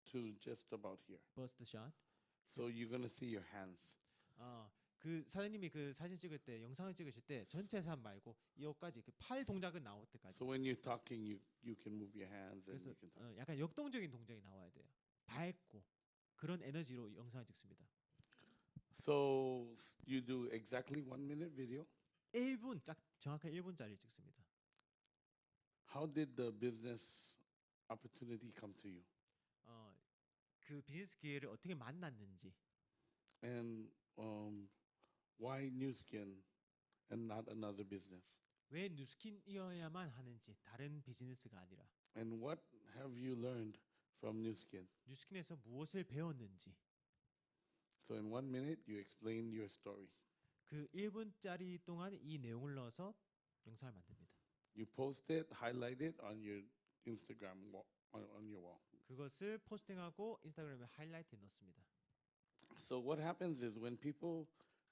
to just about here. 버스트 샷. So you're going to see your hands. 그 사장님이 그 사진 찍을 때 영상을 찍으실 때 전체 산 말고 여기까지 그 팔 동작은 나올 때까지. So when you're talking, you can move your hands and 그래서 you can talk. 약간 역동적인 동작이 나와야 돼요. 밝고 그런 에너지로 영상을 찍습니다. So you do exactly 1-minute video. 1분 딱 정확한 1분짜리 찍습니다. How did the business opportunity come to you? 그 비즈니스 기회를 어떻게 만났는지. And why New Skin and not another business? 왜 뉴스킨이어야만 하는지 다른 비즈니스가 아니라. And what have you learned from New Skin? 뉴스킨에서 무엇을 배웠는지. So in 1 minute, you explain your story. 그 1분짜리 동안 이 내용을 넣어서 영상을 만듭니다. You post it, highlight it on your Instagram wall, on your wall. 그것을 포스팅하고 인스타그램에 하이라이트에 넣습니다. So what happens is when people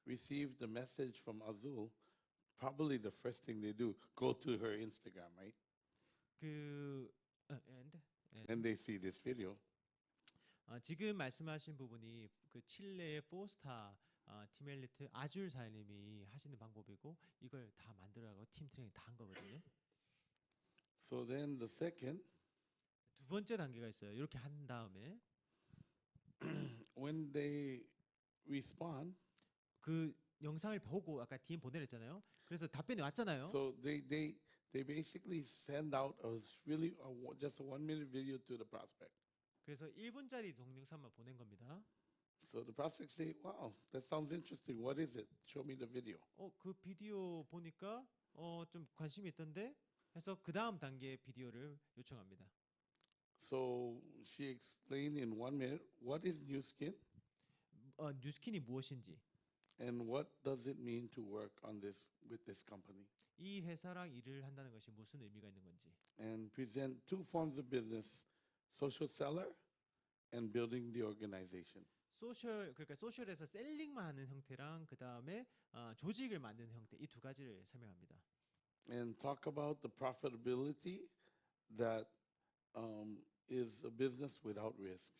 receive the message from Azul, probably the first thing they do go to her Instagram, right? And they see this video. 지금 말씀하신 부분이 그 칠레의 포스타 팀 엘리트 아줄 사장님이 하시는 방법이고 이걸 다 만들어가고 팀 트레이닝 다 한 거거든요. So then the second, 두 번째 단계가 있어요. 이렇게 한 다음에 when they respond, 그 영상을 보고 아까 DM 보내랬잖아요. 그래서 답변이 왔잖아요. so they basically send out just a 1-minute video to the prospect. 그래서 1분짜리 동영상만 보낸 겁니다. So the prospect say, "Wow, that sounds interesting. What is it? Show me the video." 그 비디오 보니까 좀 관심이 있던데 해서 그 다음 단계 비디오를 요청합니다. So she explained in 1 minute what is new skin 뉴스킨이 무엇인지 and what does it mean to work on this with this company, 이 회사랑 일을 한다는 것이 무슨 의미가 있는 건지 and present two forms of business: social seller and building the organization. 그러니까 소셜에서 셀링만 하는 형태랑 그 다음에 조직을 만드는 형태 이 두 가지를 설명합니다. And talk about the profitability that is a business without risk.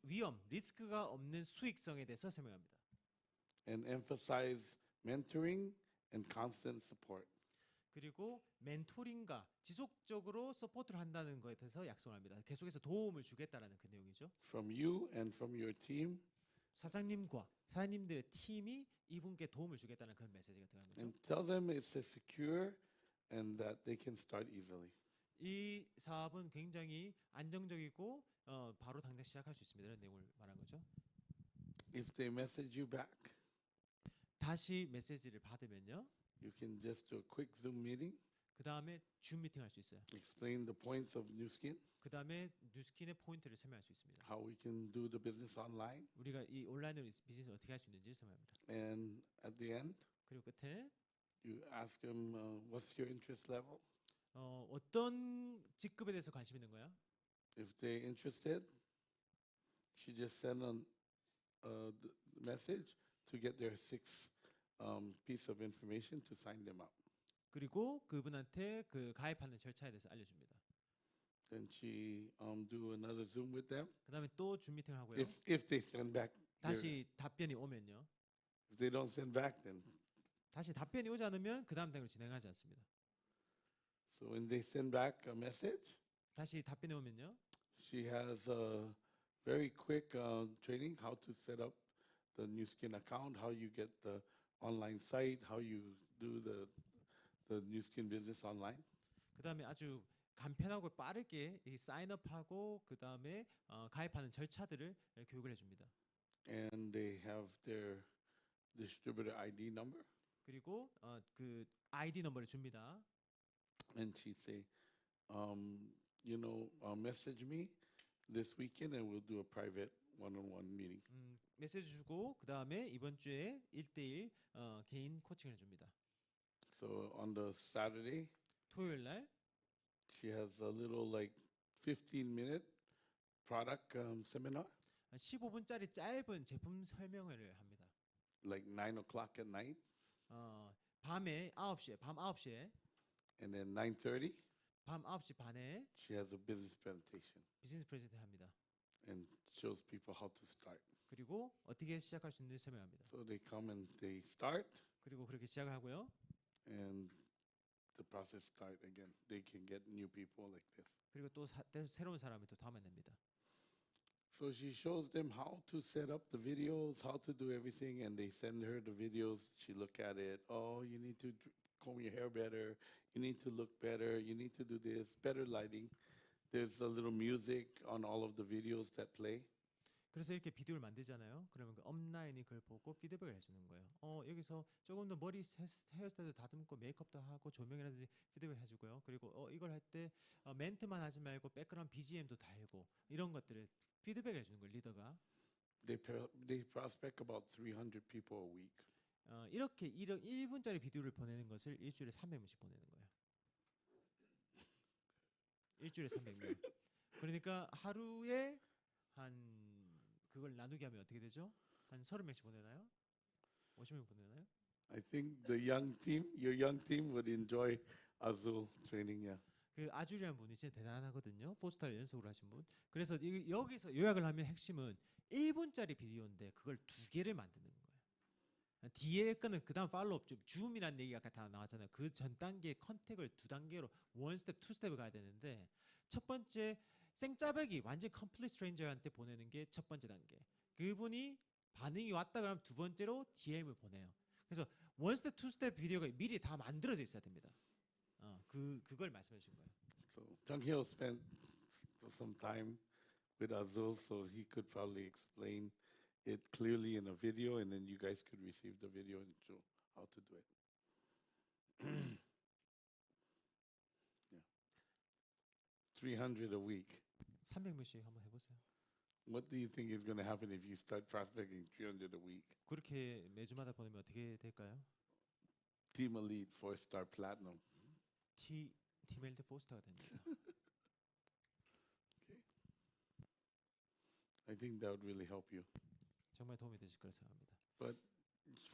위험, 리스크가 없는 수익성에 대해서 설명합니다. And emphasize mentoring and constant support. 그리고 멘토링과 지속적으로 서포트를 한다는 것에 대해서 약속을 합니다. 계속해서 도움을 주겠다라는 그 내용이죠. From you and from your team, 사장님과 사장님들의 팀이 이분께 도움을 주겠다는 그런 메시지가 들어가는 거죠. and tell them it's secure and that they can start easily. 이 사업은 굉장히 안정적이고 바로 당장 시작할 수 있습니다. 이런 내용을 말한 거죠. If they message you back, 다시 메시지를 받으면요. you can just do a quick Zoom meeting, 그 다음에 줌 미팅 할 수 있어요. explain the points of new skin, 그 다음에 뉴스킨의 포인트를 설명할 수 있습니다. how we can do the business online, 우리가 이 온라인으로 비즈니스 어떻게 할 수 있는지 설명합니다. and at the end, 그리고 끝에 you ask them, what's your interest level? 어떤 직급에 대해서 관심 있는 거야? If they're interested, she just send the message to get their 6 piece of information to sign them up. 그리고 그분한테 그 가입하는 절차에 대해서 알려줍니다. Then she do another Zoom with them. 그 다음에 또 줌 미팅을 하고요. If they send back, 다시 답변이 오면요. if they don't send back, then 다시 답변이 오지 않으면 그 다음 단계로 진행하지 않습니다. so when they send back a message, 다시 답변이 오면요. she has a very quick training how to set up the new skin account, how you get the online site, how you do the new skin business online. 그 다음에 아주 간편하고 빠르게 이 사인업하고 그 다음에 가입하는 절차들을 교육을 해줍니다. And they have their distributor ID number. 그리고 그 아이디 넘버를 줍니다. And she say, message me this weekend and we'll do a private one-on-one meeting. 메시지 주고 그 다음에 이번 주에 1대1 개인 코칭을 줍니다. So on the Saturday, 토요일 날 she has a little like 15-minute product seminar, 15분짜리 짧은 제품 설명회를 합니다. like 9 o'clock at night, 밤에 9시에 밤 9시에 and then 9:30, 밤 9시 반에 she has a business presentation 비즈니스 프레젠트 합니다. and shows people how to start. 그리고 어떻게 시작할 수 있는지 설명합니다. So they come and they start, 그리고 그렇게 시작을 하고요. and the process start again. They can get new people like this. 그리고 또 새로운 사람이 또 다음에 냅니다. So she shows them how to set up the videos, how to do everything, and they send her the videos. She look at it. Oh, you need to comb your hair better. You need to look better. You need to do this. Better lighting. There's a little music on all of the videos that play. 그래서 이렇게 비디오를 만들잖아요. 그러면 그 업라인이 그걸 보고 피드백을 해주는 거예요. 여기서 조금 더 머리 헤어스타일도 다듬고 메이크업도 하고 조명이라든지 피드백 해주고요. 그리고 이걸 할 때 멘트만 하지 말고 백그라운드 BGM도 달고 이런 것들을 피드백을 해주는 거예요. 리더가. They prospect about 300 people a week. 이렇게 1분짜리 비디오를 보내는 것을 일주일에 300명씩 보내는 거예요. 일주일에 300명. 그러니까 하루에 한 그걸 나누게 하면 어떻게 되죠? 한 30명씩 보내나요? 50명 보내나요? I think the young team, your young team would enjoy Azul training. Yeah. 그 아주리라는 분이 진짜 대단하거든요. 포스터를 연속으로 하신 분. 그래서 여기서 요약을 하면 핵심은 1분짜리 비디오인데 그걸 2개를 만드는 거예요. 뒤에 거는 그다음 팔로업 줌이라는 얘기가 아까 다 나왔잖아요. 그 전 단계 컨택을 2단계로 1스텝, 2스텝을 가야 되는데 첫 번째 생짜배기 완전 컴플릿 스트레인저한테 보내는 게 첫 번째 단계. 그분이 반응이 왔다 그러면 두 번째로 DM을 보내요. 그래서 1스텝, 2스텝 비디오가 미리 다 만들어져 있어야 됩니다. 그걸 말씀해 주신 거예요. So Jung-hyo spent some time with Azul, so he could probably explain it clearly in a video, and then you guys could receive the video and show how to do it. Yeah. 300 a week. 300명씩 한번 해보세요. What do you think is going to happen if you start prospecting 300 a week? 그렇게 매주마다 보내면 어떻게 될까요? Team Elite 4-star Platinum. 팀 엘드 포스터가 됩니다. I think that would really help you. 정말 도움이 되실 거라 생각합니다. But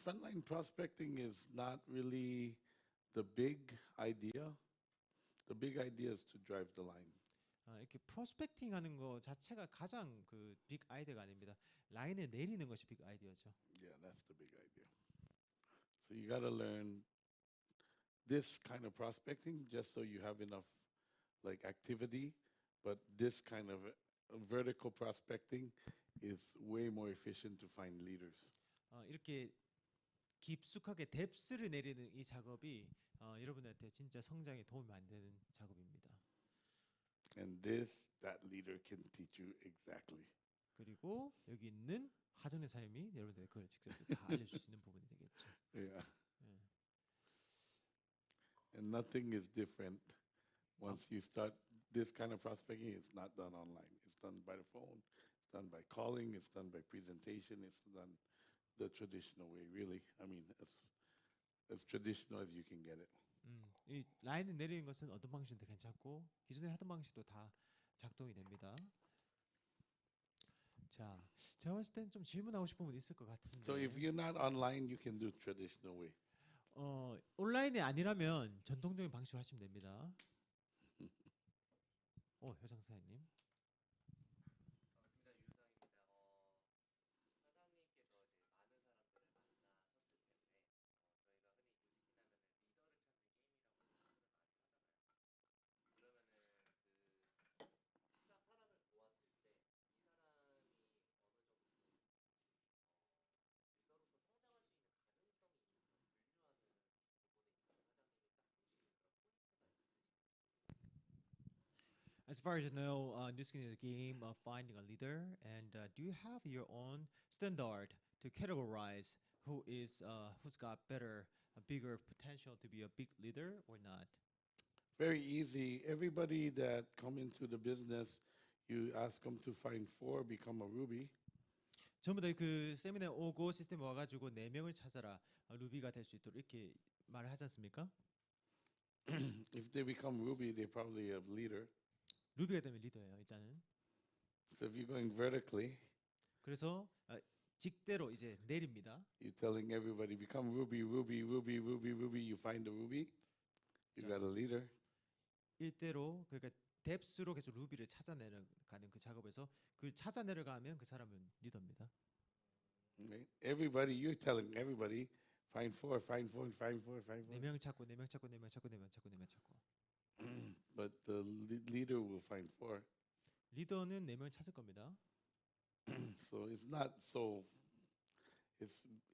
frontline prospecting is not really the big idea. The big idea is to drive the line. 이렇게 프로스펙팅 하는 거 자체가 가장 그 빅 아이디어가 아닙니다. 라인을 내리는 것이 빅 아이디어죠. Yeah, that's the big idea. So you got to learn this kind of prospecting just so you have enough like activity, but this kind of vertical prospecting is way more efficient to find leaders. 이렇게 깊숙하게 뎁스를 내리는 이 작업이 여러분한테 진짜 성장에 도움이 많이 되는 작업입니다. And that leader can teach you exactly. 그리고 여기 있는 하정의 사님이 여러분들 그걸 직접 다 알려줄 수 있는 부분이 되겠죠. Yeah. 예. And nothing is different once you start this kind of prospecting. It's not done online. It's done by the phone. It's done by calling. It's done by presentation. It's done the traditional way, really. I mean, as traditional as you can get it. 이 라인을 내리는 것은 어떤 방식도 괜찮고 기존에 하던 방식도 다 작동이 됩니다. 자, 제가 봤을 때는 좀 질문하고 싶은 분 있을 것 같은데. So if you're not online, you can do traditional way. 온라인이 아니라면 전통적인 방식으로 하시면 됩니다. 효장 사장님. As far as you know, New Skin is a game of finding a leader, and do you have your own standard to categorize who's got a bigger potential to be a big leader or not? Very easy. Everybody that come into the business, you ask them to find 4, become a ruby. 전부 다 그 세미나에 오고 시스템에 와가지고 4명을 찾아라 루비가 될 수 있도록 이렇게 말을 하지 않습니까? If they become ruby, they're probably a leader. 루비가 되면 리더예요 일단은. So if you're going vertically, 그래서 직대로 이제 내립니다. you're telling everybody become ruby, ruby, ruby, ruby, ruby. You find a ruby, you got a leader. 일대로 그러니까 뎁스로 계속 루비를 찾아내가는 그 작업에서 그 찾아내려가면 그 사람은 리더입니다. Okay? Everybody, you're telling everybody find 4, find 4, find 4, find 4. 4명 찾고 4명 찾고 4명 찾고 4명 찾고 4명 찾고. But the leader will find 4. 리더는 4명을 찾을 겁니다. So it's not so.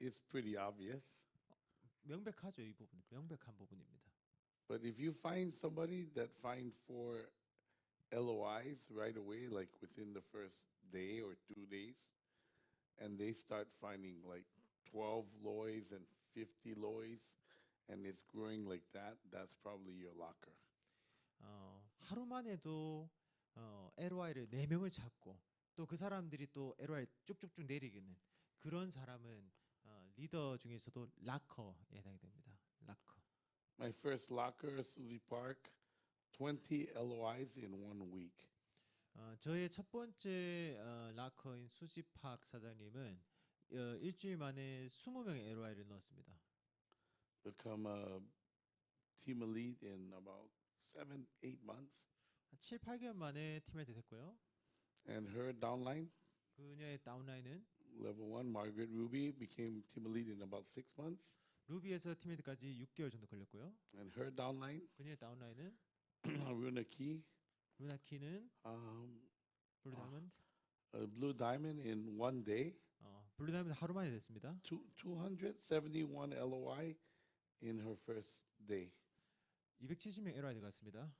It's pretty obvious. 명백하죠 이 부분. 명백한 부분입니다. But if you find somebody that find 4 LOIs right away, like within the first day or 2 days, and they start finding like 12 LOIs and 50 LOIs, and it's growing like that, that's probably your locker. 하루 만에도 LOI를 4명을 찾고 또 그 사람들이 또 LOI 쭉쭉쭉 내리기는 그런 사람은 리더 중에서도 락커에 해당이 됩니다. 락커. My first locker, Susie Park, 20 LOIs in 1 week. 저의 첫 번째 락커인 수지팍 사장님은 일주일 만에 20명의 LOI를 넣었습니다. Become a team lead in about 7-8 months. 한 7, 8개월 만에 팀메이트 됐고요. And her downline, 그녀의 다운라인은 level 1, Margaret Ruby, became team lead in about 6 months. 루비에서 팀메이트까지 6개월 정도 걸렸고요. And her downline, 그녀의 다운라인은 Runa Key, 루나키는 블루 다이먼드 Blue Diamond in 1 day. 블루 다이먼드 하루 만에 됐습니다. 271 LOI in her first day. 270명 LOI 들어갔습니다.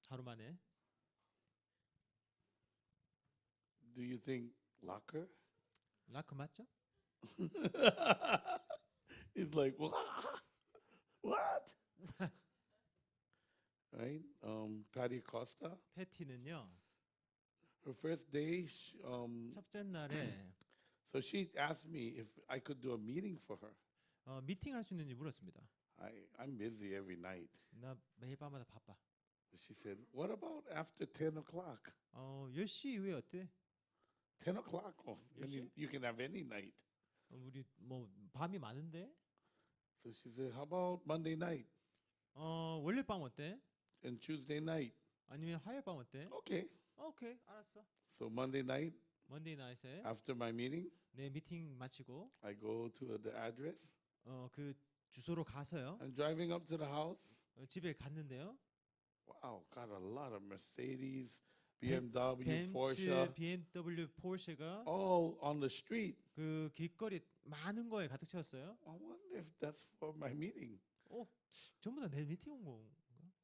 하루 만에. Do you think locker? 락커 맞죠? It's like what? Right? Patty Costa. 패티는요. Her first day, 첫째 날에 so she asked me if I could do a meeting for her. 미팅할 수 있는지 물었습니다. I'm busy every night. 나 매일 밤마다 바빠. She said, "What about after 10 o'clock?" 10시 이후에 어때? 10 o'clock. Oh, Yes, you can have any night. 우리 뭐 밤이 많은데. So she said, "How about Monday night 월요일 밤 어때? and Tuesday night?" 아니면 화요일 밤 어때? Okay. 오케이, 알았어. So Monday night 먼데이 나잇에 after my meeting, 내 미팅 마치고 I go to the address. 그 주소로 가서요. I'm driving up to the house. 집에 갔는데요. Wow, got a lot of Mercedes, 벤- BMW, 벤츠, Porsche, BMW, 포르쉐가 all on the street. 그 길거리 많은 거에 가득 채웠어요. I wonder if that's for my meeting. 전부 다 내 미팅 온 거.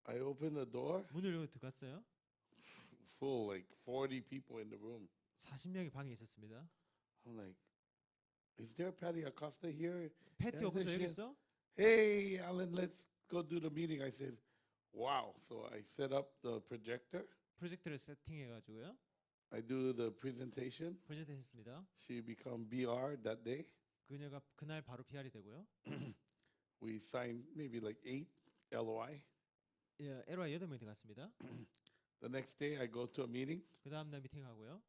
I opened the door, 문을 열고 들어갔어요. full, like 40 people in the room. 40명이 방에 있었습니다. I'm like, is there Patty Acosta here? 패티 야, 없어 셋이- 여기 있어? Hey, Alan, let's go do the meeting. I said, wow. So I set up the projector. 프로젝트를 세팅해 가지고요. I do the presentation. 프레젠테이션 했습니다. She become BR that day. 그녀가 그날 바로 PR이 되고요. We signed maybe like 8 LOI. LOI 8명이 들어갔습니다. The next day I go to a meeting. 그 다음 날 미팅하고요.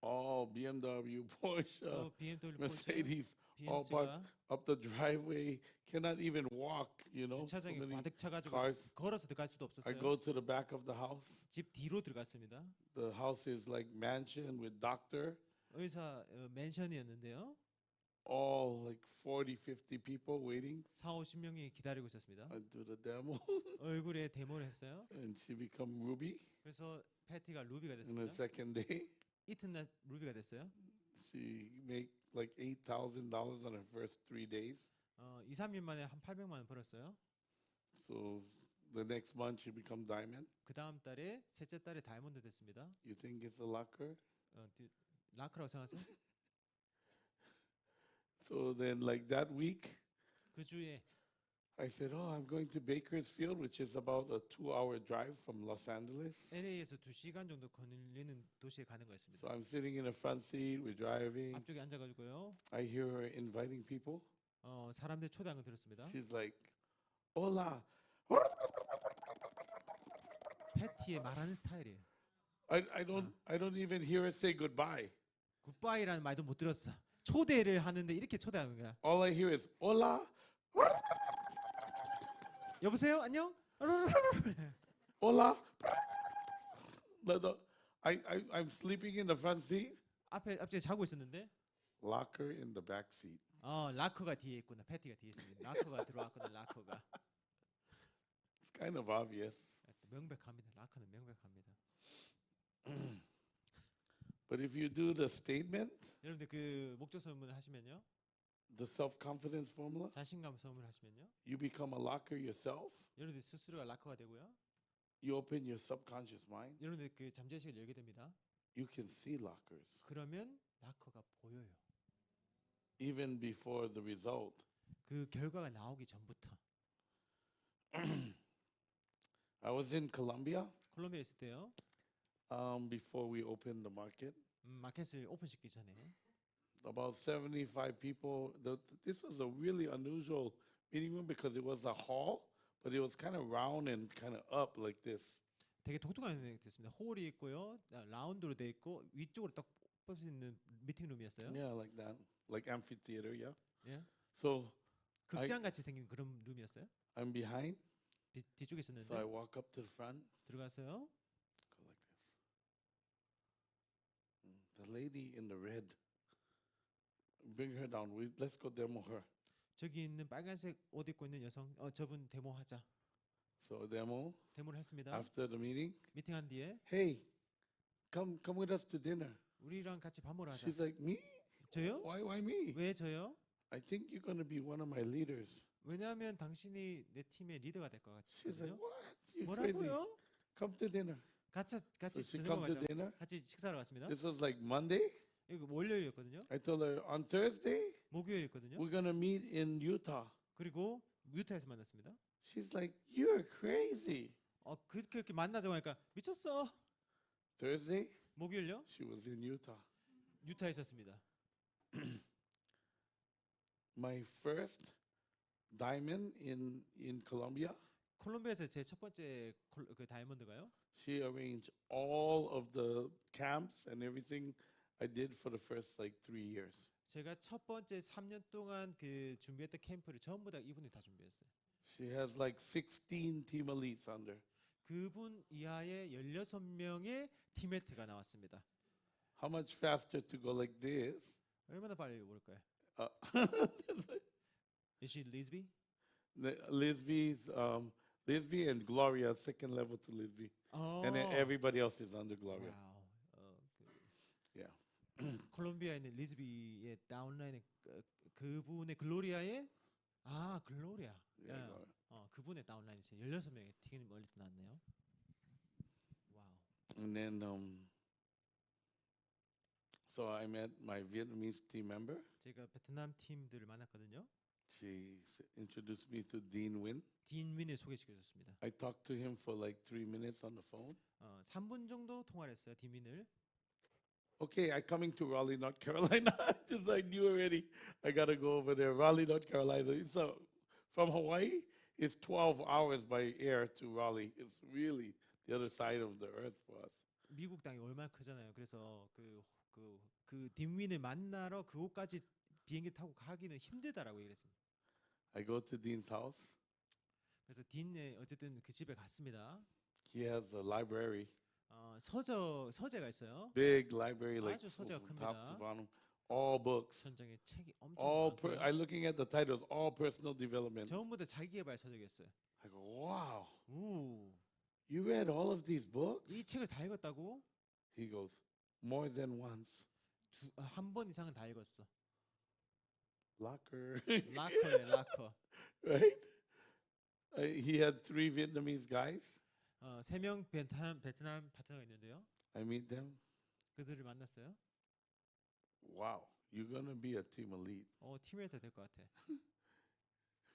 All BMW, Porsche, 또 BMW, 포르쉐, Mercedes, all parked BMW가 up the driveway. Cannot even walk, you know. So 주차장에 many 가득 차가지고 cars. 걸어서 들어갈 수도 I 없었어요. go to the back of the house. 집 뒤로 들어갔습니다. The house is like mansion with doctor. 의사 맨션이었는데요. All like 40, 50 people waiting. 4, 50명이 기다리고 있었습니다. I do the demo. 얼굴에 데모를 했어요. And she become Ruby 그래서 패티가 루비가 in the 됐습니다. second day. 이튿날 루비가 됐어요. She make like $8,000 on her first 3 days. 2, 3일 만에 한 800만 원 벌었어요. So the next month she become diamond. 그 다음 달에 셋째 달에 다이몬드 됐습니다. You think it's a locker? 라크라고 생각하세요? So then like that week, 그 주에 I said, oh, I'm going to Bakersfield, which is about a 2-hour drive from Los Angeles. LA에서 2시간 정도 걸리는 도시에 가는 거였습니다. So I'm sitting in the front seat, we're driving. 앞쪽에 앉아가지고요. I hear her inviting people. 사람들 초대한 거 들었습니다. She's like, hola. 패티의 말하는 스타일이에요. I don't even hear her say goodbye. 굿바이라는 말도 못 들었어. 초대를 하는데 이렇게 초대하는 거야. All I hear is hola, 여보세요? 안녕? hola. I'm sleeping in the front seat. 앞쪽에 자고 있었는데 Locker in the back seat. 라커가 뒤에 있구나. 패티가 뒤에 있습니다. 라커가 들어왔구나. 라커가. It's kind of obvious. 명백합니다. 라커는 명백합니다. But if you do the statement, 여러분들 그 목적 설문을 하시면요. the self-confidence formula, 자신감 설문을 하시면요. you become a locker yourself. 여러분들 스스로가 라커가 되고요. You open your subconscious mind. 여러분들 그 잠재의식을 열게 됩니다. You can see lockers 그러면 라커가 보여요. even before the result. 그 결과가 나오기 전부터. I was in Colombia 콜롬비아에 있을 때요. before we opened the market. 마켓을 오픈시키기 전에 about 75 people. This was a really unusual meeting room because it was a hall, but it was kind of round and kind of up like this. 되게 독특한 게 됐습니다. 홀이 있고요, 라운드로 돼 있고 위쪽으로 딱 뻗을 수 있는 미팅룸이었어요. Yeah, like that, like amphitheater. Yeah. 예. So 극장 같이 생긴 그런 룸이었어요. I'm behind, 뒤쪽에 so 있었는데 I walk up to the front, 들어가서요. go like this. The lady in the red. Bring her down. Let's go demo her. 저기 있는 빨간색 옷 입고 있는 여성, 저분 데모하자. So 데모를 했습니다. after the meeting, 미팅한 뒤에 hey, come with us to dinner. 우리랑 같이 밥 먹으러 하자. She's like, me? 저요? Why me? 왜 저요? I think you're going to be one of my leaders. 왜냐하면 당신이 내 팀의 리더가 될 것 She's like, 같거든요. what? You're crazy. 뭐라고요? Come to dinner. 같이 So she 저녁 come to 가자. dinner. 같이 식사하러 갔습니다. This was like Monday. 이거 월요일이었거든요. I told her on Thursday, 목요일이었거든요. we're going to meet in Utah. 그리고 유타에서 만났습니다. She's like, you're crazy. 그렇게 만나자고 하니까 미쳤어. Thursday, 목요일요? she was in Utah. 유타에 있었습니다. My first diamond in Colombia, 콜롬비아에서 제 첫 번째 그 다이아몬드가요. she arranged all of the camps and everything I did for the first like 3 years. 제가 첫 번째 3년 동안 그 준비했던 캠프를 전부 다 이분이 다 준비했어요. She has like 16 team elites under. 그분 이하의 16명의 팀메이트가 나왔습니다. How much faster to go like this? 얼마나 빨리 오를까요? Is she Lisby? Lisby and Gloria, second level to Lisby. And then everybody else is under Gloria. 와우. Yeah. 콜롬비아에 있는 리즈비의 다운라인의 그분의 글로리아의 글로리아. Yeah, 야, Gloria. 그분의 다운라인이 16명의 팀 멀리 나왔네요. 와우. And then, so I met my Vietnamese team member. 제가 베트남 팀들을 만났거든요. She introduced me to Dean Win. 딘 윈을 소개시켜줬습니다. I talked to him for like 3 minutes on the phone. 3분 정도 통화를 했어요. 딘 윈을. Okay, I'm coming to Raleigh, North Carolina. Just I knew already. I gotta go over there. Raleigh, North Carolina. It's from Hawaii. It's 12 hours by air to Raleigh. It's really the other side of the earth for us. 미국 땅이 얼마나 크잖아요. 그래서 그딘 윈을 만나러 그곳까지 비행기 타고 가기는 힘들다라고 얘기했습니다. I go to Dean's house. 그래서 딘의 어쨌든 그 집에 갔습니다. He has a library, 서재가 있어요. big library, like 아주 서재가 from top to 큽니다. bottom, all books. 천장에 책이 엄청 All 많고요. I'm looking at the titles, all personal development. 전부 다 자기개발 서적이었어요. I go, wow, 오, you read all of these books? 이 책을 다 읽었다고? He goes, more than once. 한 번 이상은 다 읽었어. Locker, 라커에 라커. right? He had 3 Vietnamese guys. 3명 베트남 파트너가 있는데요. I meet them. 그들을 만났어요. Wow, you're gonna be a team elite. 팀메이트 될 것 같아.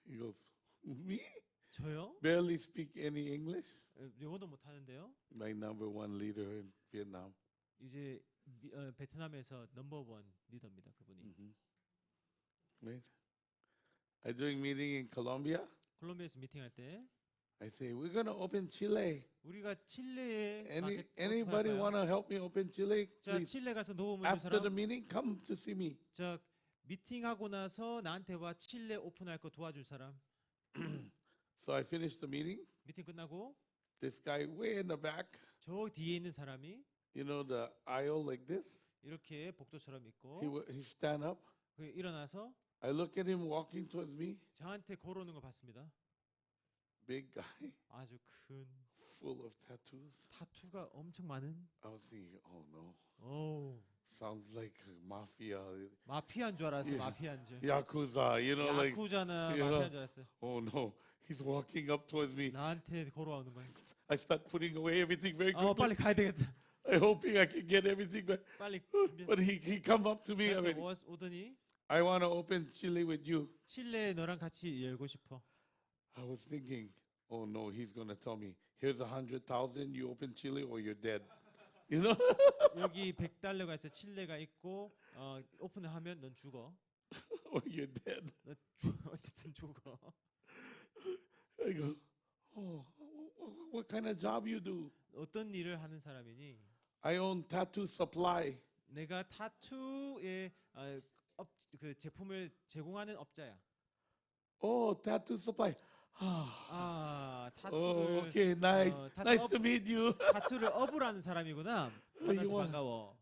He goes, me? 저요? Barely speak any English. 영어도 못 하는데요. My number 1 leader in Vietnam. 이제 베트남에서 넘버원 리더입니다. 그분이. Right? I'm doing meeting in Colombia. 콜롬비아에서 미팅할 때 I say, we're gonna open Chile. 우리가 칠레에 Anybody wanna help me open Chile? 자, Please. 칠레 가서 도움을 줄 After the 사람. meeting, come to see me. 자, 미팅하고 나서 나한테 와. 칠레 오픈할 거 도와줄 사람. So I finished the meeting. 미팅 끝나고 This guy way in the back, 저 뒤에 있는 사람이 you know, the aisle like this. 이렇게 복도처럼 있고 He stand up. 일어나서 I look at him walking towards me. 저한테 걸어오는 거 봤습니다. Big guy, 아주 큰 full of tattoos. 타투가 엄청 많은. I was thinking, oh no, 오, sounds like a mafia, 마피아인 줄 알았어. 예. 마피아인 줄. yakuza. You know, like, 야쿠자나 you know. 마피아인 줄 알았어. oh no, he's walking up towards me. 나한테 걸어오는 거야. I start putting away everything very 빨리 quickly. 가야 되겠다. I hoping I can get everything back. 빨리. But he come up to me. I 저한테 mean, 오더니 I want to open Chile with you. 칠레 너랑 같이 열고 싶어. I was thinking, oh no, he's gonna tell me, here's 100,000. You open Chile or you're dead. You know? 여기 100달러가 있어 칠레가 있고 오픈을 하면 넌 죽어. Or you're dead. 너 어쨌든 죽어. I go, oh, what kind of job you do? 어떤 일을 하는 사람이니? I own tattoo supply. 내가 타투의 그 제품을 제공하는 업자야. Oh, tattoo supply. 아, Oh, 타투를 okay, nice. 타투 Nice to meet you. 타투를 업을 하는 사람이구나. 만나서 want- 반가워.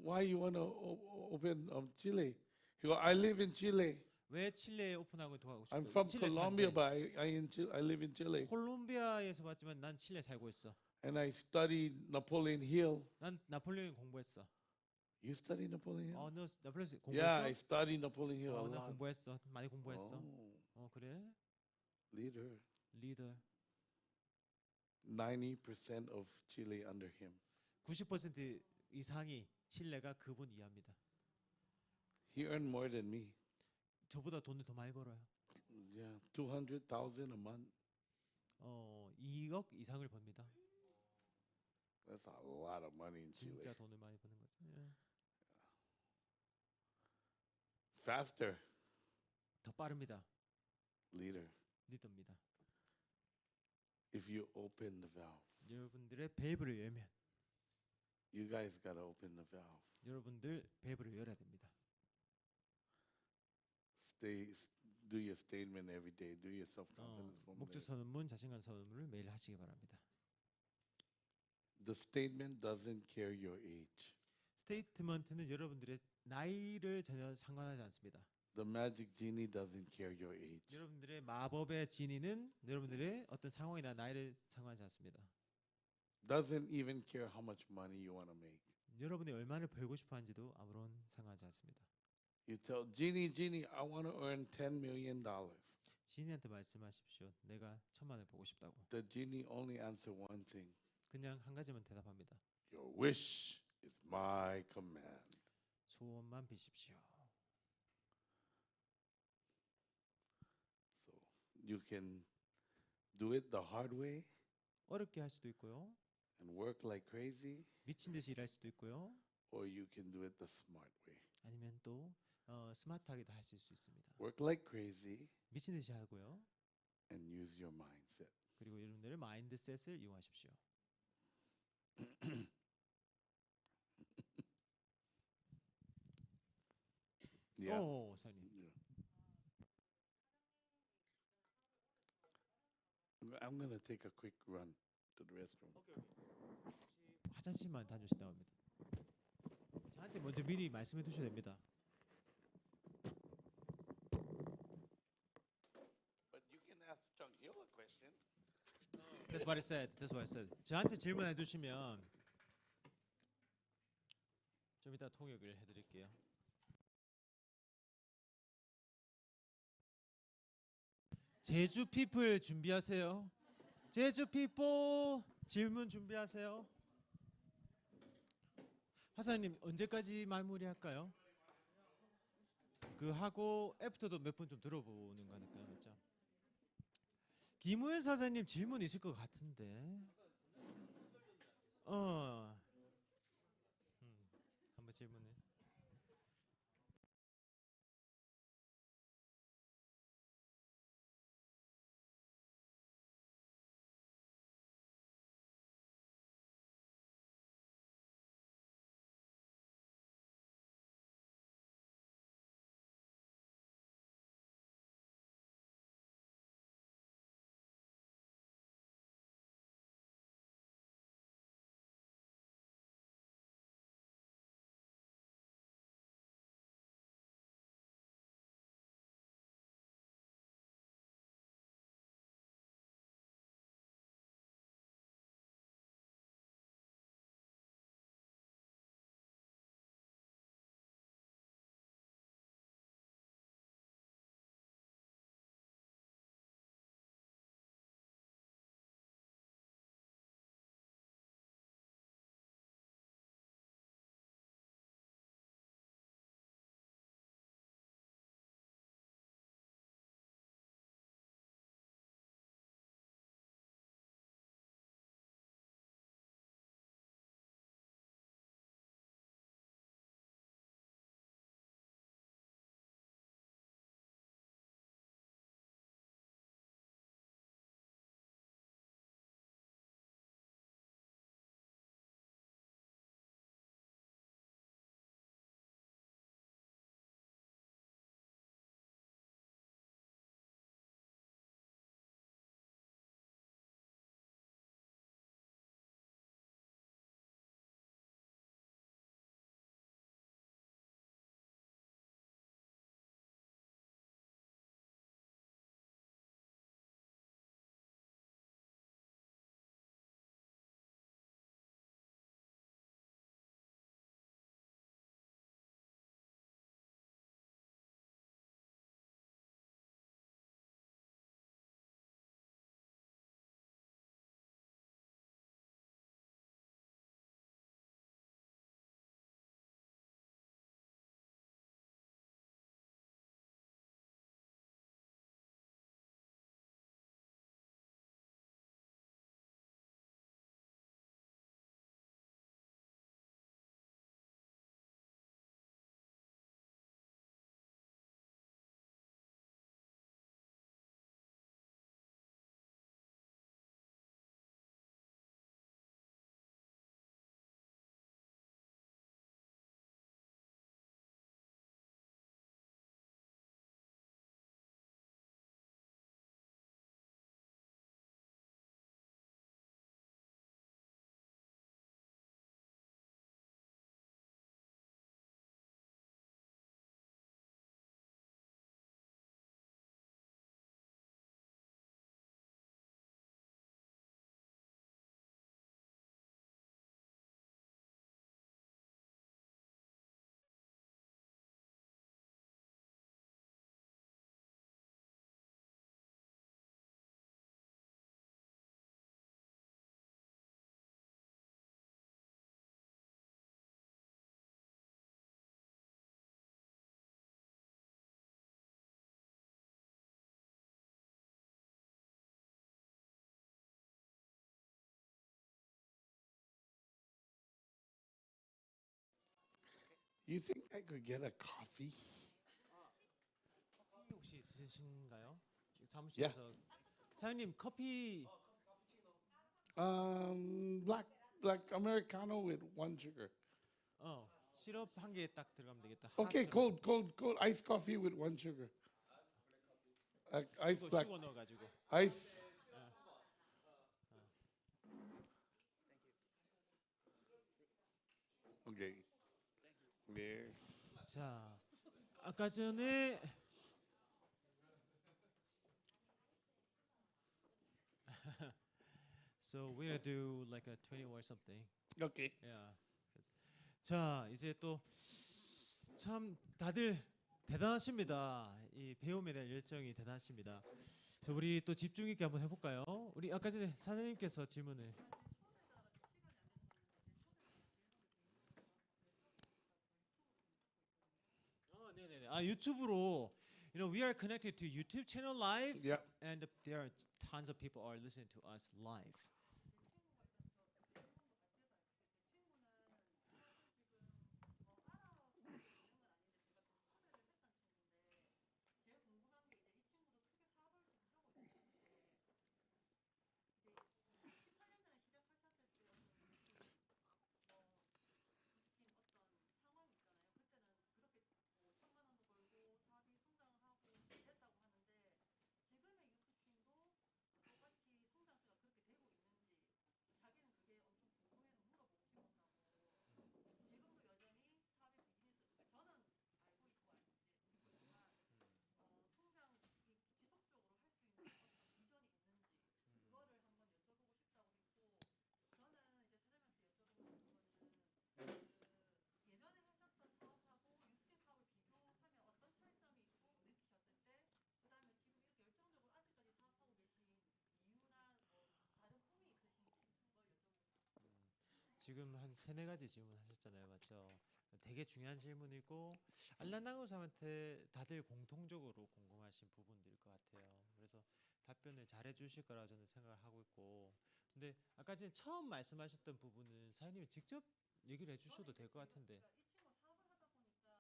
Why you want to open Chile? He go, I live in Chile. 왜 칠레에 오픈하고 도와고 싶어? I'm from Colombia, but I live in Chile. 콜롬비아에서 봤지만 난 칠레 살고 있어. And I studied Napoleon Hill. 난 나폴레옹 공부했어. You studied Napoleon Hill? 너 나폴레옹 Yeah, I 공부했어? studied Napoleon Hill a 나 lot. 공부했어. 많이 공부했어. Oh, 그래? leader. 리더. 90% of Chile under him. 90% 이상이 칠레가 그분 이하입니다. He earned more than me. 저보다 돈을 더 많이 벌어요. Yeah, 200,000 a month. 2억 이상을 법니다. That's a lot of money in Chile. 진짜 돈을 많이 버는 거죠. 예. Faster, 더 빠릅니다. leader. 리더입니다. If you open the valve, 여러분들의 밸브를 열면 you guys gotta open the valve. 여러분들 밸브를 열어야 됩니다. Do your statement every day. Do your self-confidence 목적 formula. 선언문, 자신감 선언문을 매일 하시기 바랍니다. The statement doesn't care your age. 스테이트먼트는 여러분들의 나이를 전혀 상관하지 않습니다. The magic genie doesn't care your age. 여러분들의 마법의 지니는 여러분들의 어떤 상황이나 나이를 상관하지 않습니다. Doesn't even care how much money you want to make. 여러분이 얼마를 벌고 싶어 하는지도 아무런 상관하지 않습니다. You tell Genie, I want to earn $10 million. 지니한테 말씀하십시오. 내가 1,000만 원을 보고 싶다고. The genie only answer one thing. 그냥 한 가지만 대답합니다. Your wish is my command. 소원만 비십시오. So you can do it the hard way 어렵게 할 수도 있고요. and work like crazy, 미친 듯이 일할 수도 있고요. or you can do it the smart way. 아니면 또 스마트하게도 하실 수 있습니다. Work like crazy 미친 듯이 하고요. and use your mindset. 그리고 여러분들의 마인드셋을 이용하십시오. Yeah. 사장님. I'm gonna take a quick run to the restroom. 화장실만 다녀오신다고 합니다. 저한테 먼저 미리 말씀해 두셔야 됩니다. But you can ask Chung Hill a question. That's what I said. That's what I said. 저한테 질문해 두시면 좀 이따 통역을 해드릴게요. 제주 피플 준비하세요. 제주 피플 질문 준비하세요. 하사님 언제까지 마무리할까요? 그 하고 애프터도 몇 분 좀 들어보는 거니까 맞죠? 김우현 사장님 질문 있을 것 같은데. 한번 질문해. you think I could get a coffee? 커피 혹시 있으신가요? 사무실에서 사장님 커피 Black Americano with 1 sugar. 시럽 한 개 딱 들어가면 되겠다. Okay, 핫 cold iced coffee with 1 sugar. Ice black 슈거 넣어가지고. ice. Okay. Yeah. 자, 아까 전에 So we're gonna do like a 20 or something. Okay. Yeah. 자, 이제 또 참 다들 대단하십니다. 이 배움에 대한 열정이 대단하십니다. 자, 우리 또 집중 있게 한번 해볼까요? 우리 아까 전에 사장님께서 질문을. 네네네. 유튜브로, we are connected to YouTube channel live, Yeah. and there are tons of people are listening to us live. 지금 한 세네 가지 질문하셨잖아요, 맞죠? 되게 중요한 질문이고 알란나가오 사람한테 다들 공통적으로 궁금하신 부분들일 것 같아요. 그래서 답변을 잘해 주실 거라 저는 생각을 하고 있고, 근데 아까 전에 처음 말씀하셨던 부분은 사장님이 직접 얘기를 해주셔도 될 것 같은데.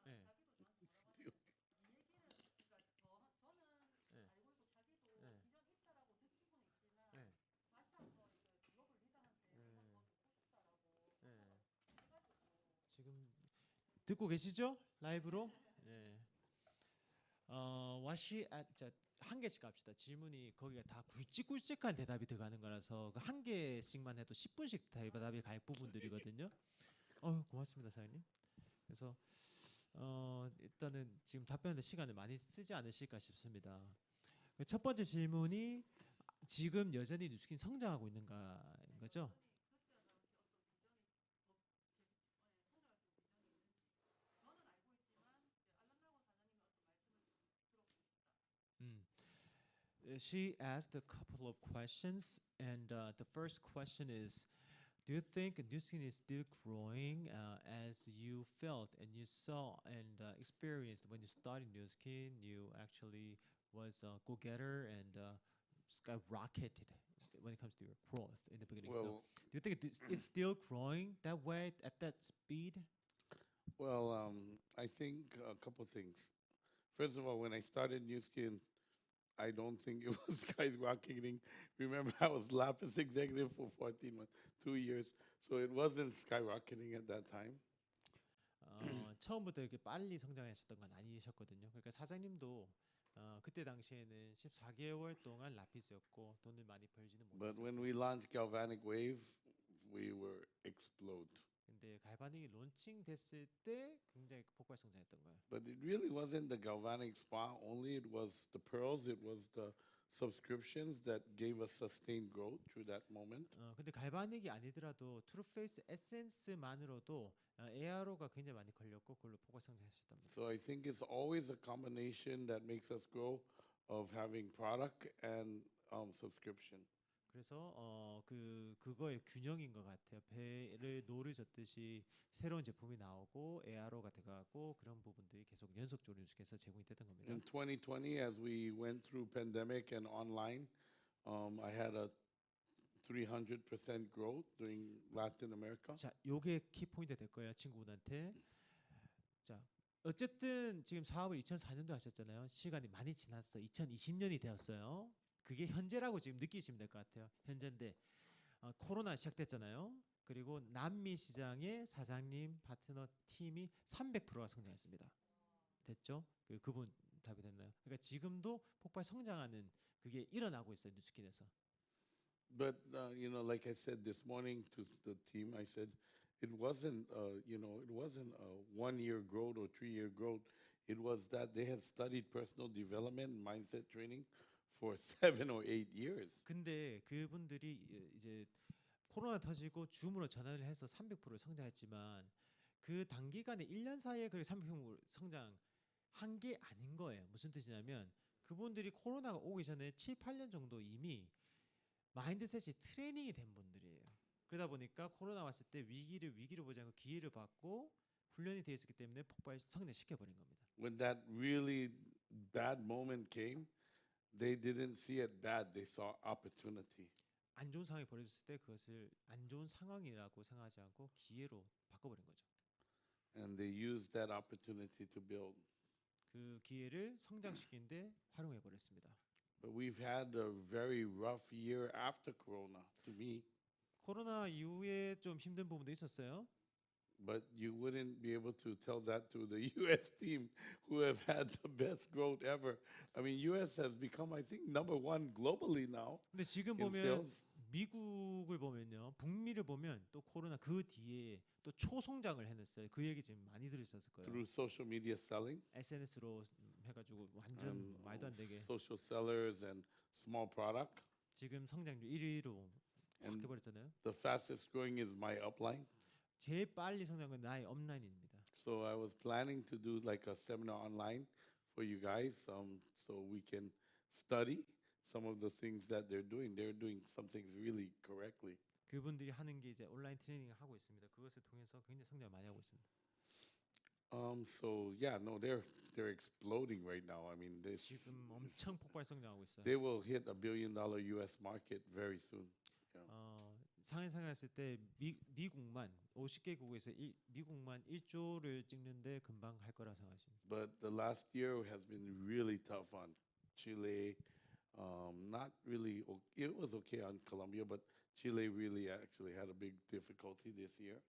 네. 네. 네. 네. 네. 지금 듣고 계시죠? 라이브로? 네. 한 개씩 갑시다. 질문이 거기가 다 굵직굵직한 대답이 들어가는 거라서 그 한 개씩만 해도 10분씩 대답이 갈 부분들이거든요. 고맙습니다, 사장님. 그래서 일단은 지금 답변하는데 시간을 많이 쓰지 않으실까 싶습니다. 첫 번째 질문이 지금 여전히 뉴스킨 성장하고 있는가인 거죠? She asked a couple of questions, and the first question is, do you think New Skin is still growing as you felt and you saw and experienced when you started New Skin? You actually was a go-getter and skyrocketed when it comes to your growth in the beginning. So, do you think it's still growing that way at that speed? Well, I think a couple things. First of all, when I started New Skin, I don't think it was skyrocketing. Remember, I was Lapis executive for 14 months, 2 years, so it wasn't skyrocketing at that time. 처음부터 이렇게 빨리 성장하셨던 건 아니셨거든요. 그러니까 사장님도 그때 당시에는 14개월 동안 라피스였고 돈을 많이 벌지는 But when 못했어요. we launched Galvanic Wave, we were explode. 근데 갈바닉이 론칭됐을 때 굉장히 폭발 성장했던 거예요. But it really wasn't the galvanic spa only. It was the pearls. It was the subscriptions that gave us sustained growth through that moment. 근데 갈바닉이 아니더라도 트루페이스 에센스만으로도 ARO가 굉장히 많이 걸렸고 그걸로 폭발 성장했었답니다. So I think it's always a combination that makes us grow of having product and subscription. 그래서 그거의 균형인 것 같아요. 배를 노를 젓듯이 새로운 제품이 나오고 ARO가 들어가고 그런 부분들이 계속 연속적으로 뉴스에서 제공이 됐던 겁니다. In 2020, as we went through pandemic and online, I had a 300% growth during Latin America. 자, 요게 키 포인트 될 거예요, 친구분한테. 자, 어쨌든 지금 사업을 2004년도 하셨잖아요. 시간이 많이 지났어. 2020년이 되었어요. 그게 현재라고 지금 느끼시면 될 것 같아요. 현재인데 코로나 시작됐잖아요. 그리고 남미 시장의 사장님 파트너 팀이 300%가 성장했습니다. 됐죠? 그분 답이 됐나요? 그러니까 지금도 폭발 성장하는 그게 일어나고 있어요. 뉴스킨에서. But you know, like I said this morning to the team, I said it wasn't you know, it wasn't a 1 year growth or 3 year growth. It was that they had studied personal development and mindset training for 7 or 8 years. 근데 그분들이 이제 코로나 터지고 줌으로 전환을 해서 300% 성장했지만 그 단기간에 1년 사이에 그 300% 성장한 게 아닌 거예요. 무슨 뜻이냐면 그분들이 코로나가 오기 전에 7, 8년 정도 이미 마인드셋이 트레이닝이 된 분들이에요. 그러다 보니까 코로나 왔을 때 위기를 보지 않고 기회를 받고 훈련이 되어 있었기 때문에 폭발 성장시켜 버린 겁니다. When that really bad moment came, they didn't see it bad. They saw opportunity. 안 좋은 상황이 벌어졌을 때 그것을 안 좋은 상황이라고 생각하지 않고 기회로 바꿔버린 거죠. And they used that opportunity to build. 그 기회를 성장시키는데 활용해 버렸습니다. But we've had a very rough year after Corona, to me. 코로나 이후에 좀 힘든 부분도 있었어요. But you wouldn't be able to tell that to the U.S. team, who have had the best growth ever. I mean, U.S. has become, I think, #1 globally now. 근데 지금 in 보면 sales. 미국을 보면요, 북미를 보면 또 코로나 그 뒤에 또 초성장을 해냈어요. 그 얘기 지금 많이 들으셨을 거예요. Through social media selling SNS로 해가지고 완전 and 말도 안 되게 social sellers and small product. 지금 성장률 1위로 확 And 해버렸잖아요. the fastest growing is my upline. 제일 빨리 성장한 나의 업라인입니다. So I was planning to do like a seminar online for you guys, so we can study some of the things that they're doing. They're doing some things really correctly. 그분들이 하는 게 이제 온라인 트레이닝을 하고 있습니다. 그것을 통해서 굉장히 성장 많이 하고 있습니다. So yeah, no, they're exploding right now. I mean, 지금 엄청 폭발 성장하고 있어요. they will hit $1 billion U.S. market very soon. 상했을 때 미국만 50개국에서 미국만 1조를 찍는데 금방 할 거라 생각하십니다. But the last year has been really tough on Chile. Not really. It was okay on Colombia, but Chile really actually had a big difficulty this year.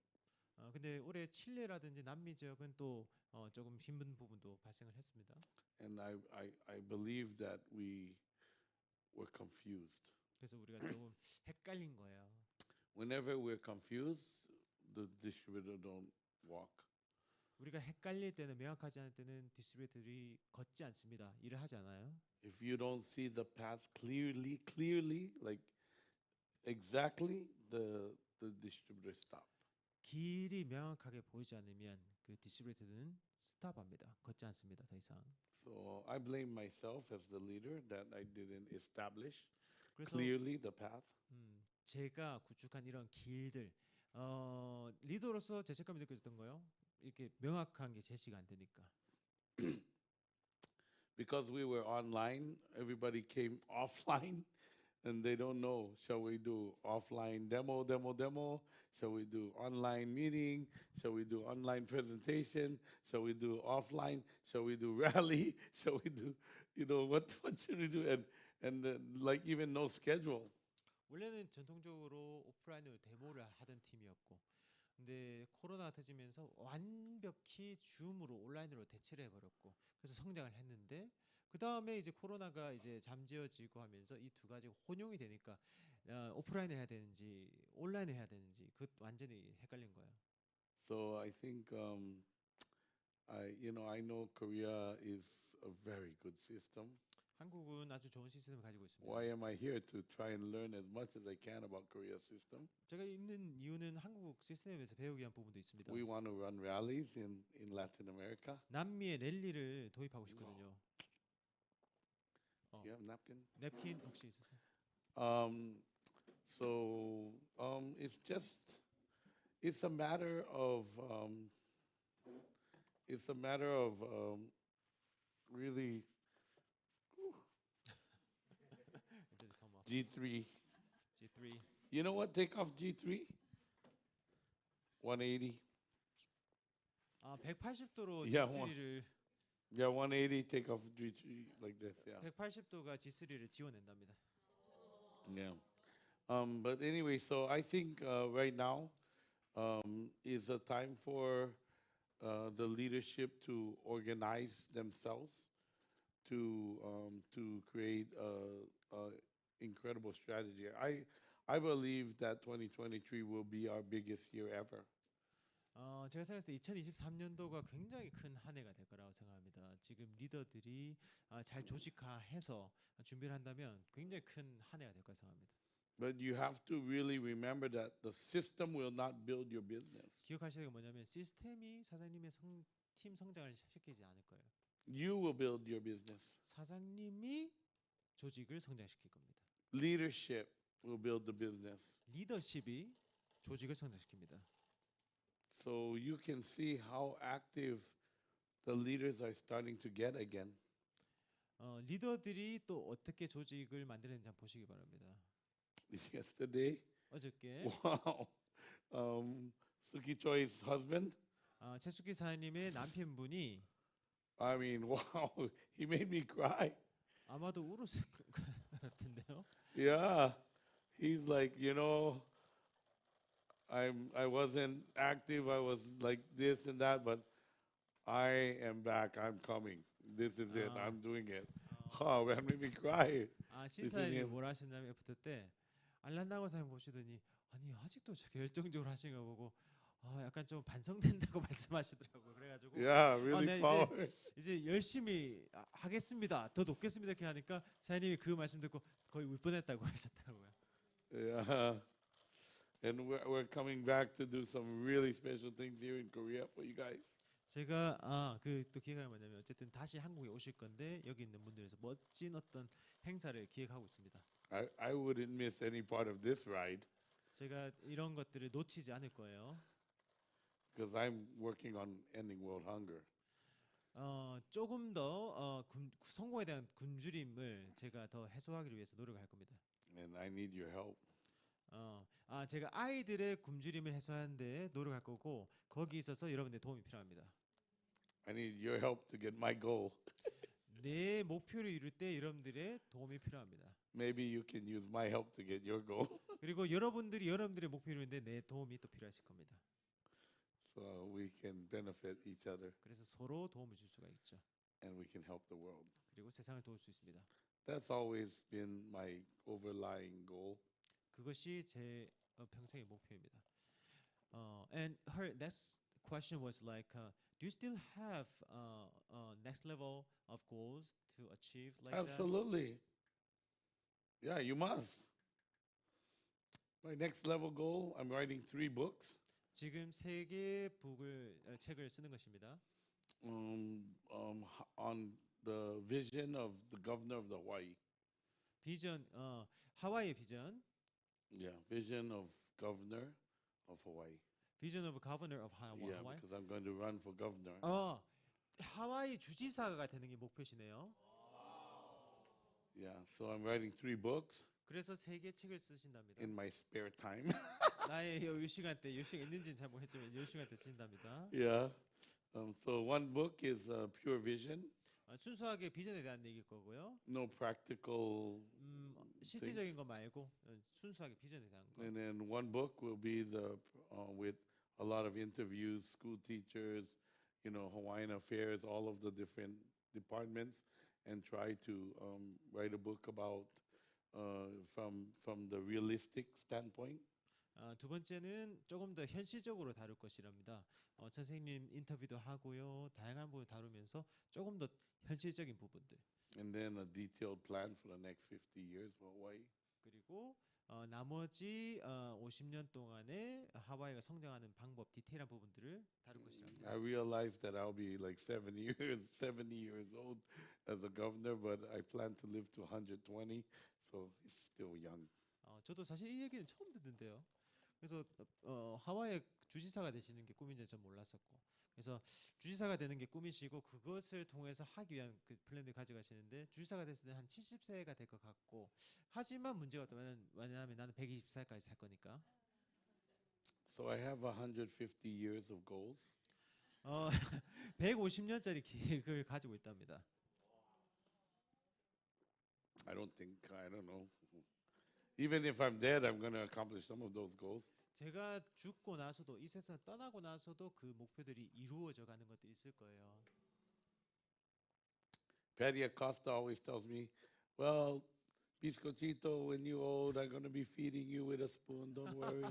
근데 올해 칠레라든지 남미 지역은 또 조금 힘든 부분도 발생을 했습니다. And I believe that we were confused. 그래서 우리가 조금 헷갈린 거예요. Whenever we're confused, the distributor don't walk. 우리가 헷갈릴 때는 명확하지 않을 때는 디스트리뷰터들이 걷지 않습니다. 일을 하지 않아요. If you don't see the path clearly, like exactly, the distributor stop. 길이 명확하게 보이지 않으면 그 디스트리뷰터는 스탑합니다. 걷지 않습니다. 더 이상. So I blame myself as the leader that I didn't establish 그래서 clearly the path. 제가 구축한 이런 길들 리더로서 죄책감이 느껴졌던 거요. 이렇게 명확한 게 제시가 안 되니까. Because we were online, everybody came offline, and they don't know. Shall we do offline demo? Shall we do online meeting? Shall we do online presentation? Shall we do offline? Shall we do rally? Shall we do, what should we do? And like even no schedule. 원래는 전통적으로 오프라인으로 데모를 하던 팀이었고, 근데 코로나가 터지면서 완벽히 줌으로 온라인으로 대체를 해버렸고, 그래서 성장을 했는데 그 다음에 이제 코로나가 이제 잠재워지고 하면서 이 두 가지가 혼용이 되니까 오프라인을 해야 되는지 온라인을 해야 되는지 그 완전히 헷갈린 거예요. So I think I know Korea is a very good system. 한국은 아주 좋은 시스템을 가지고 있습니다. Why am I here to try and learn as much as I can about Korea system? 제가 있는 이유는 한국 시스템에서 배우기 위한 부분도 있습니다. We want to run rallies in Latin America. 남미의 랠리를 도입하고 싶거든요. You have napkin? 냅킨 혹시 있으세요? It's a matter of really G3. G3. You know what? Take off G3. 180. 아 180도로 Yeah, G3를 Yeah, 180 take off G3 like this. Yeah. 180도가 G3를 지원한답니다. Yeah. But anyway, so I think right now is a time for the leadership to organize themselves to create a incredible strategy. I believe that 2023 will be our biggest year ever. 제가 생각할 때 2023년도가 굉장히 큰 한 해가 될 거라고 생각합니다. 지금 리더들이 잘 조직화해서 준비를 한다면 굉장히 큰 한 해가 될 거라 생각합니다. But you have to really remember that the system will not build your business. 기억하셔야 될 게 뭐냐면 시스템이 사장님의 팀 성장을 시키지 않을 거예요. You will build your business. 사장님이 조직을 성장시킬 겁니다. Leadership will build the business. 리더십이 조직을 성장시킵니다. So you can see how active the leaders are starting to get again. 리더들이 또 어떻게 조직을 만드는지 한번 보시기 바랍니다. Yesterday, 어저께 wow, Suki Choi's husband, 최숙기 사장님의 남편분이 I mean, wow, he made me cry. 아마도 울었을 것 같은데요. Yeah, he's like, I wasn't active. I was like this and that, but I am back. I'm coming. This is it. I'm doing it. Oh, man, made me cry. 신사님이 listening. 뭐라 하셨냐면 애프터 때 알란나가오 사장 보시더니 아니 아직도 저렇게 열정적으로 하시는 거 보고 약간 좀 반성된다고 말씀하시더라고요. 그래가지고 Yeah, really 네, power. 이제 열심히 하겠습니다. 더 높겠습니다. 이렇게 하니까 사장님이 그 말씀 듣고 거의 울 뻔했다고 하셨다고요. Yeah. And we're coming back to do some really special things here in Korea for you guys. 제가 그 또 기획하는 뭐냐면 어쨌든 다시 한국에 오실 건데 여기 있는 분들에서 멋진 어떤 행사를 기획하고 있습니다. I wouldn't miss any part of this ride 제가 이런 것들을 놓치지 않을 거예요. because I'm working on ending world hunger. 조금 더 성공에 대한 굶주림을 제가 더 해소하기 위해서 노력할 겁니다. And I need your help. 제가 아이들의 굶주림을 해소하는데 노력할 거고 거기 있어서 여러분의 도움이 필요합니다. I need your help to get my goal. 내 목표를 이룰 때 여러분들의 도움이 필요합니다. Maybe you can use my help to get your goal. 그리고 여러분들의 목표를 이루는데 내 도움이 또 필요하실 겁니다. So we can benefit each other 그래서 서로 도움을 줄 수가 있죠. and we can help the world. 그리고 세상을 도울 수 있습니다. That's always been my overlying goal. 그것이 제 평생의 목표입니다. And her next question was like, do you still have next level of goals to achieve like Absolutely. Yeah, you must. My next level goal, I'm writing 3 books. 지금 3개의 책을 쓰는 것입니다. On the vision of the governor of the Hawaii. 비전, 하와이의 비전. Yeah, vision of governor of Hawaii. Vision of Governor of Hawaii. Yeah, because I'm going to run for governor. 하와이 주지사가 되는 게 목표시네요. Yeah, so I'm writing 3 books 그래서 3개 책을 쓰신답니다. in my spare time. 나의 여유 시간 때, 여유 시간 있는지는 잘 모르겠지만 여유 시간 때 쓰신답니다. Yeah. So one book is Pure Vision. 순수하게 비전에 대한 얘기일 거고요. No practical. 실질적인 거 말고 순수하게 비전에 대한 거. And then one book will be with a lot of interviews, school teachers, Hawaiian affairs, all of the different departments, and try to write a book about from the realistic standpoint. 두 번째는 조금 더 현실적으로 다룰 것이랍니다. 선생님 인터뷰도 하고요, 다양한 부분을 다루면서 조금 더 현실적인 부분들. And then a detailed plan for the next 50 years for Hawaii. 그리고 나머지 50년 동안에 하와이가 성장하는 방법, 디테일한 부분들을 다룰 것이랍니다. I realize that I'll be like 70 years old as a governor, but I plan to live to 120, so it's still young. 저도 사실 이 얘기는 처음 듣는데요. 그래서 하와이 주지사가 되시는 게 꿈인지 전 몰랐었고, 그래서 주지사가 되는 게 꿈이시고 그것을 통해서 하기 위한 그 플랜을 가져가시는데 주지사가 됐을 때 한 70세가 될 것 같고, 하지만 문제가 없다면 왜냐하면 나는 120살까지 살 거니까. So I have 150 years of goals. 어, 150년짜리 계획을 가지고 있답니다. I don't know. Even if I'm dead, I'm going to accomplish some of those goals. 제가 죽고 나서도 이 세상 떠나고 나서도 그 목표들이 이루어져 가는 것도 있을 거예요. Patty Acosta always tells me, well, Biscochito, when you're old, I'm going to be feeding you with a spoon. Don't worry.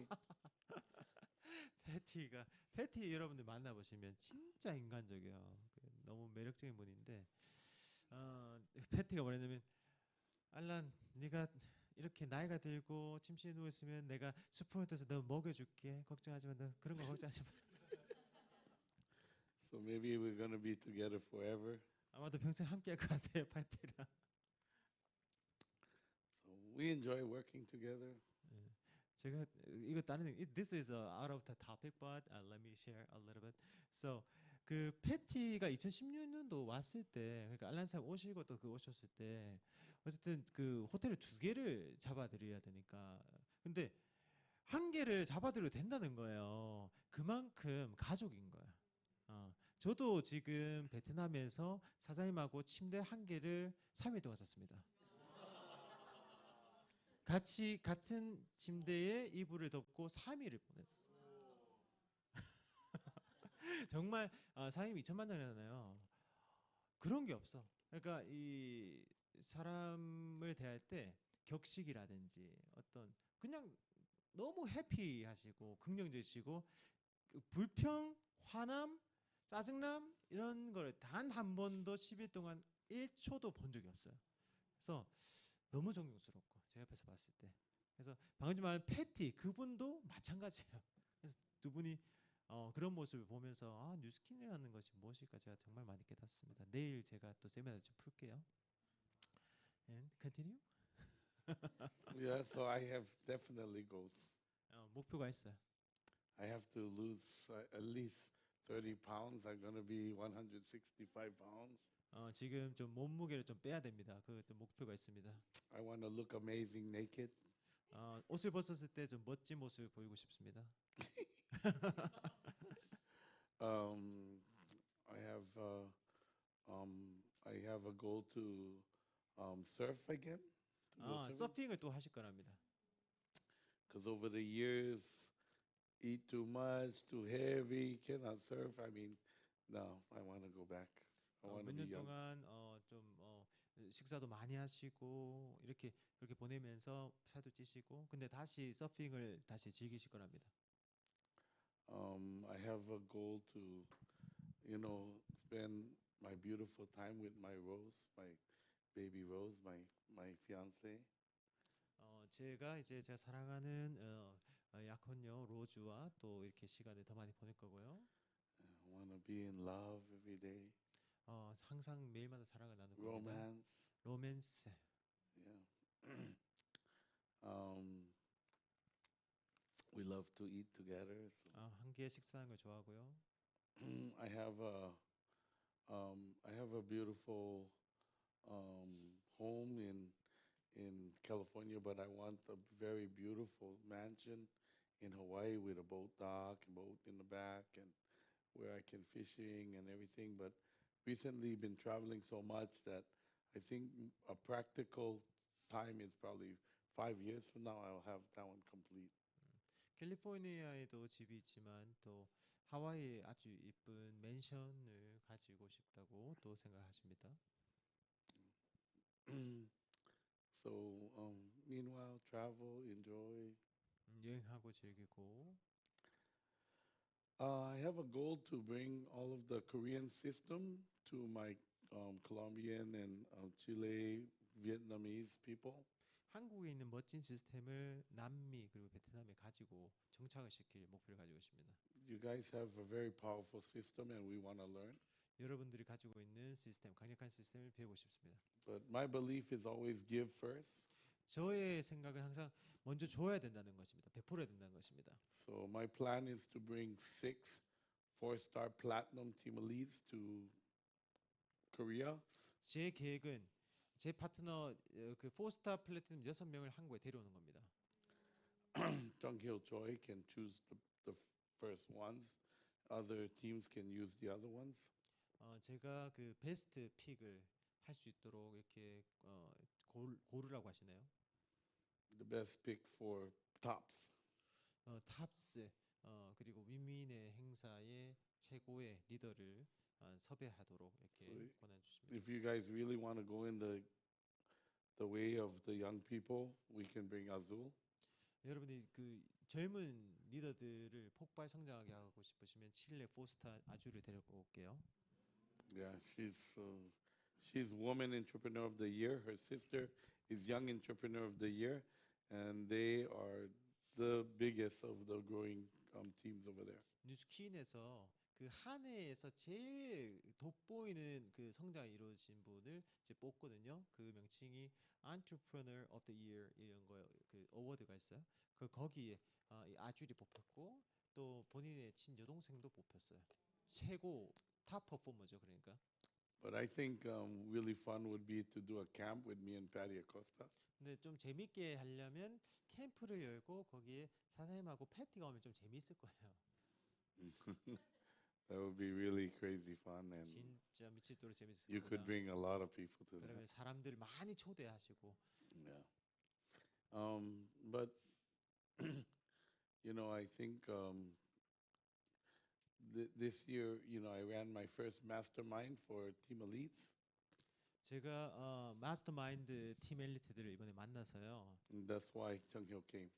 패티 여러분들 만나보시면 진짜 인간적이에요. 너무 매력적인 분인데 패티가 뭐냐면 알란 네가 이렇게 나이가 들고 침실에 누워 있으면 내가 스푼을 떠서 너 먹여줄게. 걱정하지 마. 너 그런 거 걱정하지 마. So maybe we're going to be together forever. 아마도 평생 함께할 것 같아요, 패티랑. So we enjoy working together. 제가 이거 다른 this is out of the topic, but let me share a little bit. So 그 패티가 2016년도 왔을 때, 그러니까 알란 사람 오시고 또 그 오셨을 때, 어쨌든 그 호텔을 2개를 잡아드려야 되니까, 근데 1개를 잡아드려도 된다는 거예요. 그만큼 가족인 거야. 저도 지금 베트남에서 사장님하고 침대 1개를 3일 동안 잤습니다. 같이 같은 침대에 이불을 덮고 3일을 보냈어. 정말 사장님 2천만 원이잖아요. 그런 게 없어. 그러니까 이 사람을 대할 때 격식이라든지 어떤 그냥 너무 해피하시고 긍정적이시고 그 불평, 화남, 짜증남 이런 걸 단 한 번도 10일 동안 1초도 본 적이 없어요. 그래서 너무 존경스럽고 제 옆에서 봤을 때. 그래서 방금 말한 패티 그분도 마찬가지예요. 그래서 두 분이 그런 모습을 보면서 뉴스킨이라는 것이 무엇일까 제가 정말 많이 깨닫습니다. 내일 제가 또 세미나를 좀 풀게요. And continue. Yeah, so I have definitely goals. 목표가 있어요. I have to lose at least 30 pounds. I'm going to be 165 pounds. 지금 좀 몸무게를 좀 빼야 됩니다. 그 좀 목표가 있습니다. I want to look amazing naked. 옷을 벗었을 때 좀 멋진 모습을 보이고 싶습니다. I have a goal to surf again. To go surfing. 서핑을 또 하실 거랍니다. Because over the years, eat too much, too heavy, cannot surf. I mean, no, I want to go back. I want to 몇 be 년 young. 동안 식사도 많이 하시고 이렇게 그렇게 보내면서 살도 찌시고 근데 다시 서핑을 다시 즐기실 거랍니다. I have a goal to, spend my beautiful time with my Rose, my baby Rose, my fiance. 제가 사랑하는 약혼녀 로즈와 또 이렇게 시간을 더 많이 보낼 거고요. I want to be in love every day. 항상 매일마다 사랑을 나눌 겁니다. Romance. 로맨스. Yeah. We love to eat together. So 함께 식사하는 걸 좋아하고요. I have a beautiful home in California, but I want a very beautiful mansion in Hawaii with a boat dock, boat in the back, and where I can fishing and everything. But recently been traveling so much that I think a practical time is probably 5 years from now I'll have that one complete. 캘리포니아에도 집이 있지만 또 하와이에 아주 이쁜 맨션을 가지고 싶다고 또 생각하십니다. So meanwhile, travel, enjoy. 여행하고 즐기고. I have a goal to bring all of the Korean system to my Colombian and Chile, Vietnamese people. 한국에 있는 멋진 시스템을 남미 그리고 베트남에 가지고 정착을 시킬 목표를 가지고 있습니다. You guys have a very powerful system and we want to learn. 여러분들이 가지고 있는 시스템, 강력한 시스템을 배우고 싶습니다. But my belief is always give first. 저의 생각은 항상 먼저 줘야 된다는 것입니다. 베풀어야 된다는 것입니다. So my plan is to bring 6 4-star platinum team leads to Korea. 제 계획은 제 파트너 그 4스타 플래티넘 6명을 한국에 데려오는 겁니다. Jung Hil Choi can choose the first ones, other teams can use the other ones? 제가 그 베스트 픽을 할 수 있도록 이렇게 고르라고 하시네요. The best pick for tops. 탑스 그리고 윈윈의 행사의 최고의 리더를 섭외하도록 이렇게 So 권한 주십니다. if you guys really want to go in the way of the young people, we can bring Azul. 여러분이 그 젊은 리더들을 폭발 성장하게 하고 싶으시면 칠레 포스타 아주를 데리고 올게요. Yeah, she's Woman Entrepreneur of the Year. Her sister is Young Entrepreneur of the Year, and they are the biggest of the growing teams over there. 뉴스킨에서 그 한 해에서 제일 돋보이는 그 성장이 이루어진 분을 이제 뽑거든요. 그 명칭이 Entrepreneur of the Year 이런 거 그 어워드가 있어요. 그 거기에 이 아줄이 뽑혔고 또 본인의 친여동생도 뽑혔어요. 최고 탑 퍼포머죠. 그러니까. But I think really fun would be to do a camp with me and Patty Acosta. 근데 좀 재밌게 하려면 캠프를 열고 거기에 사장님하고 패티가 오면 좀 재밌을 거예요. That would be really crazy fun, and 진짜 미치도록 재밌을 you could 겁니다. bring a lot of people to that. 그러면 사람들 많이 초대하시고 Yeah. But I think this year, I ran my first mastermind for Team Elites. 제가 마스터마인드 팀 엘리트들을 이번에 만나서요. And that's why Chung-Hyo came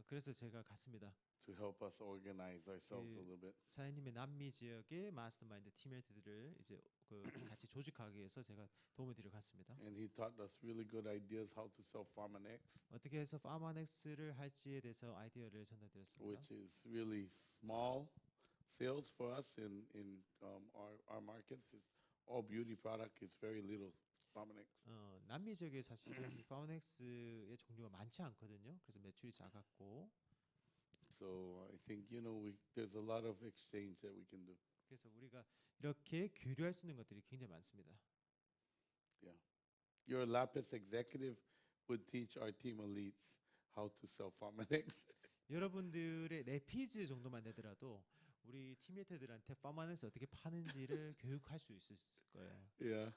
그래서 제가 갔습니다. to help us organize ourselves a little bit. 사장님의 남미 지역의 마스터마인드 팀 엘리트들을 이제 그 같이 조직하기 위해서 제가 도움을 드려 갔습니다. And he taught us really good ideas how to sell Pharmanex, 어떻게 해서 파마넥스를 할지에 대해서 아이디어를 전달드렸습니다. which is really small sales for us in our markets. Is all beauty product. It's very little Pharmanex. 남미 지역에 사실은 파마넥스의 종류가 많지 않거든요. 그래서 매출이 작았고 So I think there's a lot of exchange that we can do. 그래서 우리가 이렇게 교류할 수 있는 것들이 굉장히 많습니다. Your Lapis executive would teach our team elites how to sell Pharmanex. 여러분들의 레피즈 정도만 되더라도 우리 팀메이트들한테 파마넥스 어떻게 파는지를 교육할 수 있을 거예요. Yeah.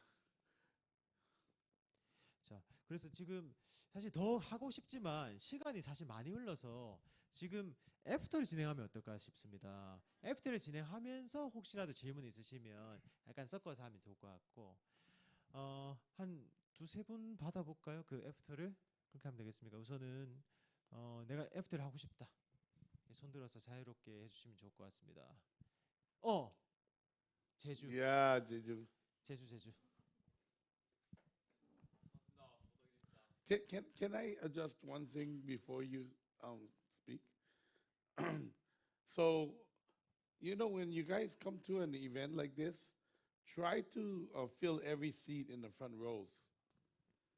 자, 그래서 지금 사실 더 하고 싶지만 시간이 사실 많이 흘러서 지금 애프터를 진행하면 어떨까 싶습니다. 애프터를 진행하면서 혹시라도 질문 있으시면 약간 섞어서 하면 좋을 것 같고 한 두세 분 받아볼까요? 그 애프터를 그렇게 하면 되겠습니까? 우선은 내가 애프터를 하고 싶다. 손 들어서 자유롭게 해주시면 좋을 것 같습니다. 제주. Yeah, Jeju. 제주. Can I adjust one thing before you speak? So, when you guys come to an event like this, try to fill every seat in the front rows.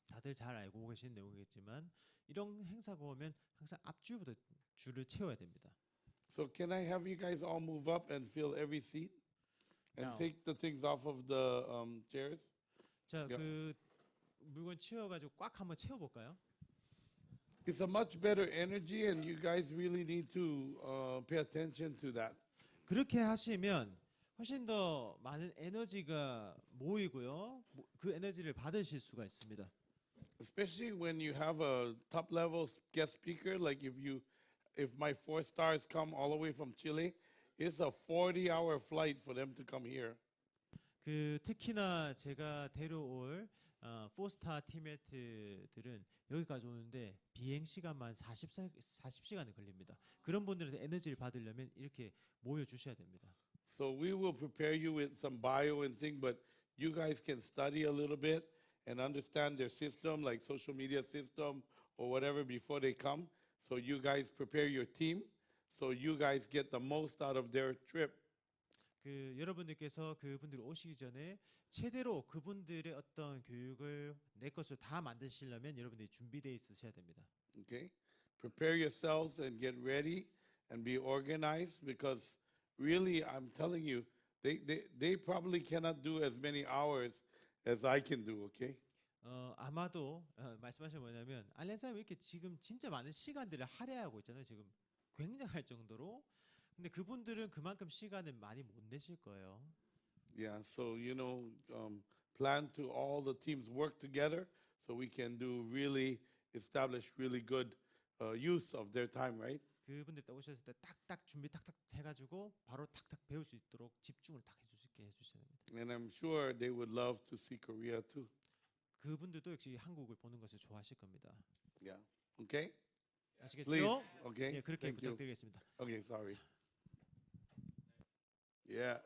다들 잘 알고 계신 내용이겠지만 이런 행사가 오면 항상 앞줄부터 줄을 채워야 됩니다. So can I have you guys all move up and fill every seat and Now. take the things off of the chairs? 자, Yeah. 그 물건 채워가지고 꽉 한번 채워볼까요? It's a much better energy, and you guys really need to pay attention to that. 그렇게 하시면 훨씬 더 많은 에너지가 모이고요. 그 에너지를 받으실 수가 있습니다. Especially when you have a top level guest speaker, like if my 4 stars come all the way from Chile, it's a 40-hour flight for them to come here. 그 특히나 제가 데려올 포스타 팀메이트들은 여기까지 오는데 비행 시간만 40시간이 걸립니다. 그런 분들한테 에너지를 받으려면 이렇게 모여 주셔야 됩니다. So we will prepare you with some bio and thing, but you guys can study a little bit and understand their system, like social media system or whatever, before they come. So you guys prepare your team, so you guys get the most out of their trip. 그 여러분들께서 그분들 오시기 전에 최대로 그분들의 어떤 교육을 내 것으로 다 만드시려면 여러분들이 준비되어 있으셔야 됩니다. Okay, prepare yourselves and get ready and be organized, because really, I'm telling you, they probably cannot do as many hours as I can do. Okay. 아마도 말씀하신 뭐냐면 알렌사님 이렇게 지금 진짜 많은 시간들을 할애하고 있잖아요. 지금 굉장할 정도로 근데 그분들은 그만큼 시간을 많이 못 내실 거예요. Yeah, so plan to all the teams work together so we can establish really good use of their time, right? 그분들 딱 오셨을 때 딱딱 준비 탁탁 해가지고 바로 탁탁 배울 수 있도록 집중을 딱 해줄 수 있게 해주셔야 됩니다. And I'm sure they would love to see Korea too. 그분들도 역시 한국을 보는 것을 좋아하실 겁니다. Yeah. Okay? 아시겠죠? Please. Okay. 예, 그렇게 Thank you. 부탁드리겠습니다. Okay, sorry. Yeah.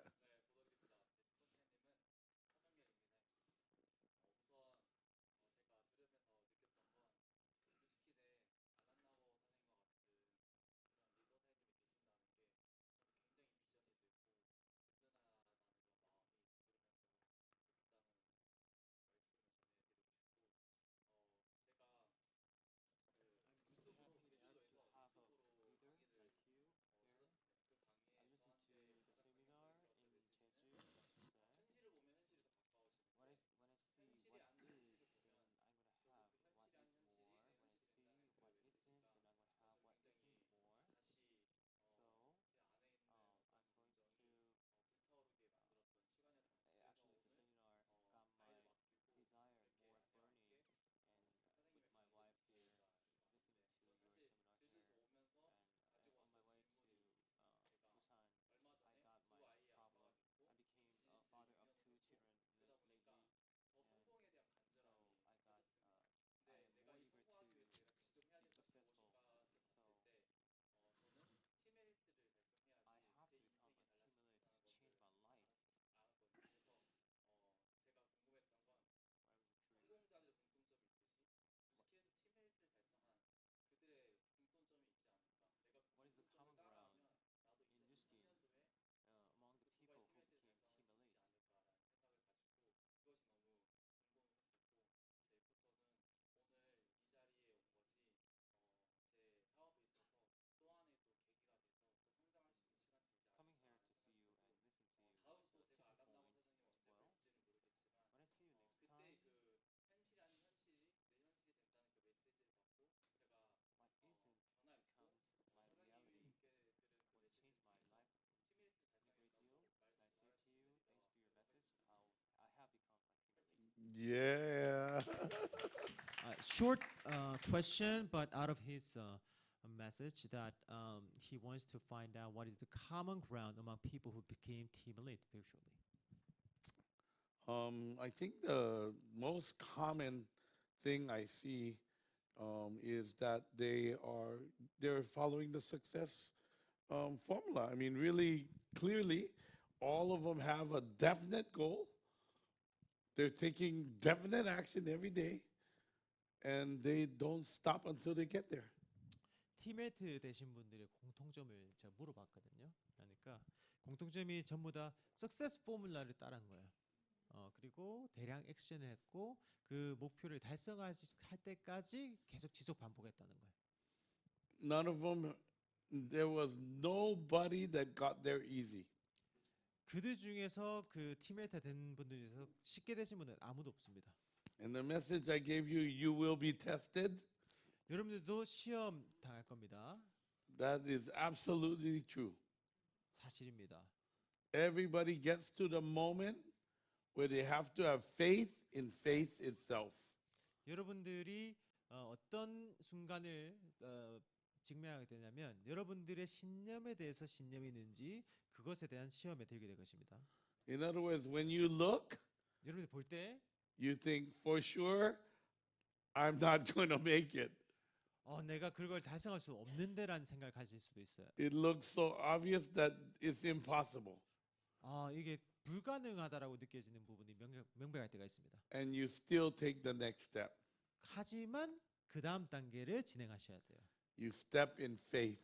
Yeah. Short question, but out of his message that he wants to find out what is the common ground among people who became team elite virtually. I think the most common thing I see is that they're following the success formula. I mean, really clearly, all of them have a definite goal. They're taking definite action every day, and they don't stop until they get there. 팀메이트 되신 분들의 공통점을 제가 물어봤거든요. 그러니까 공통점이 전부 다 석세스 포뮬라를 따른 거예요. 그리고 대량 액션을 했고 그 목표를 달성할 때까지 계속 지속 반복했다는 거예요. None of them, there was nobody that got there easy. 그들 중에서 그 팀메이트 된 분들 중에서 쉽게 되신 분은 아무도 없습니다. And the message I gave you, you will be tested. 여러분들도 시험 당할 겁니다. That is absolutely true. 사실입니다. Everybody gets to the moment where they have to have faith in faith itself. 여러분들이 어떤 순간을 직면하게 되냐면 여러분들의 신념에 대해서 신념이 있는지 그것에 대한 시험에 들게 될 것입니다. In other words, when you look, 여러분들 볼 때 you think for sure I'm not going to make it. 내가 그걸 달성할 수 없는데라는 생각을 가질 수도 있어요. It looks so obvious that it's impossible. 이게 불가능하다라고 느껴지는 부분이 명백할 때가 있습니다. And you still take the next step. 하지만 그 다음 단계를 진행하셔야 돼요. You step in faith.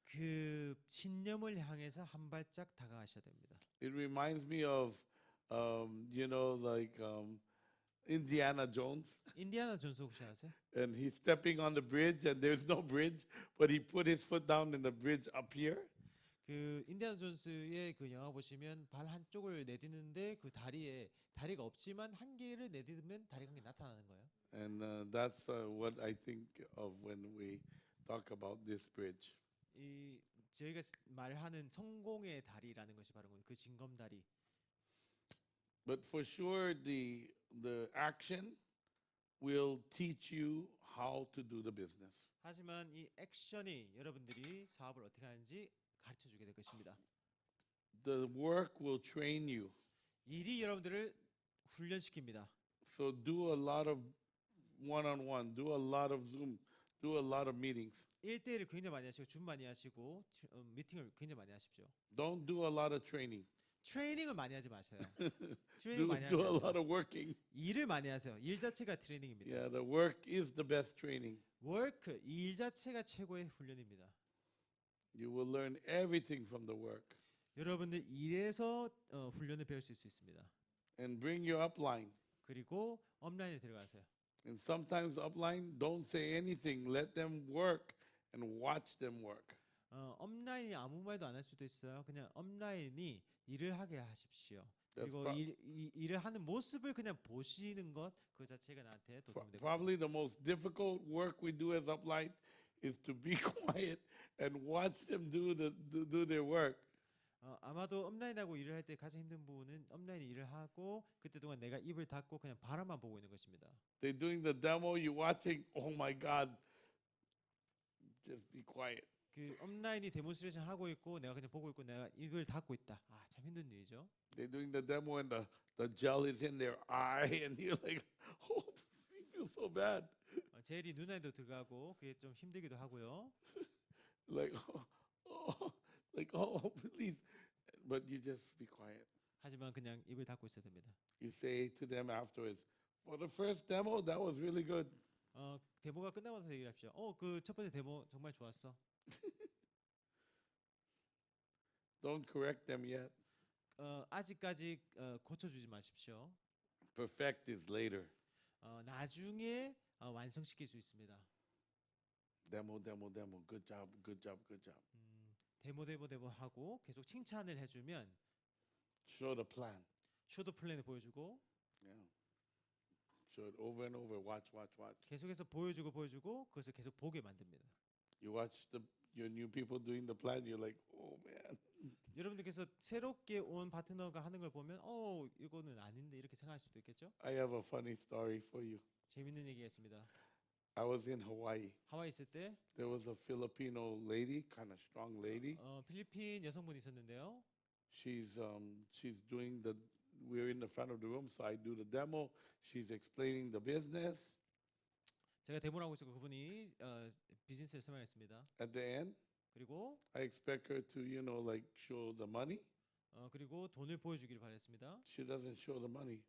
그 신념을 향해서 한 발짝 다가가셔야 됩니다. It reminds me of, Indiana Jones. 인디아나 존스 혹시 아세요? And he's stepping on the bridge, and there's no bridge, but he put his foot down in the bridge up here. 그 인디아나 존스의 그 영화 보시면 발 한쪽을 내딛는데 그 다리가 없지만 한 개를 내딛으면 다리가 한 개 나타나는 거예요. And that's what I think of when we talk about this bridge. 이 저희가 말하는 성공의 다리라는 것이 바로 그 징검다리. But for sure, the action will teach you how to do the business. 하지만 이 액션이 여러분들이 사업을 어떻게 하는지 가르쳐 주게 될 것입니다. The work will train you. 일이 여러분들을 훈련시킵니다. So do a lot of one-on-one, do a lot of Zoom, do a lot of meetings. 1대1을 굉장히 많이 하시고 줌 많이 하시고 미팅을 굉장히 많이 하십시오. Don't do a lot of training. 트레이닝을 많이 하지 마세요. 트레이닝 Do, 많이 do a 하세요. lot of working. 일을 많이 하세요. 일 자체가 트레이닝입니다. Yeah, the work is the best training. 워크 일 자체가 최고의 훈련입니다. You will learn everything from the work. 여러분들 일에서 훈련을 배울 수 있습니다. And bring your upline. 그리고 업라인에 들어가세요. And sometimes upline don't say anything. Let them work and watch them work. 업라인이 아무 말도 안 할 수도 있어요. 그냥 업라인이 일을 하게 하십시오. That's 그리고 일을 하는 모습을 그냥 보시는 것 그 자체가 나한테 도움이 됩니다. Probably the most difficult work we do as upline is to be quiet and watch them do their work. 아마도 업라인하고 일을 할 때 가장 힘든 부분은 업라인이 일을 하고 그때 동안 내가 입을 닫고 그냥 바라만 보고 있는 것입니다. They're doing the demo, you're watching, oh my God, just be quiet. 그 업라인이 데몬스트레이션 하고 있고 내가 그냥 보고 있고 내가 입을 닫고 있다. 아, 참 힘든 일이죠. They're doing the demo and the gel is in their eye and you're like, oh, you feel so bad. 젤이 눈에도 들어가고 그게 좀 힘들기도 하고요. Like, like, oh, please. But you just be quiet. 하지만 그냥 입을 닫고 있어야 됩니다. You say to them afterwards, for the first demo, that was really good. 데모가 끝나고 나서 얘기를 합시다. 그 첫 번째 데모 정말 좋았어. Don't correct them yet. 아직까지 고쳐주지 마십시오. Perfect is later. 나중에 완성시킬 수 있습니다. Demo. Good job. 데모 하고 계속 칭찬을 해주면 Show the plan. 쇼도 플랜을 보여주고 Yeah. Show it over and over. Watch. 계속해서 보여주고 그것을 계속 보게 만듭니다. You watch your new people doing the plan. You're like, oh man. 여러분들께서 새롭게 온 파트너가 하는 걸 보면 이거는 아닌데 이렇게 생각할 수도 있겠죠. I have a funny story for you. 재밌는 얘기가 있습니다. I was in Hawaii. 하와이 있을 때 There was a Filipino lady, kind of strong lady. 필리핀 여성분이 있었는데요. She's doing we're in the front of the room, so I do the demo. She's explaining the business. 제가 데모를 하고 있었고 그분이 비즈니스를 설명했습니다. At the end, 그리고 I expect her to, like show the money. 그리고 돈을 보여주기를 바랬습니다. She doesn't show the money.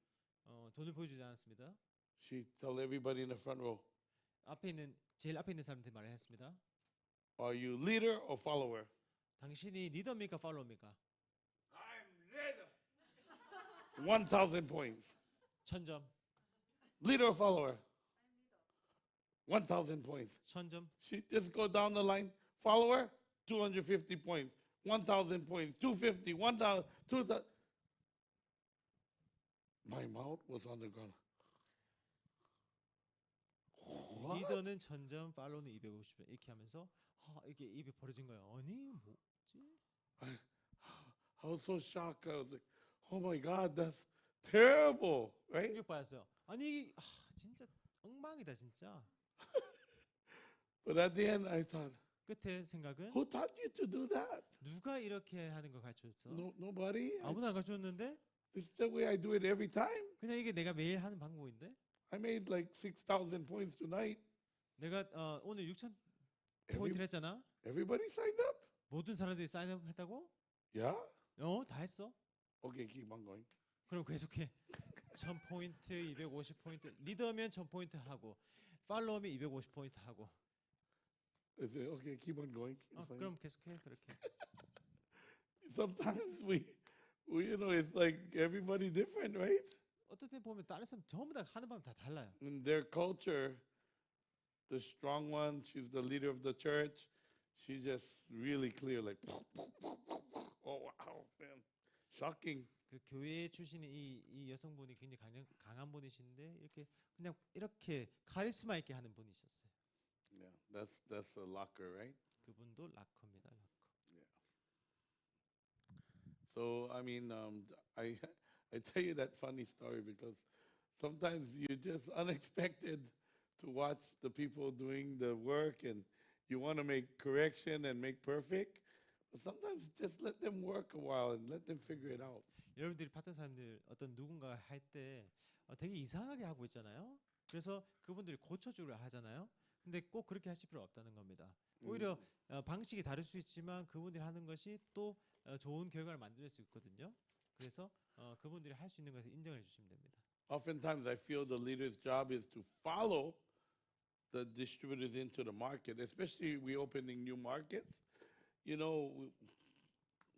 돈을 보여주지 않았습니다. She tell everybody in the front row, 제일 앞에 있는 사람한테 말을 했습니다. are you leader or follower? 당신이 리더입니까, 팔로우입니까? I'm leader. 1,000 points. 1000점. Leader or follower? 1,000 points. 1000점. She just go down the line. Follower, 250 points. 1,000 points. 250, 1,000, 2,000. My mouth was on the ground. What? 리더는 1000점, 팔로우는 250점 이렇게 하면서 이게 입이 벌어진 거예요. 아니 뭐지? I was so shocked. I was like, oh my God, that's terrible, right? 충격받았어요. 아니 진짜 엉망이다 진짜. But at the end, I thought, 끝에 생각은 who taught you to do that? 누가 이렇게 하는 걸 가르쳐줬어? Nobody. 아무도 안 가르쳐줬는데 This is the way I do it every time. 그냥 이게 내가 매일 하는 방법인데 I made like 6,000 points tonight. 내가 오늘 6000 포인트를 했잖아. Everybody signed up? 모든 사람들이 사인업 했다고? Yeah? 다 했어? Okay, keep on going. 그럼 계속해. 1000포인트, 250포인트. 리더면 1000포인트 하고 팔로우면 250포인트 하고. I said, okay, keep on going. It's fine. 그럼 계속해 그렇게. Sometimes we, it's like everybody different, right? 어떨 때 보면 다른 사람 전부 다 하는 방법 다 달라요. In their culture, the strong one, she's the leader of the church. She's just really clear, like, oh wow, man, shocking. 그 교회 출신의 이 여성분이 굉장히 강한 분이신데 이렇게 그냥 이렇게 카리스마 있게 하는 분이셨어요. Yeah, that's a locker, right? 그분도 락커입니다. 락커. So I mean, I I tell you that funny story because sometimes you just unexpected to watch the people doing the work and you want to make correction and make perfect. But sometimes just let them work a while and let them figure it out. 여러분들이 봤던 사람들 어떤 누군가 할 때 되게 이상하게 하고 있잖아요. 그래서 그분들이 고쳐주려 하잖아요. 근데 꼭 그렇게 하실 필요 없다는 겁니다. 오히려 방식이 다를 수 있지만 그분들이 하는 것이 또 좋은 결과를 만들 수 있거든요. 그래서 그분들이 할 수 있는 것을 인정해 주시면 됩니다. Oftentimes, I feel the leader's job is to follow the distributors into the market, especially we opening new markets. You know,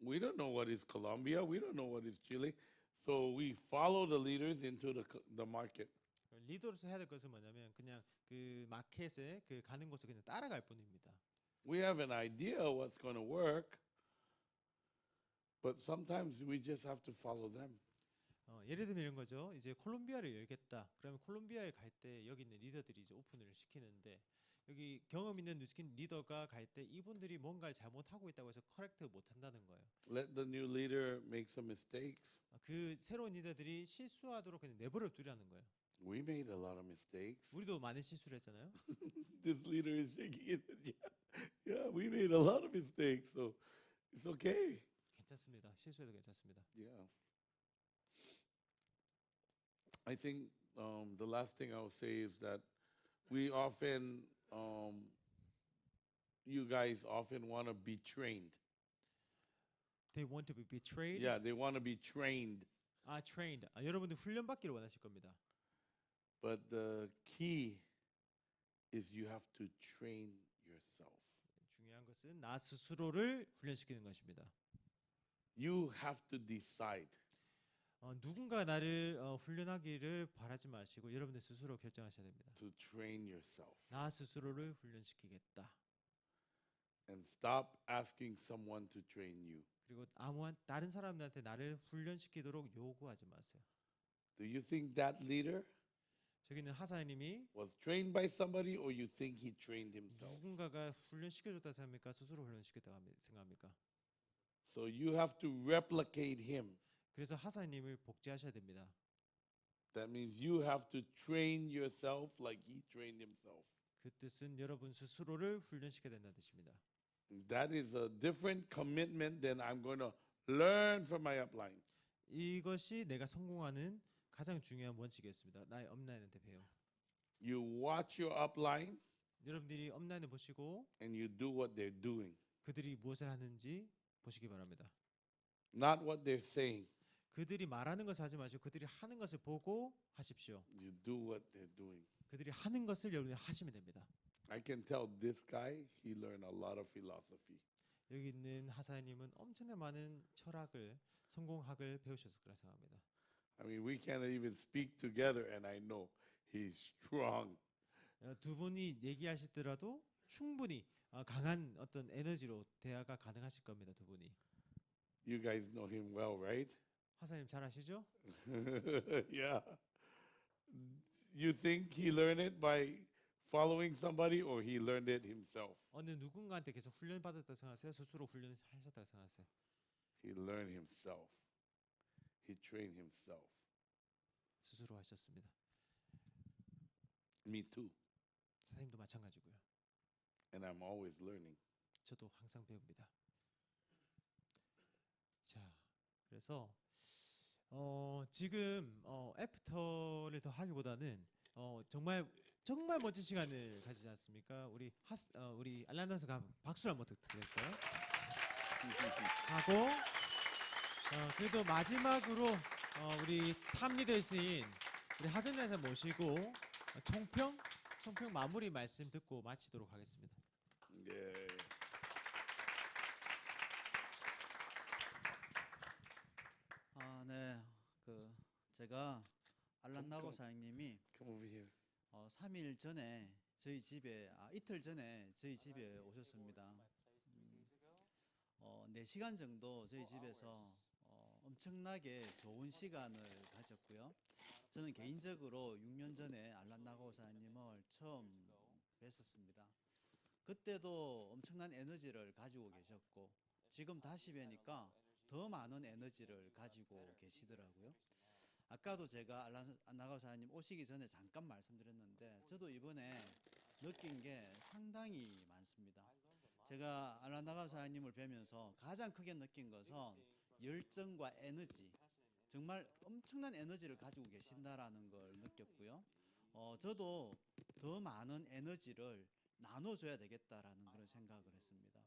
we don't know what is Colombia, we don't know what is Chile, so we follow the leaders into the market. 리더로서 해야 될 것은 뭐냐면 그냥 그 마켓에 그 가는 곳을 그냥 따라갈 뿐입니다. We have an idea what's going to work, but sometimes we just have to follow them. 예를 들면 이런 거죠. 이제 콜롬비아를 열겠다. 그러면 콜롬비아에 갈 때 여기 있는 리더들이 이제 오픈을 시키는데 여기 경험 있는 뉴스킨 리더가 갈 때 이분들이 뭔가를 잘못하고 있다고 해서 커렉트 못 한다는 거예요. Let the new leader make some mistakes. 그 새로운 리더들이 실수하도록 그냥 내버려 두라는 거예요. We made a lot of mistakes. 우리도 많은 실수를 했잖아요. This leader is shaking his head. Yeah, we made a lot of mistakes, so it's okay. 괜찮습니다. 실수해도 괜찮습니다. Yeah. I think the last thing I'll say is that we often, you guys often want to be trained. They want to be betrayed. Yeah, they want to be trained. trained. 여러분들 훈련받기를 원하실 겁니다. But the key is you have to train yourself. 중요한 것은 나 스스로를 훈련시키는 것입니다. You have to decide. 누군가 나를 훈련하기를 바라지 마시고 여러분들 스스로 결정하셔야 됩니다. To train yourself. 나 스스로를 훈련시키겠다. And stop asking someone to train you. 그리고 다른 사람들한테 나를 훈련시키도록 요구하지 마세요. Do you think that leader 저기 있는 하사님이 was trained by somebody, or you think he trained himself? 누군가가 훈련시켜줬다 생각합니까? 스스로 훈련시켰다고 생각합니까? So you have to replicate him. 그래서 하사님을 복제하셔야 됩니다. That means you have to train yourself like he trained himself. 그 뜻은 여러분 스스로를 훈련시켜야 된다는 뜻입니다. That is a different commitment than I'm going to learn from my upline. 이것이 내가 성공하는 가장 중요한 원칙이었습니다. 나의 업라인한테 배워. You watch your upline 여러분들이 업라인을 보시고 and you do what they're doing, 그들이 무엇을 하는지 보시기 바랍니다. not what they're saying. 그들이 말하는 것을 하지 마시고 그들이 하는 것을 보고 하십시오. You do what they're doing. 그들이 하는 것을 여러분이 하시면 됩니다. I can tell this guy, he learned a lot of philosophy. 여기 있는 하사님은 엄청나게 많은 철학을, 성공학을 배우셨을 거라 생각합니다. I mean, we can't even speak together and I know he's strong. 두 분이 얘기하시더라도 충분히 강한 어떤 에너지로 대화가 가능하실 겁니다. 두 분이. You guys know him well, right? 하사님 잘 아시죠? Yeah. You think he learned it by following somebody or he learned it himself? 어느 누군가한테 계속 훈련받았다고 생각하세요? 스스로 훈련하셨다고 생각하세요? He learned himself. He trained himself. 스스로 하셨습니다. Me too. 사장님도 마찬가지고요. And I'm always learning. 저도 항상 배웁니다. 자, 그래서 지금 애프터를 더 하기보다는 정말 멋진 시간을 가지지 않습니까? 우리 알란나가오가 박수를 한번 드릴까요? 하고 그래도 마지막으로 우리 탑 리더이신 우리 하정단사 모시고 총평 마무리 말씀 듣고 마치도록 하겠습니다. Yeah. 네. 제가 알란나가오 사장님이 Come over here. 3일 전에 저희 집에 이틀 전에 저희 집에 오셨습니다. 4시간 정도 저희 집에서 엄청나게 좋은 시간을 가졌고요. 저는 개인적으로 6년 전에 알란나가오 사장님을 처음 뵀었습니다. 그때도 엄청난 에너지를 가지고 계셨고 지금 다시 뵈니까 더 많은 에너지를 가지고 계시더라고요. 아까도 제가 알란나가오 사장님 오시기 전에 잠깐 말씀드렸는데 저도 이번에 느낀 게 상당히 많습니다. 제가 알란나가오 사장님을 뵈면서 가장 크게 느낀 것은 열정과 에너지, 정말 엄청난 에너지를 가지고 계신다라는 걸 느꼈고요. 저도 더 많은 에너지를 나눠줘야 되겠다라는 그런 생각을 했습니다.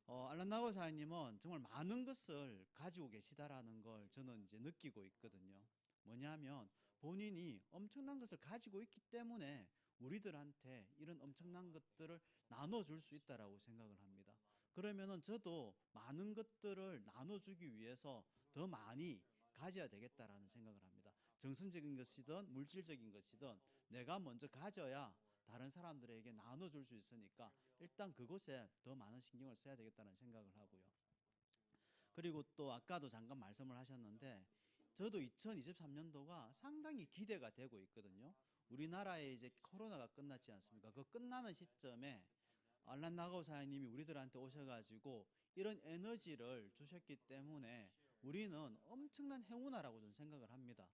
알란나가오 사장님은 정말 많은 것을 가지고 계시다라는 걸 저는 이제 느끼고 있거든요. 뭐냐면 본인이 엄청난 것을 가지고 있기 때문에 우리들한테 이런 엄청난 것들을 나눠줄 수 있다라고 생각을 합니다. 그러면은 저도 많은 것들을 나눠주기 위해서 더 많이 가져야 되겠다라는 생각을 합니다. 정신적인 것이든 물질적인 것이든 내가 먼저 가져야 다른 사람들에게 나눠줄 수 있으니까 일단 그곳에 더 많은 신경을 써야 되겠다는 생각을 하고요. 그리고 또 아까도 잠깐 말씀을 하셨는데 저도 2023년도가 상당히 기대가 되고 있거든요. 우리나라에 이제 코로나가 끝났지 않습니까? 그 끝나는 시점에 알란나가오 사장님이 우리들한테 오셔가지고 이런 에너지를 주셨기 때문에 우리는 엄청난 행운아라고 저는 생각을 합니다.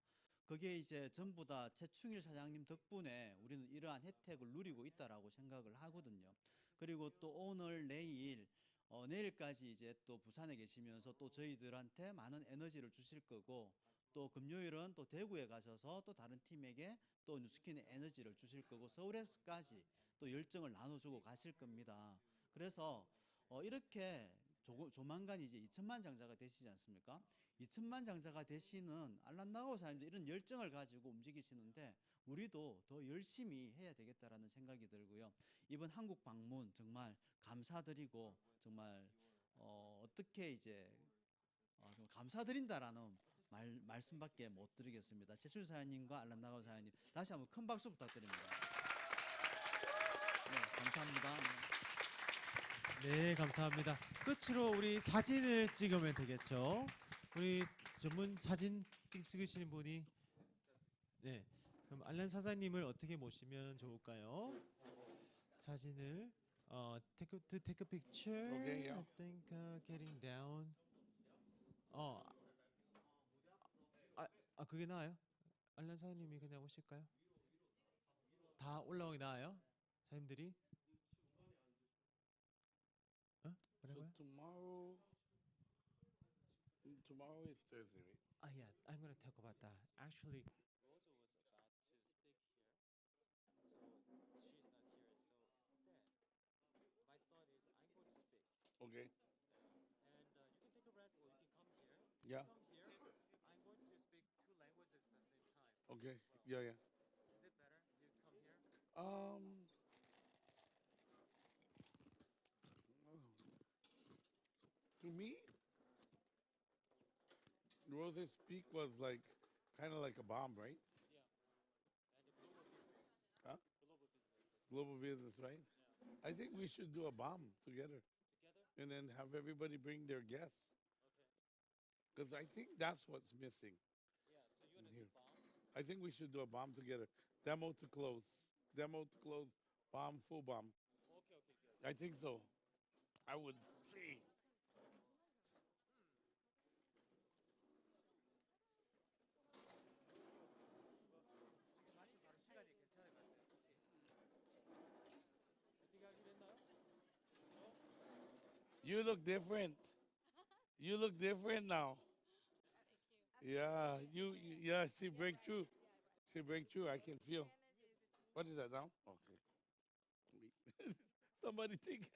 그게 이제 전부 다 최충일 사장님 덕분에 우리는 이러한 혜택을 누리고 있다라고 생각을 하거든요. 그리고 또 오늘 내일까지 이제 또 부산에 계시면서 또 저희들한테 많은 에너지를 주실 거고 또 금요일은 또 대구에 가셔서 또 다른 팀에게 또 뉴스킨의 에너지를 주실 거고 서울에서까지 또 열정을 나눠주고 가실 겁니다. 그래서 이렇게 조만간 이제 2천만 장자가 되시지 않습니까? 2천만 장자가 되시는 알란나가오 사람들 이런 열정을 가지고 움직이시는데 우리도 더 열심히 해야 되겠다라는 생각이 들고요. 이번 한국 방문 정말 감사드리고 정말 어떻게 이제 좀 감사드린다라는 말씀밖에 못 드리겠습니다. 최출 사장님과 알란나가오 사장님 다시 한번 큰 박수 부탁드립니다. 네, 감사합니다. 네, 감사합니다. 끝으로 우리 사진을 찍으면 되겠죠. 우리 전문 사진 찍으시는 분이 네, 그럼 알란 사장님을 어떻게 모시면 좋을까요? 사진을 take a picture. Okay, yeah. I think getting down. 그게 나아요? 알란 사장님이 그냥 오실까요? 다 올라오기 나아요? 사장님들이? So 뭐라고요? tomorrow is Thursday, right? Yeah, I'm gonna talk about that. Actually, Okay. Yeah. Okay. Yeah, yeah. To me, Rose's speak was like kind of like a bomb, right? Huh? Global business, right? I think we should do a bomb together. And then have everybody bring their guests. Because I think that's what's missing. In here. I think we should do a bomb together. Demo to close. Demo to close. Bomb, full bomb. I think so. I would say. You look different. You look different now. Yeah, yeah, she break through. She break through. I can feel. What is that now? Okay. Somebody take